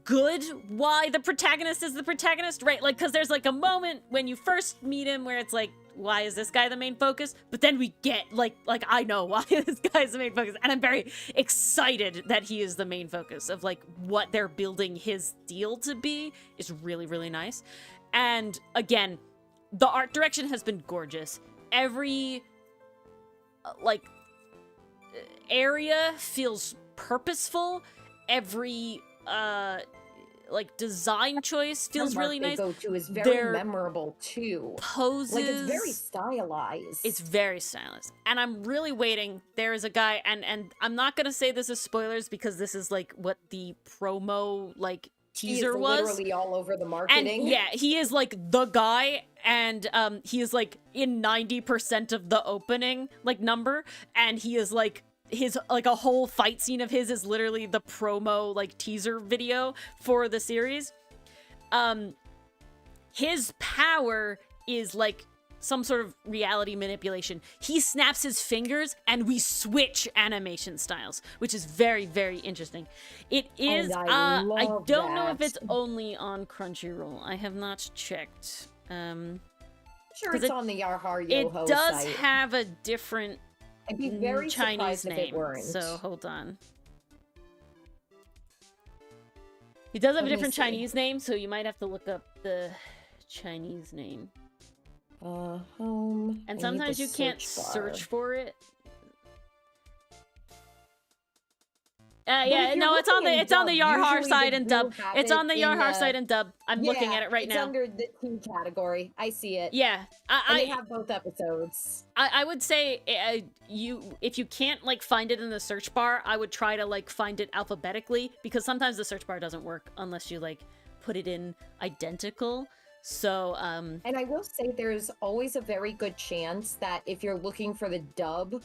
good why the protagonist is the protagonist, right? Like, because there's like a moment when you first meet him where it's like, why is this guy the main focus? But then we get like I know why this guy's the main focus, and I'm very excited that he is the main focus of like what they're building his deal to be is really, really nice. And again, the art direction has been gorgeous. Every area feels purposeful. Every design choice feels really nice. Go to is very memorable too. Poses, like, it's very stylized. It's very stylized, and I'm really waiting. There is a guy, and I'm not gonna say this is spoilers because this is like what the promo like teaser was. Literally all over the marketing. And yeah, he is like the guy, and he is like in 90% of the opening like number, and he is like. His like a whole fight scene of his is literally the promo like teaser video for the series. His power is like some sort of reality manipulation. He snaps his fingers and we switch animation styles, which is very, very interesting. It is I don't know if it's only on Crunchyroll. I have not checked. Sure, it's on the Yarhar Yoho It does site. have a different I'd be very Chinese name, if it weren't. So hold on. He does have a different Chinese name, so you might have to look up the Chinese name. Home. And sometimes you can't search for it. No, it's on the Yarhar side and dub. It's on the Yarhar side and dub. I'm looking at it right now. It's under the teen category. I see it. Yeah, and they have both episodes. I would say if you can't like find it in the search bar, I would try to like find it alphabetically, because sometimes the search bar doesn't work unless you like put it in identical. So and I will say there's always a very good chance that if you're looking for the dub,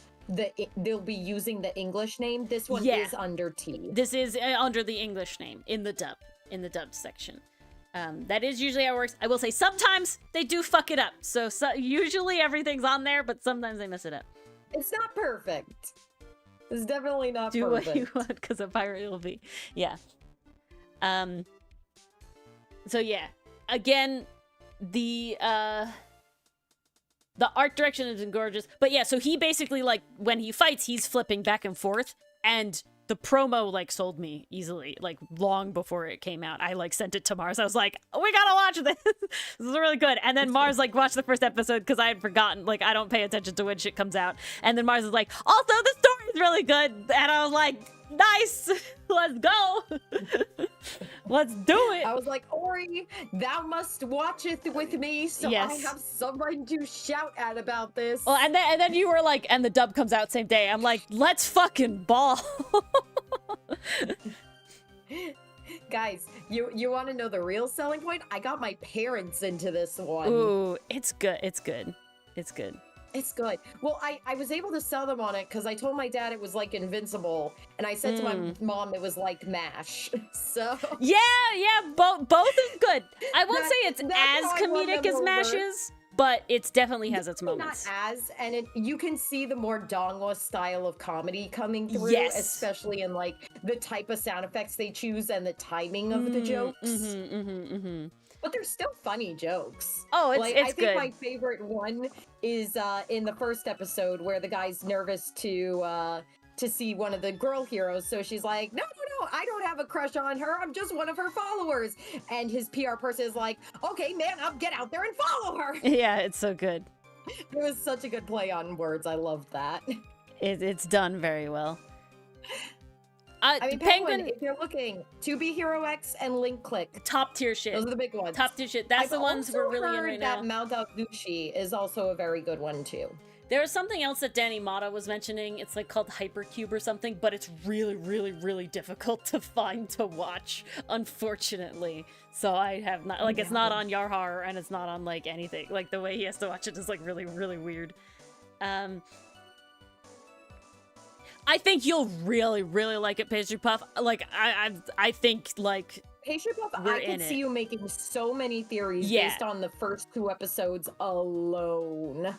they'll be using the English name. This one is under T. This is under the English name in the dub section. That is usually how it works. I will say sometimes they do fuck it up. So usually everything's on there, but sometimes they mess it up. It's not perfect. It's definitely not do perfect. What you want, because a pirate will be. Yeah. So yeah, again, the art direction is gorgeous. But yeah, so he basically, like, when he fights, he's flipping back and forth, and the promo, like, sold me easily, like, long before it came out. I, like, sent it to Mars. I was like, we gotta watch this. This is really good. And then Mars, like, watched the first episode because I had forgotten. Like, I don't pay attention to when shit comes out. And then Mars was like, also, the story's really good. And I was like, nice. Let's go. Let's do it. I was like, Ori, thou must watch it with me, so I have someone to shout at about this. Well, and then you were like, and the dub comes out same day. I'm like, let's fucking ball. Guys, you want to know the real selling point? I got my parents into this one. Ooh, it's good. It's good. It's good. It's good. Well, I was able to sell them on it because I told my dad it was like Invincible, and I said to my mom it was like MASH. So yeah, both is good. I won't say it's as comedic as MASH is, but it definitely has its moments. Not as, and you can see the more Donghua style of comedy coming through, especially in like the type of sound effects they choose and the timing of the jokes. But they're still funny jokes. Oh, it's I think good. My favorite one is in the first episode where the guy's nervous to see one of the girl heroes. So she's like, no, I don't have a crush on her. I'm just one of her followers. And his PR person is like, okay, man, I'll get out there and follow her. Yeah, it's so good. It was such a good play on words. I loved that. It's done very well. I mean, Penguin, if you're looking, 2B Hero X and Link Click. Top tier shit. Those are the big ones. Top tier shit. That's the ones we're really in right now. I've also heard that Mount Gucci is also a very good one, too. There was something else that Danny Mata was mentioning. It's like called Hypercube or something, but it's really, really, really difficult to find to watch, unfortunately. So I have not, like, it's not on Yarhar, and it's not on, like, anything. Like, the way he has to watch it is, like, really, really weird. I think you'll really, really like it, Pastry Puff. Like, I think, like, Pastry Puff, I can see you making so many theories based on the first 2 episodes alone.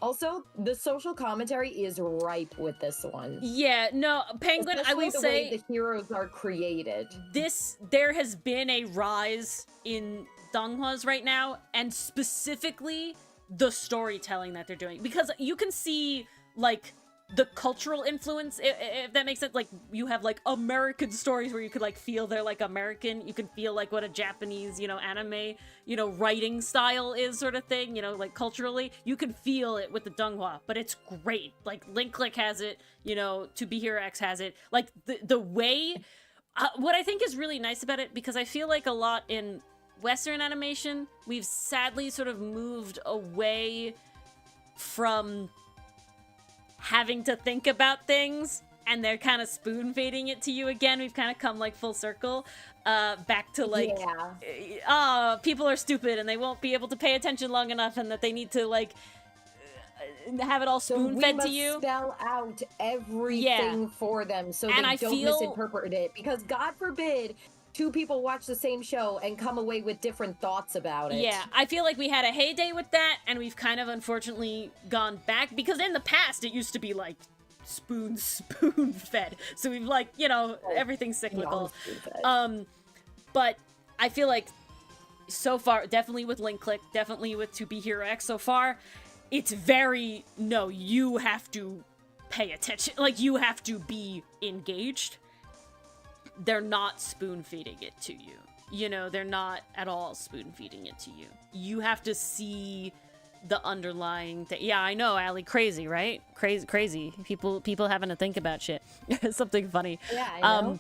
Also, the social commentary is ripe with this one. Yeah, no, Penguin, especially I will the say... way the heroes are created. There has been a rise in Donghuas right now, and specifically the storytelling that they're doing. Because you can see, like, the cultural influence, if that makes sense. Like, you have, like, American stories where you could, like, feel they're, like, American. You can feel, like, what a Japanese, you know, anime, you know, writing style is, sort of thing, you know, like, culturally. You can feel it with the Donghua, but it's great. Like, Link Click has it, you know, 2B Hero X has it. Like, the way... what I think is really nice about it, because I feel like a lot in Western animation, we've sadly sort of moved away from having to think about things, and they're kind of spoon-feeding it to you again. We've kind of come, like, full circle back to, like, people are stupid and they won't be able to pay attention long enough, and that they need to, like, have it all spoon-fed to you. Spell out everything for them so they don't misinterpret it, because God forbid 2 people watch the same show and come away with different thoughts about it. Yeah, I feel like we had a heyday with that, and we've kind of unfortunately gone back, because in the past it used to be like spoon-fed. So we've, like, you know, everything's cyclical. But I feel like so far, definitely with Link Click, definitely with 2B Hero X so far, it's very, no, you have to pay attention. Like, you have to be engaged. They're not spoon-feeding it to you. You know, they're not at all spoon-feeding it to you. You have to see the underlying thing. Yeah, I know, Allie, crazy, right? Crazy. People having to think about shit. something funny. Yeah, I know.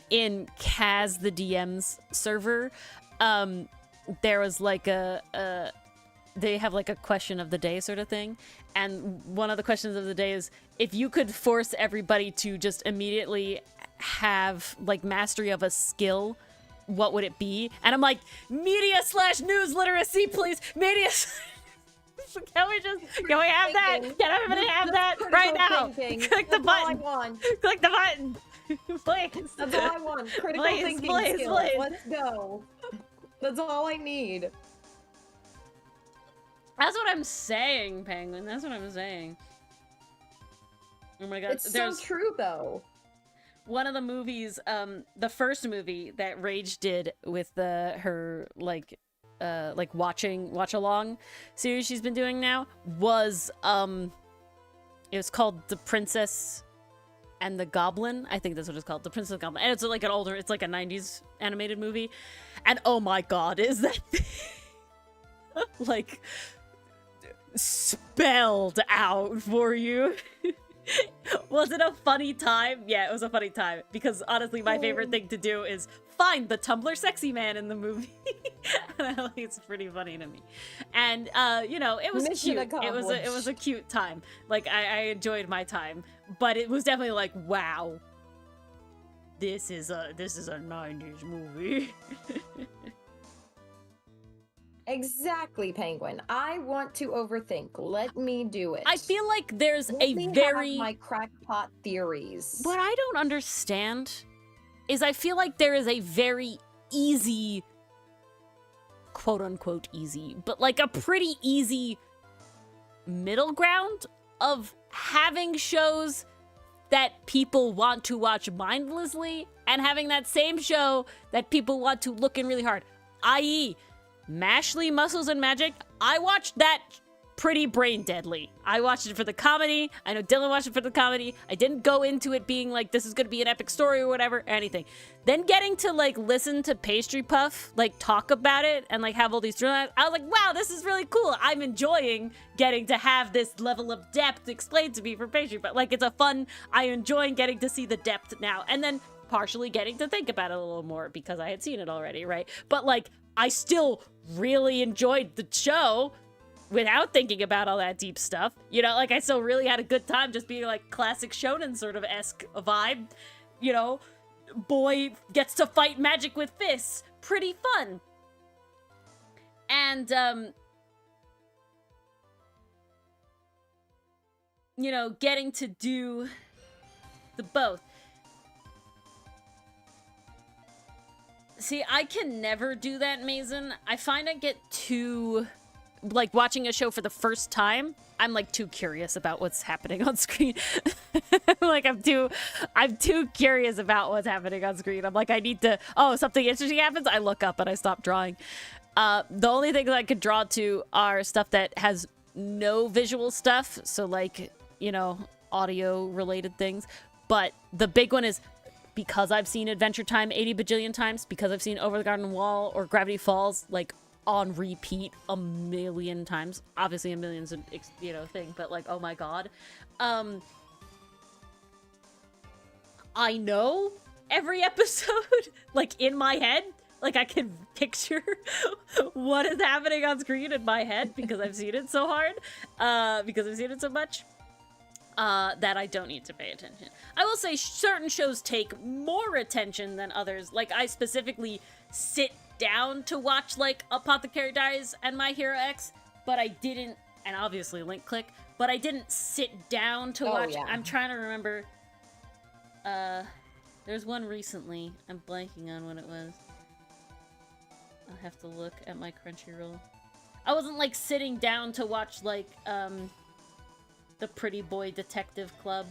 In Kaz the DM's server, there was like they have like a question of the day sort of thing, and one of the questions of the day is, if you could force everybody to just immediately have like mastery of a skill, what would it be? And I'm like, media/news literacy, please. Media. Can we have that? Can everybody have that right now? Click the button. Click the button. Please. That's all I want. Critical thinking skills. Let's go. That's all I need. That's what I'm saying, Penguin. That's what I'm saying. Oh my god. It's so true, though. One of the movies, the first movie that Rage did with her watch along series she's been doing now was it was called The Princess and the Goblin. I think that's what it's called, The Princess and the Goblin. And it's like it's like a 90s animated movie. And oh my god, is that like spelled out for you? Was it a funny time? Yeah, it was a funny time, because honestly my favorite thing to do is find the Tumblr sexy man in the movie. And I think it's pretty funny to me. And you know, it was cute. It was a cute time. Like I enjoyed my time, but it was definitely like, wow, this is a 90s movie. Exactly, Penguin. I want to overthink. Let me do it. I feel like there's Let me have my crackpot theories. What I don't understand is I feel like there is a very easy, quote unquote easy, but like a pretty easy middle ground of having shows that people want to watch mindlessly and having that same show that people want to look in really hard. I.e., Mashley, Muscles and Magic. I watched that pretty brain deadly. I watched it for the comedy. I know Dylan watched it for the comedy. I didn't go into it being like, this is gonna be an epic story or whatever, or anything. Then getting to like listen to Pastry Puff like talk about it and like have all these storylines, I was like, wow, this is really cool. I'm enjoying getting to have this level of depth explained to me for Pastry Puff. Like, it's a fun, I enjoy getting to see the depth now. And then partially getting to think about it a little more because I had seen it already, right? But like, I still really enjoyed the show without thinking about all that deep stuff. You know, like I still really had a good time just being like classic shonen sort of esque vibe. You know, boy gets to fight magic with fists. Pretty fun. And, you know, getting to do the both. See, I can never do that, Mason. I find I get too, like, watching a show for the first time, I'm, like, too curious about what's happening on screen. Like, I'm too curious about what's happening on screen. I'm like, I need to, oh, something interesting happens, I look up and I stop drawing. The only things I could draw to are stuff that has no visual stuff, so, like, you know, audio-related things. But the big one is, because I've seen Adventure Time 80 bajillion times, because I've seen Over the Garden Wall or Gravity Falls, like, on repeat a million times. Obviously a million's a, you know, thing, but like, oh my god. I know every episode, like, in my head. Like, I can picture what is happening on screen in my head because I've seen it so hard, because I've seen it so much. That I don't need to pay attention. I will say certain shows take more attention than others. Like, I specifically sit down to watch, like, Apothecary Diaries and My Hero X, but I didn't, and obviously Link Click, but I didn't sit down to watch. Yeah. I'm trying to remember. There's one recently. I'm blanking on what it was. I'll have to look at my Crunchyroll. I wasn't, like, sitting down to watch, like, The Pretty Boy Detective Club,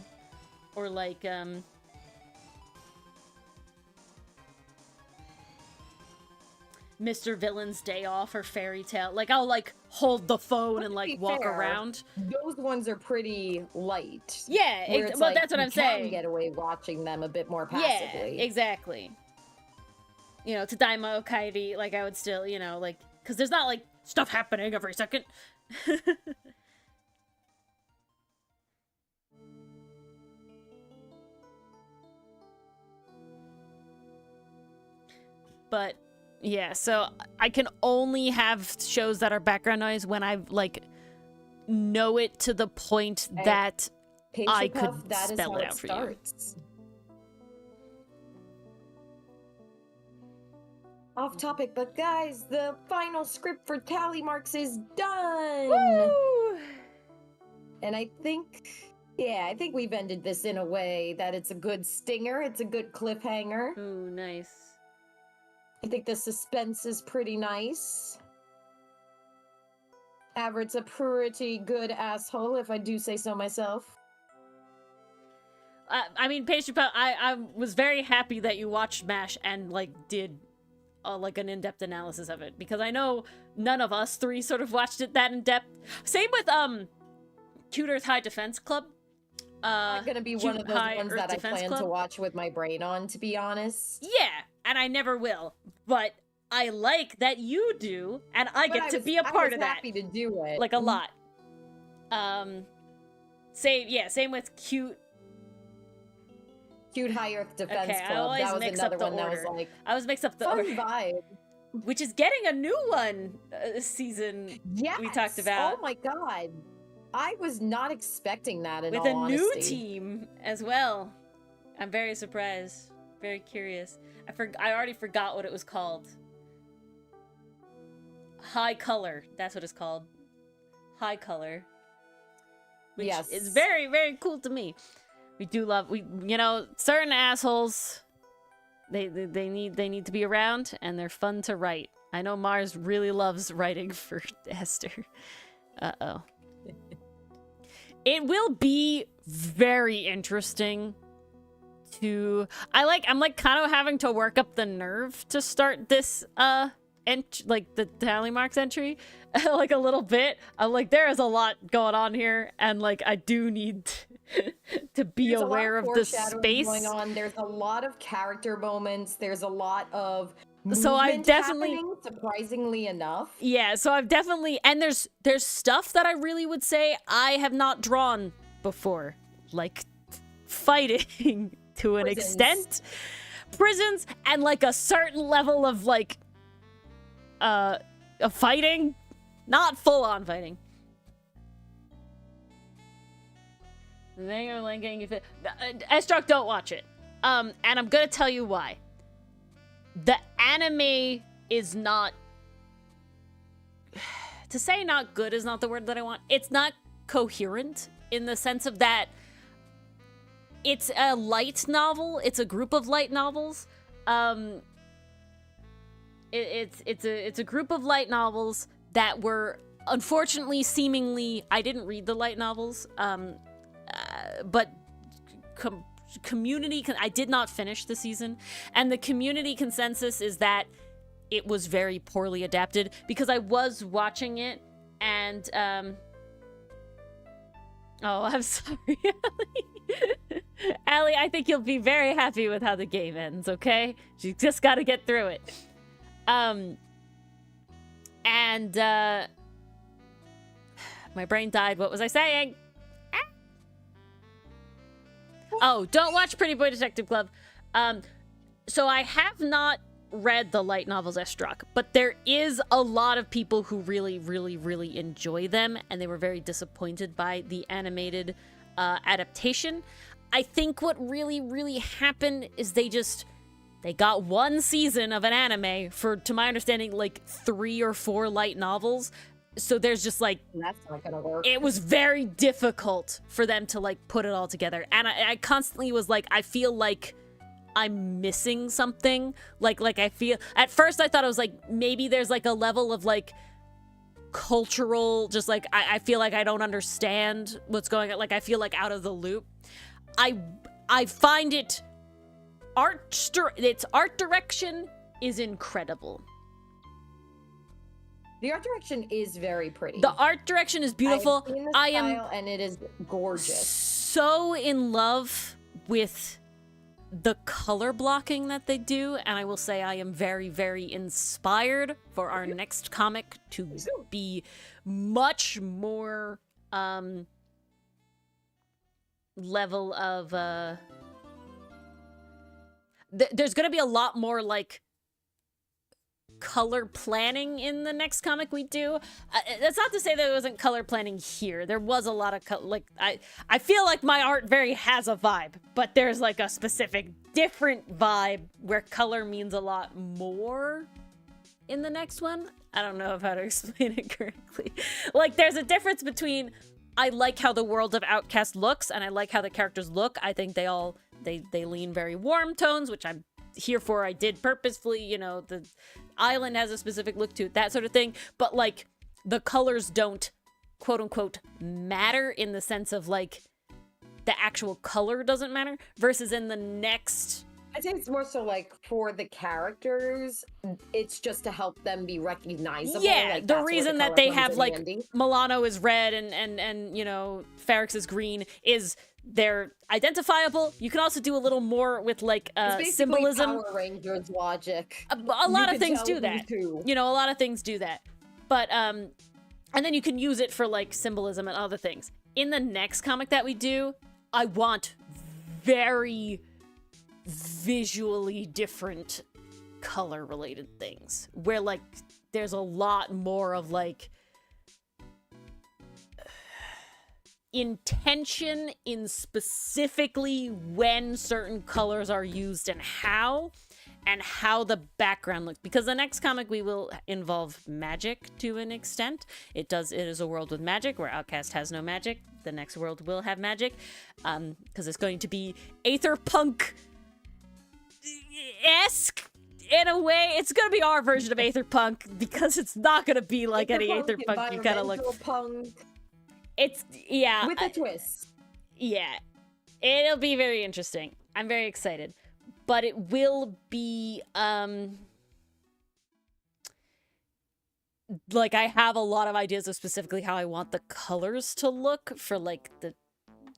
or like, Mr. Villain's Day Off or Fairy Tale. Like, I'll, like, hold the phone and, like, walk around. Those ones are pretty light. Yeah, well, like, that's what I'm saying. You can get away watching them a bit more passively. Yeah, exactly. You know, Tadaima Kairi, like, I would still, you know, like, because there's not, like, stuff happening every second. But yeah, so I can only have shows that are background noise when I like know it to the point that I could spell it out for you. Off topic, but guys, the final script for Tally Marks is done. Woo! And I think we've ended this in a way that it's a good stinger. It's a good cliffhanger. Ooh, nice. I think the suspense is pretty nice. Averett's a pretty good asshole, if I do say so myself. I mean, Paige Chappelle, I was very happy that you watched MASH and, like, did, like, an in-depth analysis of it. Because I know none of us three sort of watched it that in-depth. Same with, Cute Earth High Defense Club. Not gonna be one of those ones that I plan to watch with my brain on, to be honest. Yeah, and I never will. But I like that you do, and I get to be a part of that. I was happy to do it. Like, a lot. Same with Cute High Earth Defense Club. That was another one that was like... I always mix up the order. Vibe. Which is getting a new one this season. Yes! We talked about. Oh my god. I was not expecting that in with all honesty. With a new team as well. I'm very surprised. Very curious. I already forgot what it was called. High Color. That's what it's called. High Color. Which is very, very cool to me. We do love, certain assholes, they need to be around, and they're fun to write. I know Mars really loves writing for Esther. Uh-oh. It will be very interesting to... I'm kind of having to work up the nerve to start this, the Tally Marks entry, like a little bit. I'm like, there is a lot going on here, and like, I do need to be aware of the space. Going on. There's a lot of character moments. There's a lot of so I've definitely happening, surprisingly enough. Yeah, so I've definitely, and there's stuff that I really would say I have not drawn before, like fighting to an extent, prisons, and like a certain level of like of fighting, not full on fighting. They're linking if it S-Truck, don't watch it. And I'm gonna tell you why. The anime is not, to say not good is not the word that I want. It's not coherent in the sense of that it's a light novel. It's a group of light novels. It's a group of light novels that were unfortunately seemingly, I didn't read the light novels, but I did not finish the season, and the community consensus is that it was very poorly adapted, because I was watching it and oh, I'm sorry, Allie. Allie, I think you'll be very happy with how the game ends, okay? You just got to get through it. My brain died. What was I saying? Oh, don't watch Pretty Boy Detective Club. So I have not read the light novels as struck, but there is a lot of people who really, really, really enjoy them, and they were very disappointed by the animated adaptation. I think what really, really happened is they got one season of an anime for, to my understanding, like 3 or 4 light novels. So there's just like, that's not gonna work. It was very difficult for them to like put it all together. And I constantly was like, I feel like I'm missing something. Like I feel, at first I thought it was like, maybe there's like a level of like cultural, just like, I feel like I don't understand what's going on. Like, I feel like out of the loop. I find its art direction is incredible. The art direction is very pretty. The art direction is beautiful. I've seen the style, and it is gorgeous. So in love with the color blocking that they do, and I will say I am very, very inspired for our next comic to be much more level of there's gonna be a lot more like color planning in the next comic we do. That's not to say that it wasn't color planning here. There was a lot of I feel like my art very has a vibe, but there's like a specific different vibe where color means a lot more in the next one. I don't know how to explain it correctly. Like, there's a difference between I like how the world of Outcast looks and I like how the characters look. I think they lean very warm tones, which I'm here for. I did purposefully, you know, the island has a specific look to it, that sort of thing. But like, the colors don't quote unquote matter in the sense of like the actual color doesn't matter, versus in the next, I think it's more so like for the characters, it's just to help them be recognizable. Yeah, like, the reason that they have like Milano is red and you know, Ferrix is green is they're identifiable. You can also do a little more with like symbolism. Power Rangers logic. A lot of things do that. You know, a lot of things do that. But and then you can use it for like symbolism and other things. In the next comic that we do, I want very visually different color related things where like there's a lot more of like intention in specifically when certain colors are used and how the background looks, because the next comic we will involve magic to an extent. It is a world with magic where Outcast has no magic. The next world will have magic because it's going to be Aetherpunk esque in a way. It's gonna be our version of Aetherpunk because it's not gonna be like any Aetherpunk you kind of look. Punk. It's with a twist. Yeah, it'll be very interesting. I'm very excited, but it will be like I have a lot of ideas of specifically how I want the colors to look for like the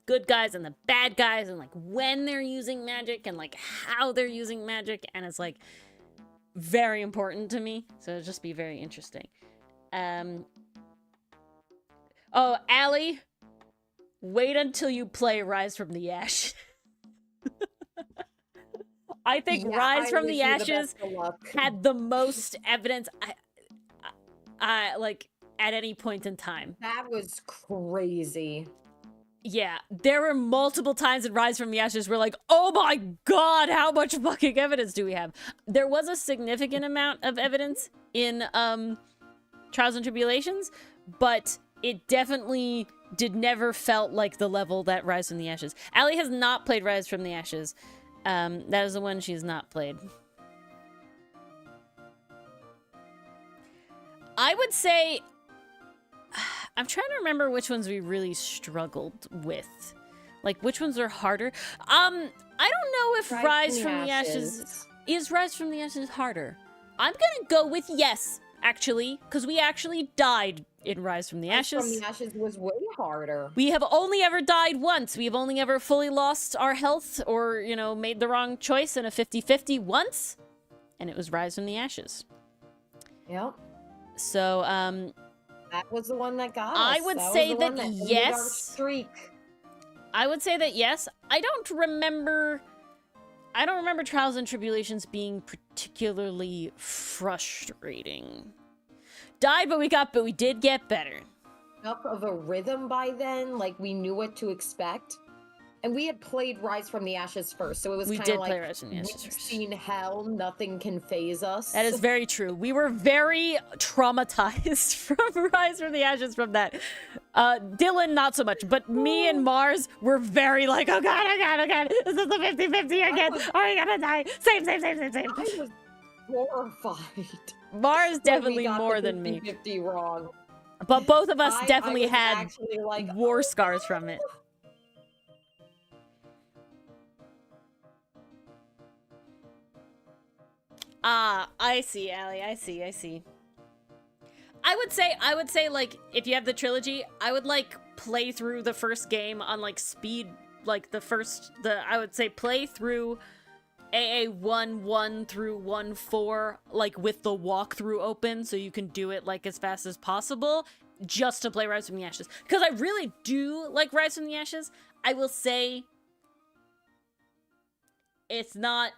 good guys and the bad guys, and like when they're using magic and like how they're using magic, and it's like very important to me, so it'll just be very interesting. Oh, Allie, wait until you play Rise from the Ashes. I think Rise from the Ashes had the most evidence I like at any point in time. That was crazy. Yeah, there were multiple times in Rise from the Ashes where like, oh my god, how much fucking evidence do we have? There was a significant amount of evidence in Trials and Tribulations, but it definitely never felt like the level that Rise from the Ashes. Allie has not played Rise from the Ashes. That is the one she's not played. I would say, I'm trying to remember which ones we really struggled with. Like, which ones are harder? I don't know if Rise from the Ashes... Is Rise from the Ashes harder? I'm gonna go with yes, actually, because we actually died in Rise from the Ashes. Rise from the Ashes was way harder. We have only ever died once. We have only ever fully lost our health or, you know, made the wrong choice in a 50-50 once, and it was Rise from the Ashes. Yep. So, that was the one that got us. I would say that yes. Streak. I would say that yes. I don't remember Trials and Tribulations being particularly frustrating. Died, but we did get better. Enough of a rhythm by then, like we knew what to expect. And we had played Rise from the Ashes first, so it was kind of like, play Rise from the Ashes we've seen hell, nothing can phase us. That is very true. We were very traumatized from Rise from the Ashes from that. Dylan, not so much, but me and Mars were very like, oh god, oh god, oh god, this is the 50-50 again. Are we gonna die? Same. I was horrified. Mars definitely more than me. 50 wrong. But both of us definitely had like, war scars from it. Ah, I see, Allie. I see. I would say, like, if you have the trilogy, I would, like, play through the first game on, like, speed, like, I would say play through AA 1-1 through 1-4, like, with the walkthrough open, so you can do it, like, as fast as possible, just to play Rise from the Ashes. Because I really do like Rise from the Ashes. I will say it's not...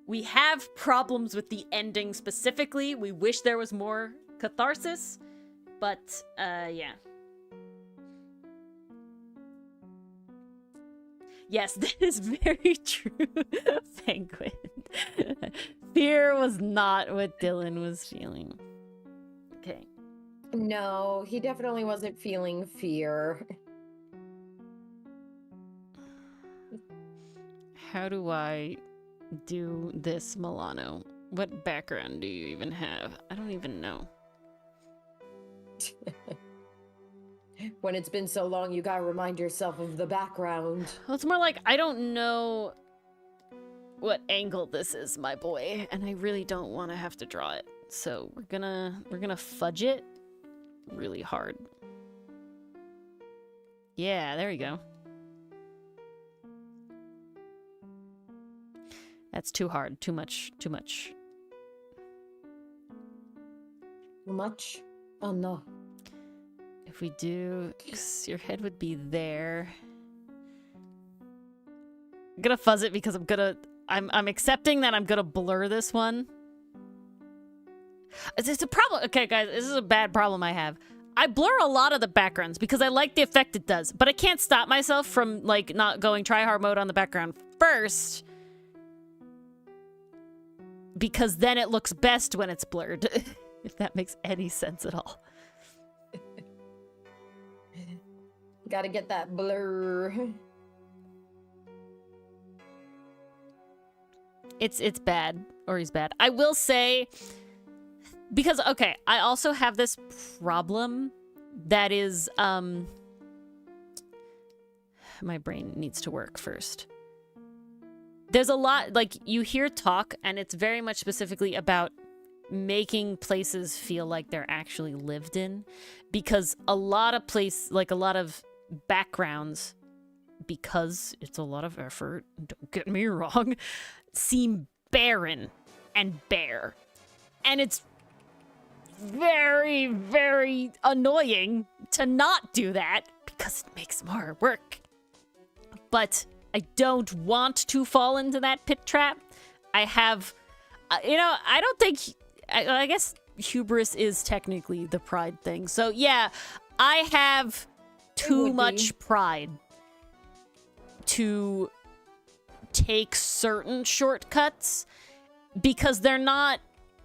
We have problems with the ending specifically. We wish there was more catharsis, but, yeah. Yes, that is very true, Penguin. Fear was not what Dylan was feeling. Okay. No, he definitely wasn't feeling fear. How do I do this, Milano? What background do you even have? I don't even know. When it's been so long, you gotta remind yourself of the background. Well, it's more like, I don't know what angle this is, my boy, and I really don't want to have to draw it. So we're gonna fudge it really hard. Yeah, there we go. That's too hard. Too much. Too much. Too much? Oh no. If we do, your head would be there. I'm gonna fuzz it because I'm accepting that I'm gonna blur this one. It's a problem. Okay, guys, this is a bad problem I have. I blur a lot of the backgrounds because I like the effect it does, but I can't stop myself from, like, not going try-hard mode on the background first, because then it looks best when it's blurred, if that makes any sense at all. Gotta get that blur. It's bad. Ori's bad. I will say, because, okay, I also have this problem that is, my brain needs to work first. There's a lot, like, you hear talk, and it's very much specifically about making places feel like they're actually lived in, because a lot of backgrounds, because it's a lot of effort, don't get me wrong, seem barren and bare. And it's very, very annoying to not do that because it makes more work. But I don't want to fall into that pit trap. I have, I don't think, I guess hubris is technically the pride thing. So yeah, I have too much pride to take certain shortcuts because they're not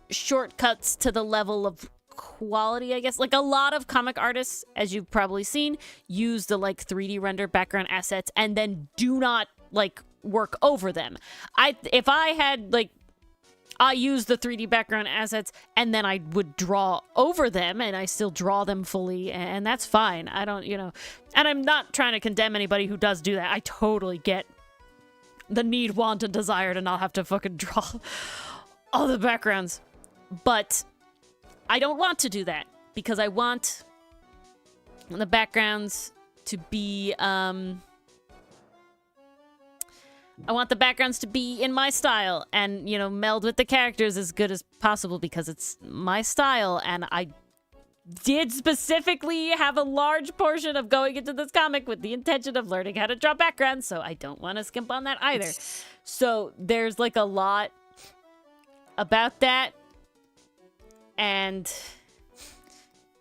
shortcuts to the level of quality, I guess. Like, a lot of comic artists, as you've probably seen, use the, like, 3D render background assets and then do not, like, work over them. If I had, like, I use the 3D background assets and then I would draw over them, and I still draw them fully, and that's fine. I don't, and I'm not trying to condemn anybody who does do that. I totally get the need, want, and desire to not have to fucking draw all the backgrounds. But I don't want to do that because I want the backgrounds to be, I want the backgrounds to be in my style and, meld with the characters as good as possible because it's my style. And I did specifically have a large portion of going into this comic with the intention of learning how to draw backgrounds, so I don't want to skimp on that either. So there's, like, a lot about that, and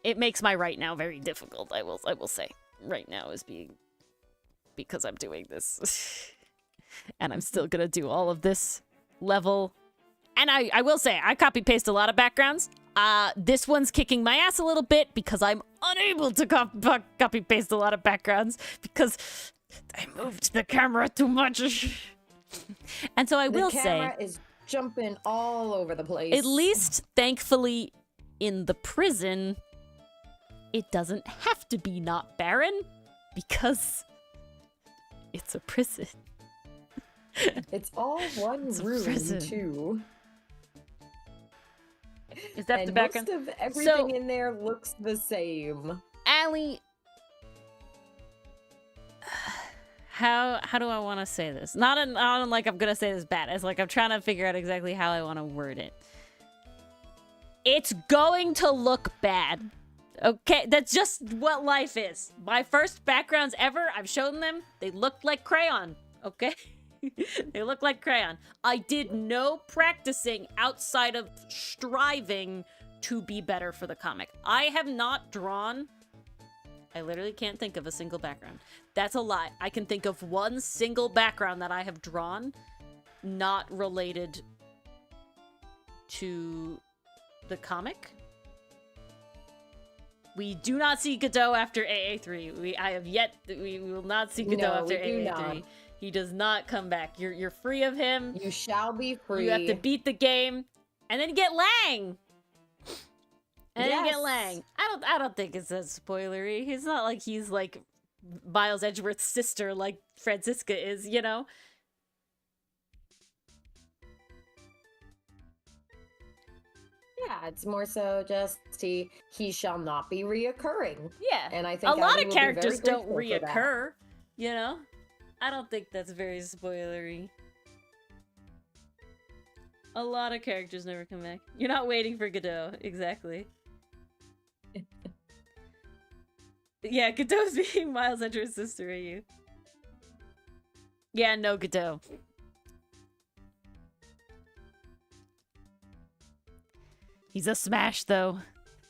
it makes my right now very difficult. I will say right now is being, because I'm doing this. And I'm still gonna do all of this level. And I will say, I copy-paste a lot of backgrounds. This one's kicking my ass a little bit because I'm unable to copy-paste a lot of backgrounds because I moved the camera too much. And so I will say, the camera is jumping all over the place. At least, thankfully, in the prison, it doesn't have to be not barren because it's a prison. It's all one room, too. Is that the background? Most of everything in there looks the same. Allie, how do I want to say this? Not like I'm gonna say this bad. It's like I'm trying to figure out exactly how I want to word it. It's going to look bad. Okay, that's just what life is. My first backgrounds ever, I've shown them. They looked like crayon. Okay. They look like crayon. I did no practicing outside of striving to be better for the comic. I have not drawn... I literally can't think of a single background. That's a lie. I can think of one single background that I have drawn not related to the comic. We do not see Godot after AA3. We will not see Godot after AA3. He does not come back. You're free of him. You shall be free. You have to beat the game and then get Lang. And then get Lang. I don't think it's as spoilery. He's not like he's like Miles Edgeworth's sister like Franziska is, you know? Yeah, it's more so just he shall not be reoccurring. Yeah. And I think a lot of characters don't reoccur, you know? I don't think that's very spoilery. A lot of characters never come back. You're not waiting for Godot, exactly. Yeah, Godot's being Miles Edgeworth's sister, are you? Yeah, no Godot. He's a smash, though.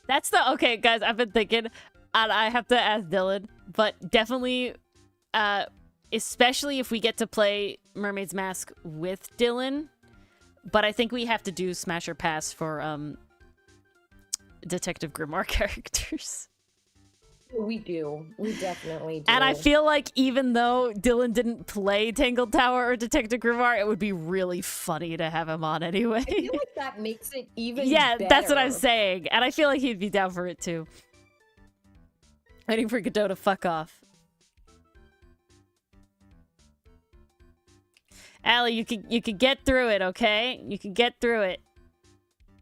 That's the... Okay, guys, I've been thinking, and I have to ask Dylan, but definitely, especially if we get to play Mermaid's Mask with Dylan, but I think we have to do Smash or Pass for, Detective Grimoire characters. We do. We definitely do. And I feel like even though Dylan didn't play Tangled Tower or Detective Grimoire, it would be really funny to have him on anyway. I feel like that makes it even better. That's what I'm saying. And I feel like he'd be down for it too. Waiting for Godot to fuck off. Allie, you could get through it, okay? You can get through it.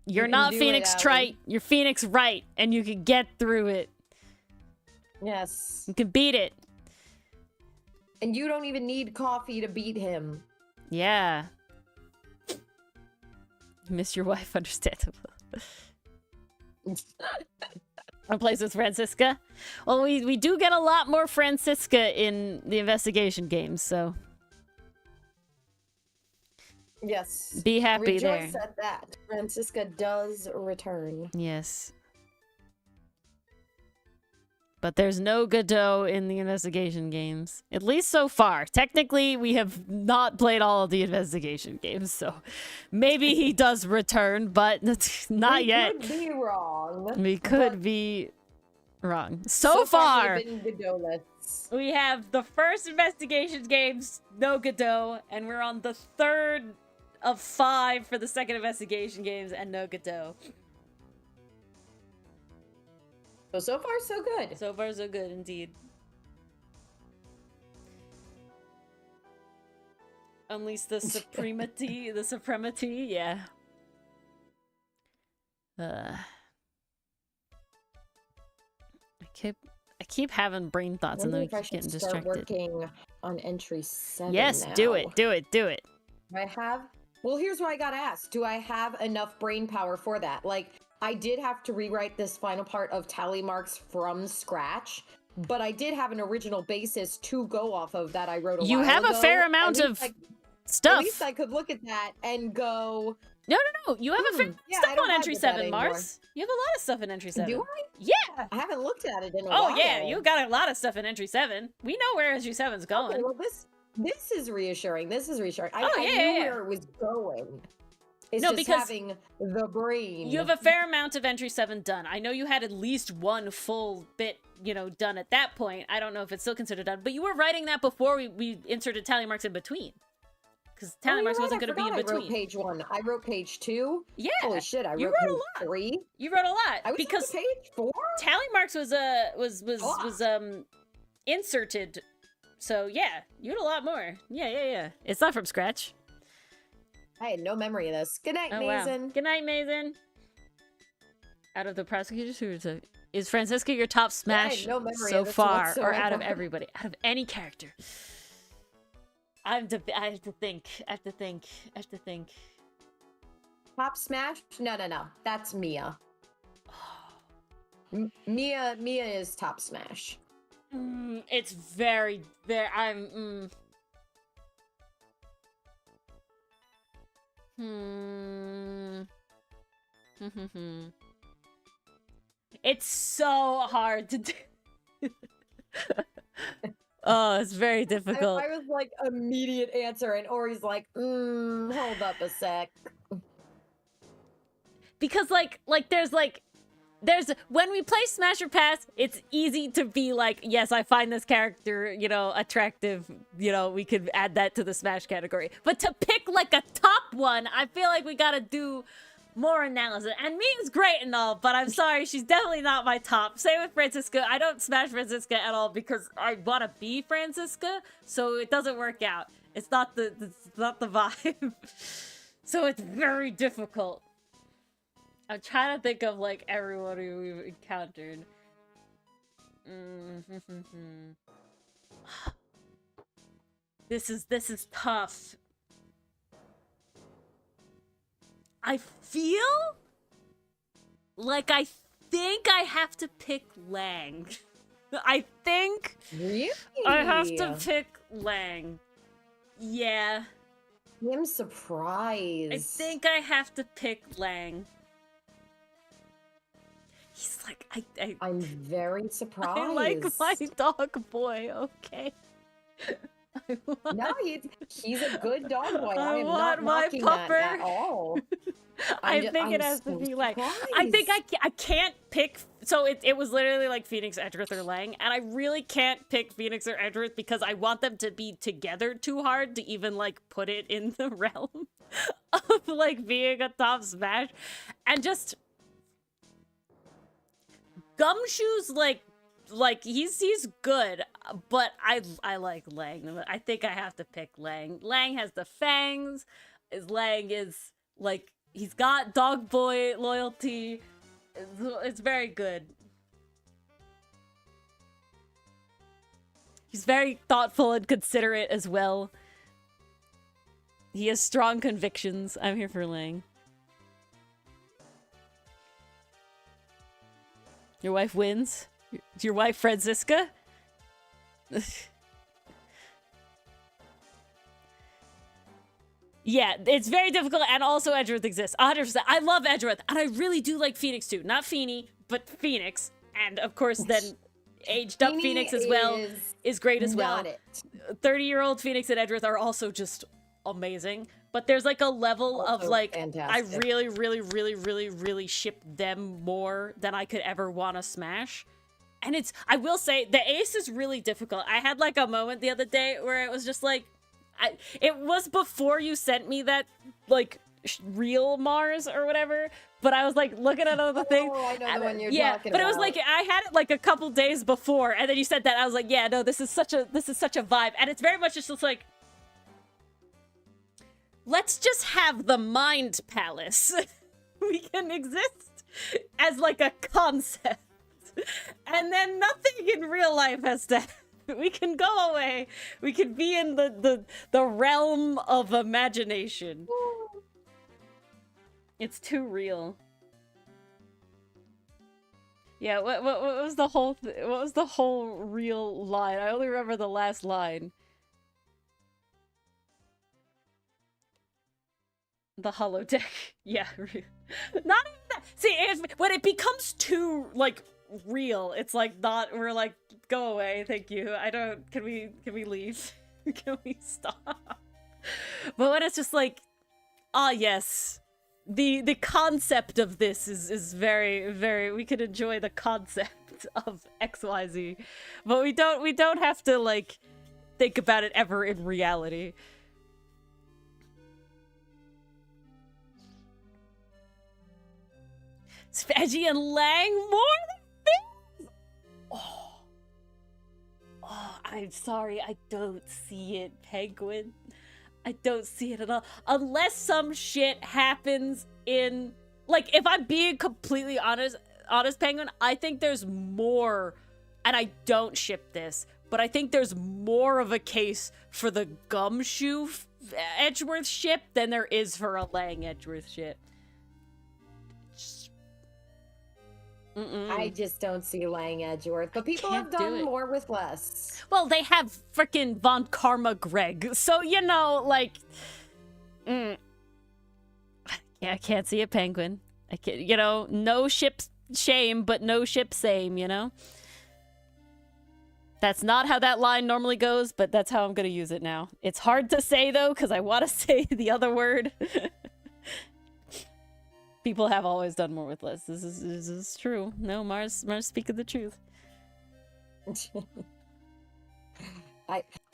You're not Phoenix Trite. You're Phoenix Right, and you can get through it. Yes. You can beat it. And you don't even need coffee to beat him. Yeah. Miss your wife, understandable. Replace with Franziska. Well, we do get a lot more Franziska in the investigation games, so... Yes. Be happy Rejoice there. Rejoice at that. Franziska does return. Yes. But there's no Godot in the investigation games. At least so far. Technically, we have not played all of the investigation games, so maybe he does return, but not yet. We could be wrong. We could be wrong. So far, we have the first investigation games, no Godot, and we're on the third of 5 for the second investigation games, and no Godot. So far, so good. So far, so good, indeed. Unleash the supremacy, yeah. I keep having brain thoughts and then we keep getting distracted. Working on entry 7 Yes, now. do it. I have... Well, here's what I gotta ask. Do I have enough brain power for that? Like, I did have to rewrite this final part of tally marks from scratch, but I did have an original basis to go off of that I wrote a while ago. You have a fair amount of stuff. At least I could look at that and go... No. You have a fair stuff on entry 7, Mars. You have a lot of stuff in entry 7. Do I? Yeah. I haven't looked at it in a while. Oh, yeah. You got a lot of stuff in entry 7. We know where entry 7's going. Okay, well, this is reassuring. I knew where it was going. It's just because having the brain. You have a fair amount of entry 7 done. I know you had at least one full bit, done at that point. I don't know if it's still considered done, but you were writing that before we inserted tally marks in between. Because tally marks wasn't going to be in between. I wrote page 1. I wrote page 2. Yeah. Holy shit, I wrote page 3. You wrote a lot. I was because on page 4? Tally marks was inserted. So yeah, you had a lot more. Yeah. It's not from scratch. I had no memory of this. Good night, Mason. Wow. Good night, Mason. Out of the prosecutors, is Franziska your top smash so far, or out of everybody, out of any character? I have to think. Top smash? No. That's Mia. Mia is top smash. It's very. It's so hard to do. Oh, it's very difficult. I was like, immediate answer, and Ori's like, hold up a sec. Because there's when we play Smash or Pass, it's easy to be like, yes, I find this character, attractive, we could add that to the Smash category. But to pick like a top one, I feel like we gotta do more analysis. And Mia's great and all, but I'm sorry, she's definitely not my top. Same with Francisca. I don't smash Francisca at all because I want to be Francisca, so it doesn't work out. It's not the vibe. So it's very difficult. I'm trying to think of like everyone who we've encountered. This is tough. I feel like I think I have to pick Lang. I think really? I have to pick Lang. Yeah. I'm surprised. I think I have to pick Lang. He's like, I'm very surprised. I like my dog boy, okay? No, he's a good dog boy. I am want not knocking that at all. I think it has to be like, I think I can't pick, so it was literally like Phoenix, Edgeworth, or Lang, and I really can't pick Phoenix or Edgeworth because I want them to be together too hard to even like put it in the realm of like being a top Smash. And just Gumshoe's like he's good, but I like Lang. I think I have to pick Lang. Lang has the fangs. Lang is like, he's got dog boy loyalty. It's very good. He's very thoughtful and considerate as well. He has strong convictions. I'm here for Lang. Your wife wins? Your wife Francisca? Yeah, it's very difficult, and also Edgeworth exists. 100%. I love Edgeworth, and I really do like Phoenix too. Not Feeny, but Phoenix. And of course, then aged up Phoenix as well is great as well. 30-year-old Phoenix and Edgeworth are also just amazing. But there's like a level also of like, fantastic. I really, really, really, really, really ship them more than I could ever want to smash. And I will say, the ace is really difficult. I had like a moment the other day where it was just like, it was before you sent me that like real Mars or whatever, but I was like looking at other things. Oh, I know the one you're talking about. But it was like, I had it like a couple days before, and then you said that, I was like, yeah, no, this is such a vibe. And it's very much just like, let's just have the mind palace. We can exist as like a concept. And then nothing in real life has to happen. We can go away. We can be in the realm of imagination. It's too real. Yeah, what was the whole what was the whole real line? I only remember the last line. The holodeck. Yeah. Not even that. See, when it becomes too like real, it's like not, we're like, go away, thank you. Can we leave? Can we stop? But when it's just like, yes, the concept of this is very, very, we can enjoy the concept of XYZ, but we don't have to like think about it ever in reality. Veggie and Lang more than this? Oh, I'm sorry, I don't see it, Penguin. I don't see it at all. Unless some shit happens in... Like, if I'm being completely honest, Penguin, I think there's more, and I don't ship this, but I think there's more of a case for the Gumshoe Edgeworth ship than there is for a Lang Edgeworth ship. I just don't see Lang Edgeworth, but people have done more with less. Well, they have frickin' Von Karma Greg, so you know, like, Yeah, I can't see a penguin. I can't, you know, no ship shame, but no ship same, you know? That's not how that line normally goes, but that's how I'm gonna use it now. It's hard to say, though, because I want to say the other word. People have always done more with less. This is true. No, Mars speaking the truth.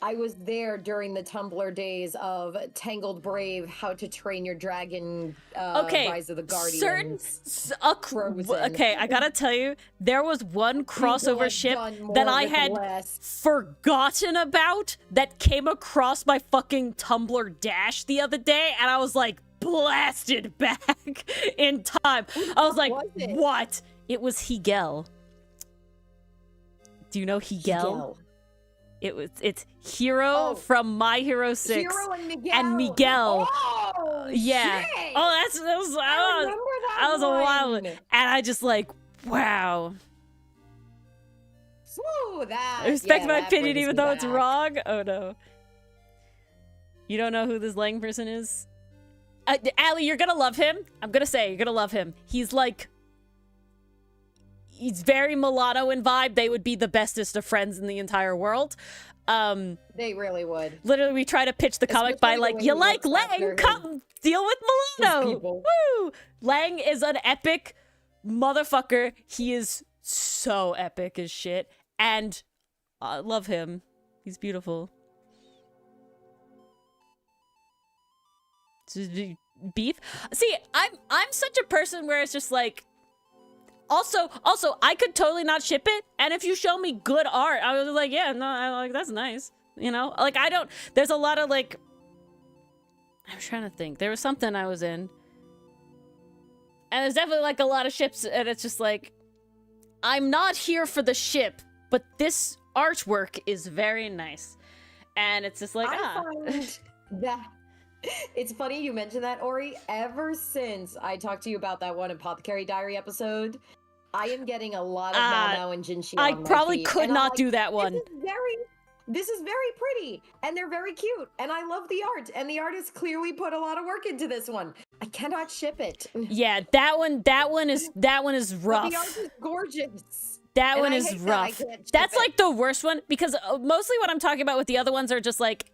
I was there during the Tumblr days of Tangled Brave, How to Train Your Dragon, Rise of the Guardians. Okay, I gotta tell you, there was one crossover ship that I had forgotten about that came across my fucking Tumblr dash the other day, and I was like, blasted back in time. I was like, what? It was Hegel. Do you know Hegel? It's Hero from My Hero 6. Hero and Miguel. Oh, yeah. Shit. Oh, that was a wild one. And I just like, wow. Ooh, I respect my opinion even though it's wrong. Oh no. You don't know who this Lang person is? Allie, you're gonna love him. I'm gonna say you're gonna love him. He's like, he's very mulatto in vibe. They would be the bestest of friends in the entire world. They really would. Literally, we try to pitch the comic by like, you like Lang? Come deal with mulatto. Woo! Lang is an epic motherfucker. He is so epic as shit, and I love him. He's beautiful. Beef. See, I'm such a person where it's just like. Also, I could totally not ship it, and if you show me good art, I was like, yeah, no, I like that's nice, you know. Like I don't. There's a lot of like. I'm trying to think. There was something I was in, and there's definitely like a lot of ships, and it's just like, I'm not here for the ship, but this artwork is very nice, and it's just like I find that. It's funny you mentioned that, Ori. Ever since I talked to you about that one Apothecary Diary episode, I am getting a lot of Mao and Jinshi. I probably could not do that one. This is very pretty, and they're very cute, and I love the art, and the artist clearly put a lot of work into this one. I cannot ship it. Yeah, that one is rough. But the art is gorgeous. That one is rough. That's like the worst one, because mostly what I'm talking about with the other ones are just like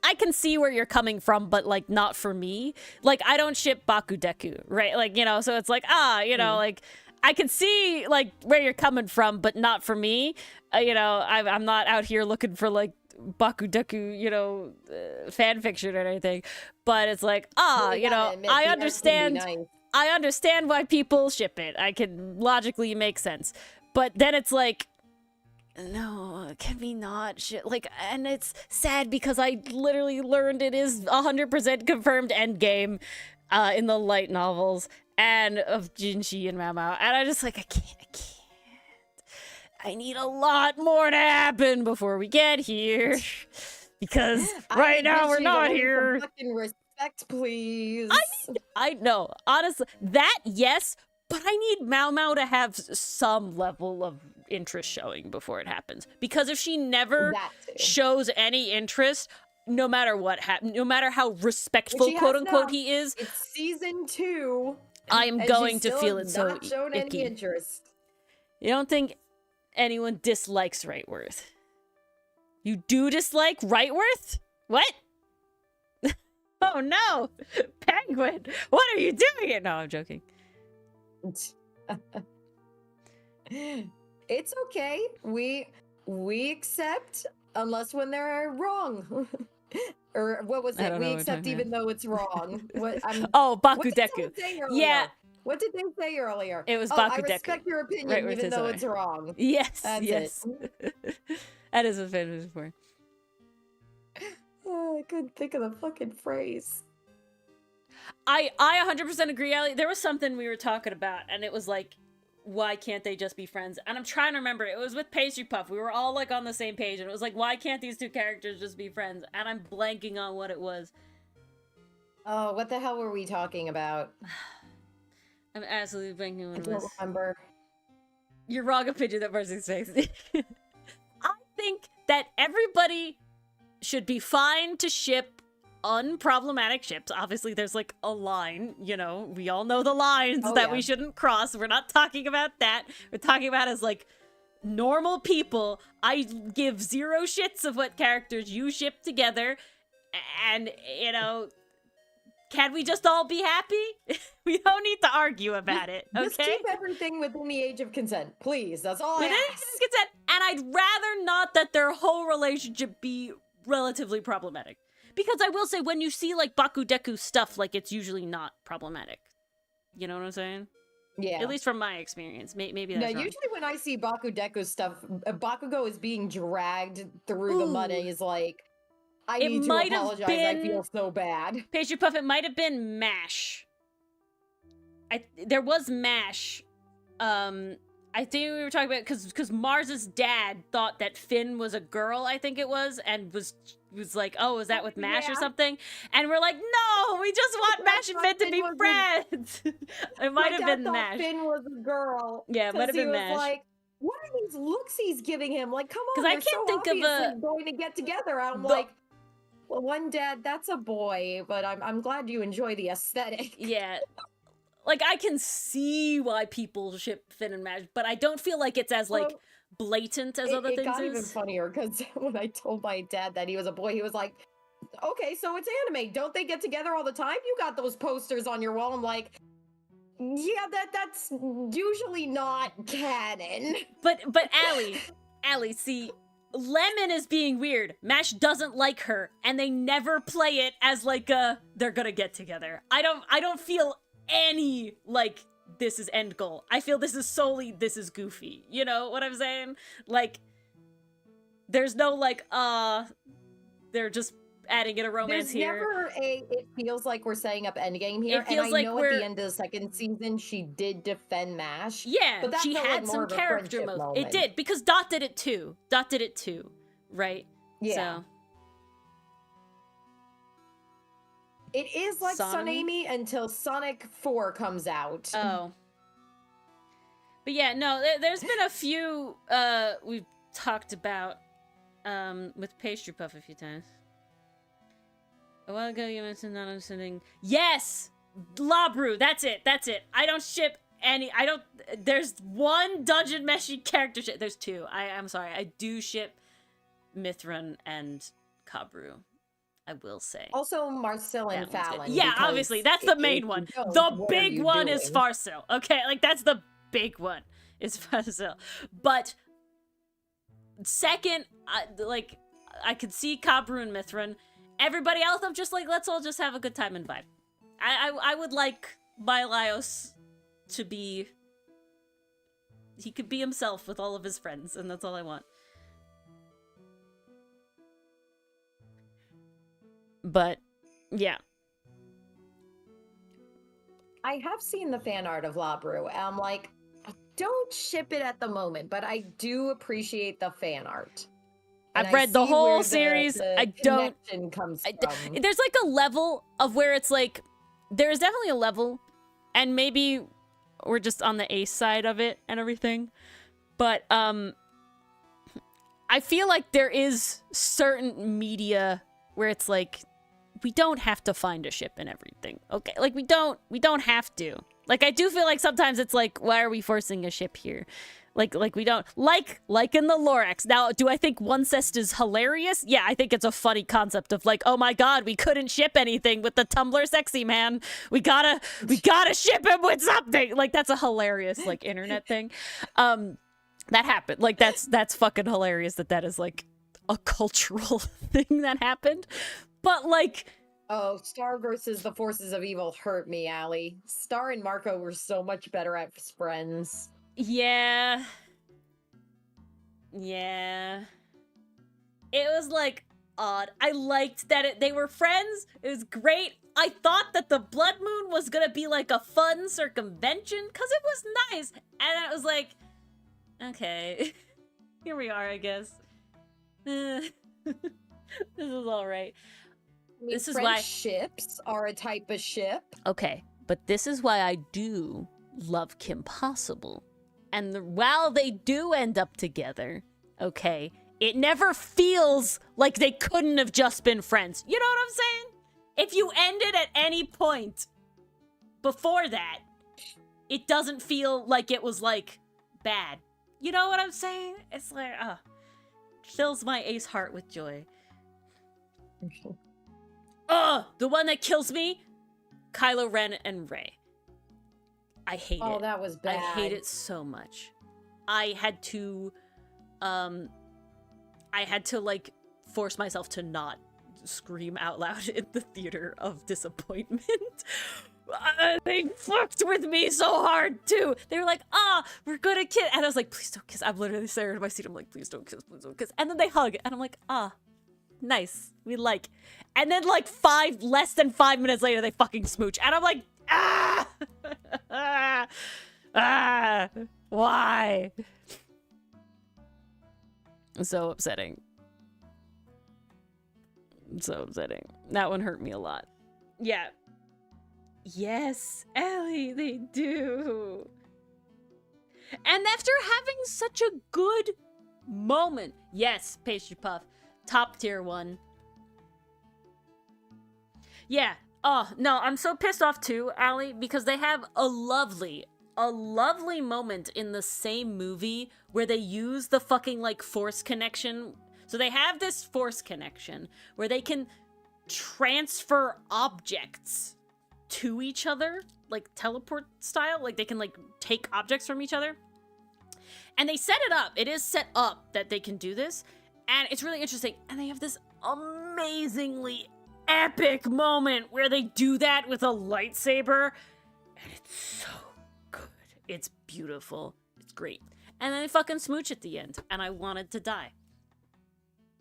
I can see where you're coming from, but like not for me. Like I don't ship Bakudeku, right? Like, you know, so it's like, you know, like I can see like where you're coming from, but not for me. You know, I'm not out here looking for like Bakudeku, you know, fan fiction or anything. But it's like, you know, I understand. I understand why people ship it. I can logically make sense. But then it's like, no, can we not ship? Like, and it's sad because I literally learned it is 100% confirmed endgame in the light novels and of Jinshi and Mao Mao. And I just like, I can't. I need a lot more to happen before we get here. Because right now we're not here. Fucking respect, please. I know. Honestly, that, yes. But I need Mao Mao to have some level of interest showing before it happens. Because if she never shows any interest, no matter what happens, no matter how respectful, quote unquote, he is, it's season 2. I am going to feel it so icky. Any interest. You don't think anyone dislikes Rightworth? You do dislike Rightworth? What? Oh no, Penguin! What are you doing? No, I'm joking. It's okay. We accept unless when they're wrong. Or what was it? We accept even though it's wrong. Bakudeku. Yeah. What did they say earlier? It was Bakudeku. I respect your opinion even though it's wrong. Yes. That's yes. That is what fan was for. Oh, I couldn't think of the fucking phrase. I 100% agree, Allie. There was something we were talking about, and it was like, why can't they just be friends? And I'm trying to remember. It was with Pastry Puff. We were all like on the same page, and it was like, why can't these two characters just be friends? And I'm blanking on what it was. Oh, what the hell were we talking about? I'm absolutely blanking on what it was. I don't remember. Your wrong opinion that person's face. I think that everybody should be fine to ship unproblematic ships. Obviously, there's like a line, you know, we all know the lines that we shouldn't cross. We're not talking about that. We're talking about as like normal people. I give zero shits of what characters you ship together. And, you know, can we just all be happy? We don't need to argue about it, okay? Just keep everything within the age of consent, please. That's all I ask. Consent. And I'd rather not that their whole relationship be relatively problematic. Because I will say, when you see, like, Bakudeku stuff, like, it's usually not problematic. You know what I'm saying? Yeah. At least from my experience. Maybe that's wrong. Usually when I see Bakudeku stuff, Bakugo is being dragged through the mud and he's like, I need to apologize, I feel so bad. Pastry Puff, it might have been MASH. There was MASH. I think we were talking about, because Mars's dad thought that Finn was a girl, I think it was, and was like, oh, is that with MASH or something? And we're like, no, we just want MASH and Finn to be friends. It might have been MASH. Finn was a girl. Yeah, it might have been MASH. Like, what are these looks he's giving him? Like, come on, because I can't think of a going to get together. I'm like, well, one dad, that's a boy, but I'm glad you enjoy the aesthetic. Yeah. Like, I can see why people ship Finn and MASH, but I don't feel like it's as, like, blatant as other things is. It got even funnier, because when I told my dad that he was a boy, he was like, okay, so it's anime. Don't they get together all the time? You got those posters on your wall. I'm like, yeah, that's usually not canon. But Allie, see, Lemon is being weird. MASH doesn't like her, and they never play it as, like, they're gonna get together. I don't feel any, like, this is end goal. I feel this is solely, this is goofy. You know what I'm saying? Like, there's no, like, they're just adding in a romance here. There's never it feels like we're setting up endgame here. It feels like at the end of the second season, she did defend MASH. Yeah, but she had some character moment. It did, because Dot did it too. Right? Yeah. So. It is like Sonami until Sonic 4 comes out. Oh. But yeah, no, there's been a few we've talked about with Pastry Puff a few times. A while ago you mentioned not understanding. Yes! Labru, that's it. I don't ship any, there's one Dungeon Meshi character ship. There's two. I'm sorry. I do ship Mithran and Kabru. I will say. Also, Marcel and Fallon. Yeah, obviously. That's the main one. The big one is Farcel. Okay, like, that's the big one, is Farcel. But second, I could see Kabru and Mithran. Everybody else, I'm just like, let's all just have a good time and vibe. I would like Mylios to be... He could be himself with all of his friends, and that's all I want. But, yeah. I have seen the fan art of Labru, and I'm like, I don't ship it at the moment, but I do appreciate the fan art. I've read the whole series. I don't. Comes from. There's like a level of where it's like, there's definitely a level, and maybe we're just on the ace side of it and everything. But I feel like there is certain media where it's like, we don't have to find a ship in everything. Okay, like we don't have to. Like, I do feel like sometimes it's like, why are we forcing a ship here? Like we don't, like in the Lorax. Now, do I think One Cest is hilarious? Yeah, I think it's a funny concept of like, oh my god, we couldn't ship anything with the Tumblr sexy man. We gotta ship him with something. Like, that's a hilarious, like, internet thing. That happened. Like, that's fucking hilarious that is like a cultural thing that happened. But like, oh, Star versus the forces of evil hurt me, Allie. Star and Marco were so much better as friends. Yeah. It was, like, odd. I liked that they were friends. It was great. I thought that the Blood Moon was gonna be, like, a fun circumvention, because it was nice. And I was like, okay. Here we are, I guess. This is alright. This is why ships are a type of ship. Okay, but this is why I do love Kim Possible. And while they do end up together, okay, it never feels like they couldn't have just been friends. You know what I'm saying? If you end it at any point before that, it doesn't feel like it was, like, bad. You know what I'm saying? It's like, fills my ace heart with joy. The one that kills me? Kylo Ren and Rey. I hate it. Oh, that was bad. I hate it so much. I had to, like, force myself to not scream out loud in the theater of disappointment. They fucked with me so hard, too. They were like, we're gonna kiss. And I was like, please don't kiss. I'm literally staring at my seat. I'm like, please don't kiss, please don't kiss. And then they hug. And I'm like, nice. We like. And then, like, less than 5 minutes later, they fucking smooch. And I'm like, why? So upsetting. So upsetting. That one hurt me a lot. Yeah. Yes, Ellie, they do. And after having such a good moment, yes, Pastry Puff, top tier one. Yeah. Oh, no, I'm so pissed off too, Allie, because they have a lovely moment in the same movie where they use the fucking, like, force connection. So they have this force connection where they can transfer objects to each other, like teleport style. Like, they can, like, take objects from each other. And they set it up. It is set up that they can do this. And it's really interesting. And they have this amazingly epic moment where they do that with a lightsaber. And it's so good. It's beautiful. It's great. And then they fucking smooch at the end. And I wanted to die.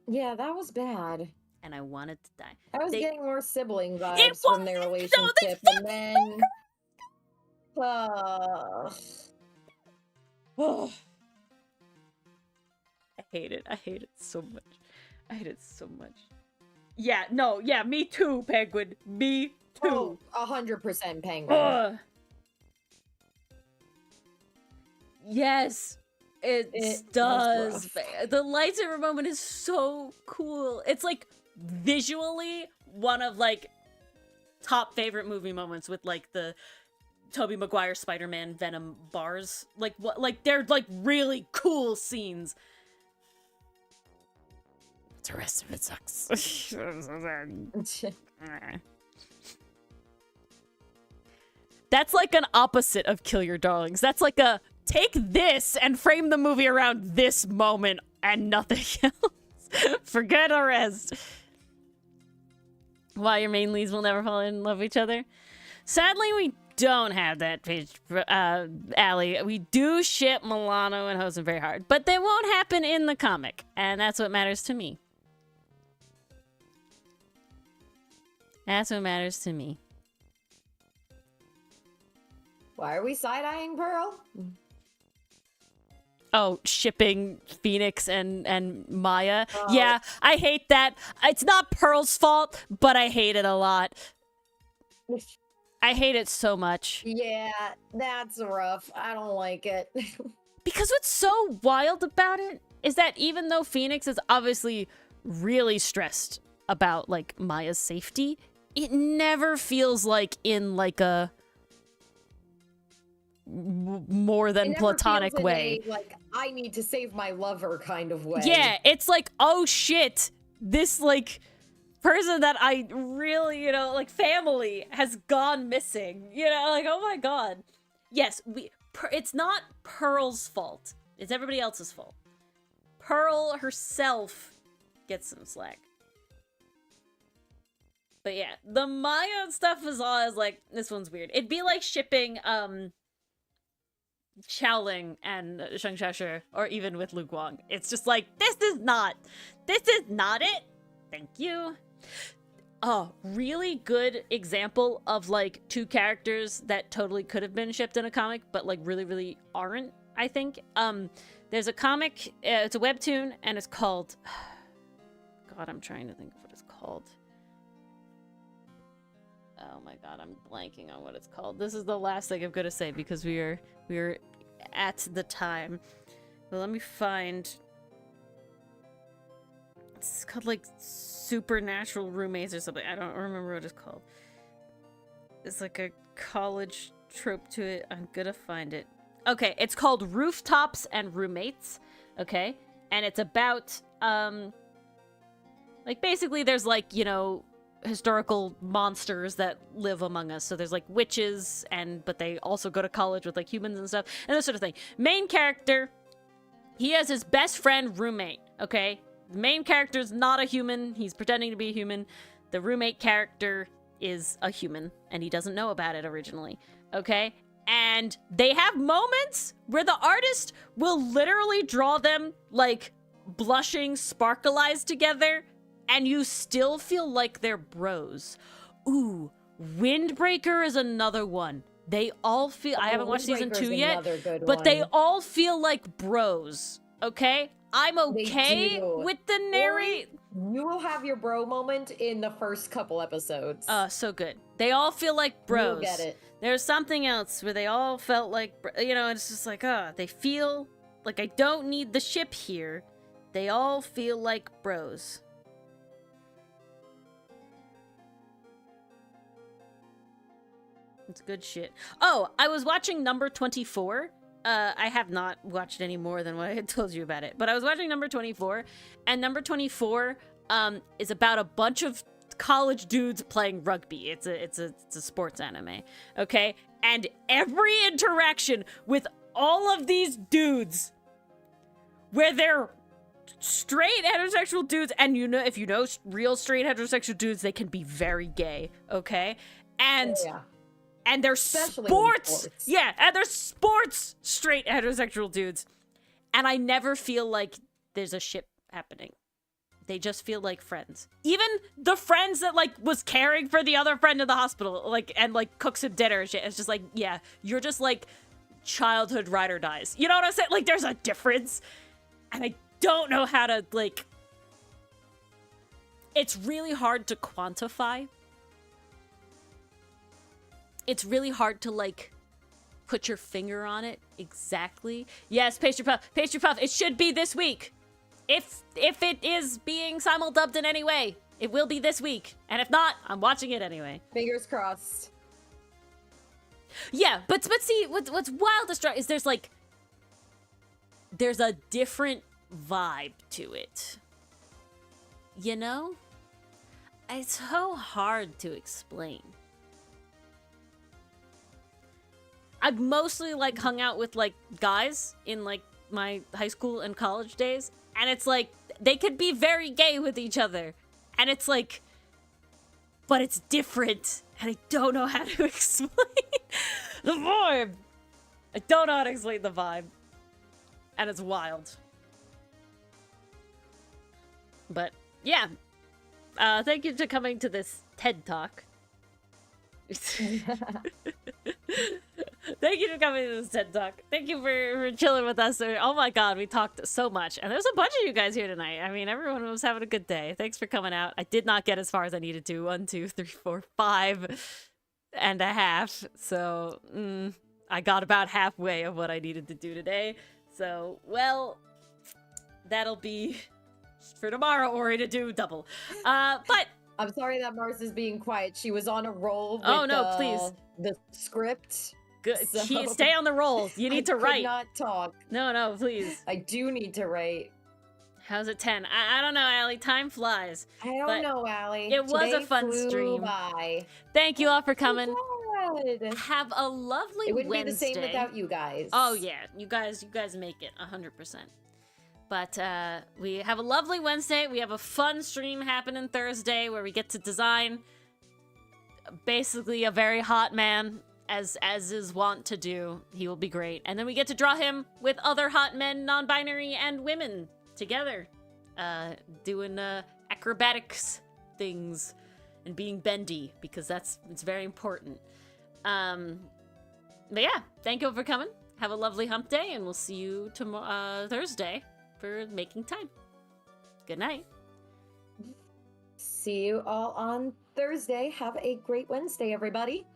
Yeah, that was bad. And I wanted to die. I was getting more sibling vibes from their relationship. And then... I hate it. I hate it so much. I hate it so much. Yeah, no, yeah, me too, Penguin. Me too. 100% Penguin. Yes, it does. The lightsaber moment is so cool. It's, like, visually one of, like, top favorite movie moments with, like, the Tobey Maguire Spider-Man Venom bars. Like, what? Like, they're, like, really cool scenes. The rest of it sucks. That's like an opposite of Kill Your Darlings. That's like a take this and frame the movie around this moment and nothing else. Forget the rest. Why your main leads will never fall in love with each other. Sadly, we don't have that page, Allie. We do ship Milano and Hosen very hard, but they won't happen in the comic, and that's what matters to me. That's what matters to me. Why are we side-eyeing Pearl? Oh, shipping Phoenix and Maya. Oh. Yeah, I hate that. It's not Pearl's fault, but I hate it a lot. I hate it so much. Yeah, that's rough. I don't like it. Because what's so wild about it is that even though Phoenix is obviously really stressed about, like, Maya's safety, it never feels like in, like, a more than platonic way. Like, I need to save my lover kind of way. Yeah, it's like, oh shit, this, like, person that I really, you know, like, family has gone missing. You know, like, oh my god. Yes, it's not Pearl's fault. It's everybody else's fault. Pearl herself gets some slack. But yeah, the Maya stuff is always like, this one's weird. It'd be like shipping, Xiaoling and Shang Xiaoshi, or even with Lu Guang. It's just like, this is not it. Thank you. Oh, really good example of, like, two characters that totally could have been shipped in a comic, but, like, really, really aren't, I think. There's a comic, it's a webtoon, and it's called... God, I'm trying to think of what it's called. Oh my god, I'm blanking on what it's called. This is the last thing I'm gonna say because we are at the time. But let me find... it's called like Supernatural Roommates or something. I don't remember what it's called. It's like a college trope to it. I'm gonna find it. Okay, it's called Rooftops and Roommates. Okay, and it's about like basically there's like, you know, historical monsters that live among us. So there's like witches, but they also go to college with like humans and stuff and this sort of thing. Main character, he has his best friend roommate. Okay, the main character is not a human. He's pretending to be a human. The roommate character is a human and he doesn't know about it originally. Okay, and they have moments where the artist will literally draw them like blushing, sparkle eyes together, and you still feel like they're bros. Ooh, Windbreaker is another one. They all feel... I haven't watched season 2 yet, but they all feel like bros, okay? I'm okay with the narrate. You will have your bro moment in the first couple episodes. So good. They all feel like bros. You'll get it. There's something else where they all felt like... You know, it's just like, they feel like I don't need the ship here. They all feel like bros. It's good shit. Oh, I was watching Number 24. I have not watched any more than what I had told you about it, but I was watching Number 24, and Number 24 is about a bunch of college dudes playing rugby. It's a sports anime, okay? And every interaction with all of these dudes, where they're straight heterosexual dudes, and you know, if you know real straight heterosexual dudes, they can be very gay, okay? And and they're sports. Yeah, and they're sports straight heterosexual dudes. And I never feel like there's a ship happening. They just feel like friends. Even the friends that like was caring for the other friend in the hospital, like, and like cooks him dinner and shit. It's just like, yeah, you're just like childhood ride or dies. You know what I'm saying? Like, there's a difference. And I don't know how to, like, it's really hard to quantify. It's really hard to, like, put your finger on it exactly. Yes, Pastry Puff. Pastry Puff, it should be this week. If it is being simuldubbed in any way, it will be this week. And if not, I'm watching it anyway. Fingers crossed. Yeah, but see, what's wild is there's, like, there's a different vibe to it. You know? It's so hard to explain. I've mostly, like, hung out with, like, guys in, like, my high school and college days. And it's, like, they could be very gay with each other. And it's, like, but it's different. And I don't know how to explain the vibe. I don't know how to explain the vibe. And it's wild. But, yeah. Thank you for coming to this TED Talk. Thank you for coming to this TED Talk. Thank you for chilling with us. Oh my god, we talked so much. And there's a bunch of you guys here tonight. I mean, everyone was having a good day. Thanks for coming out. I did not get as far as I needed to. 1, 2, 3, 4, 5 and a half. So, I got about halfway of what I needed to do today. So, well, that'll be for tomorrow, Ori, to do double. But I'm sorry that Mars is being quiet. She was on a roll with please. The script. Good. So stay on the roll. You need to write. I could not talk. No, please. I do need to write. How's it 10? I don't know, Allie. Time flies. I don't know, Allie. It was a fun stream. By. Thank you all for coming. God. Have a lovely Wednesday. It wouldn't be the same without you guys. Oh yeah, you guys make it 100%. But we have a lovely Wednesday. We have a fun stream happening Thursday where we get to design basically a very hot man, as is wont to do. He will be great. And then we get to draw him with other hot men, non-binary, and women together, doing acrobatics things and being bendy, because it's very important. But yeah, thank you for coming. Have a lovely hump day, and we'll see you tomorrow, Thursday, for making time. Good night. See you all on Thursday. Have a great Wednesday, everybody.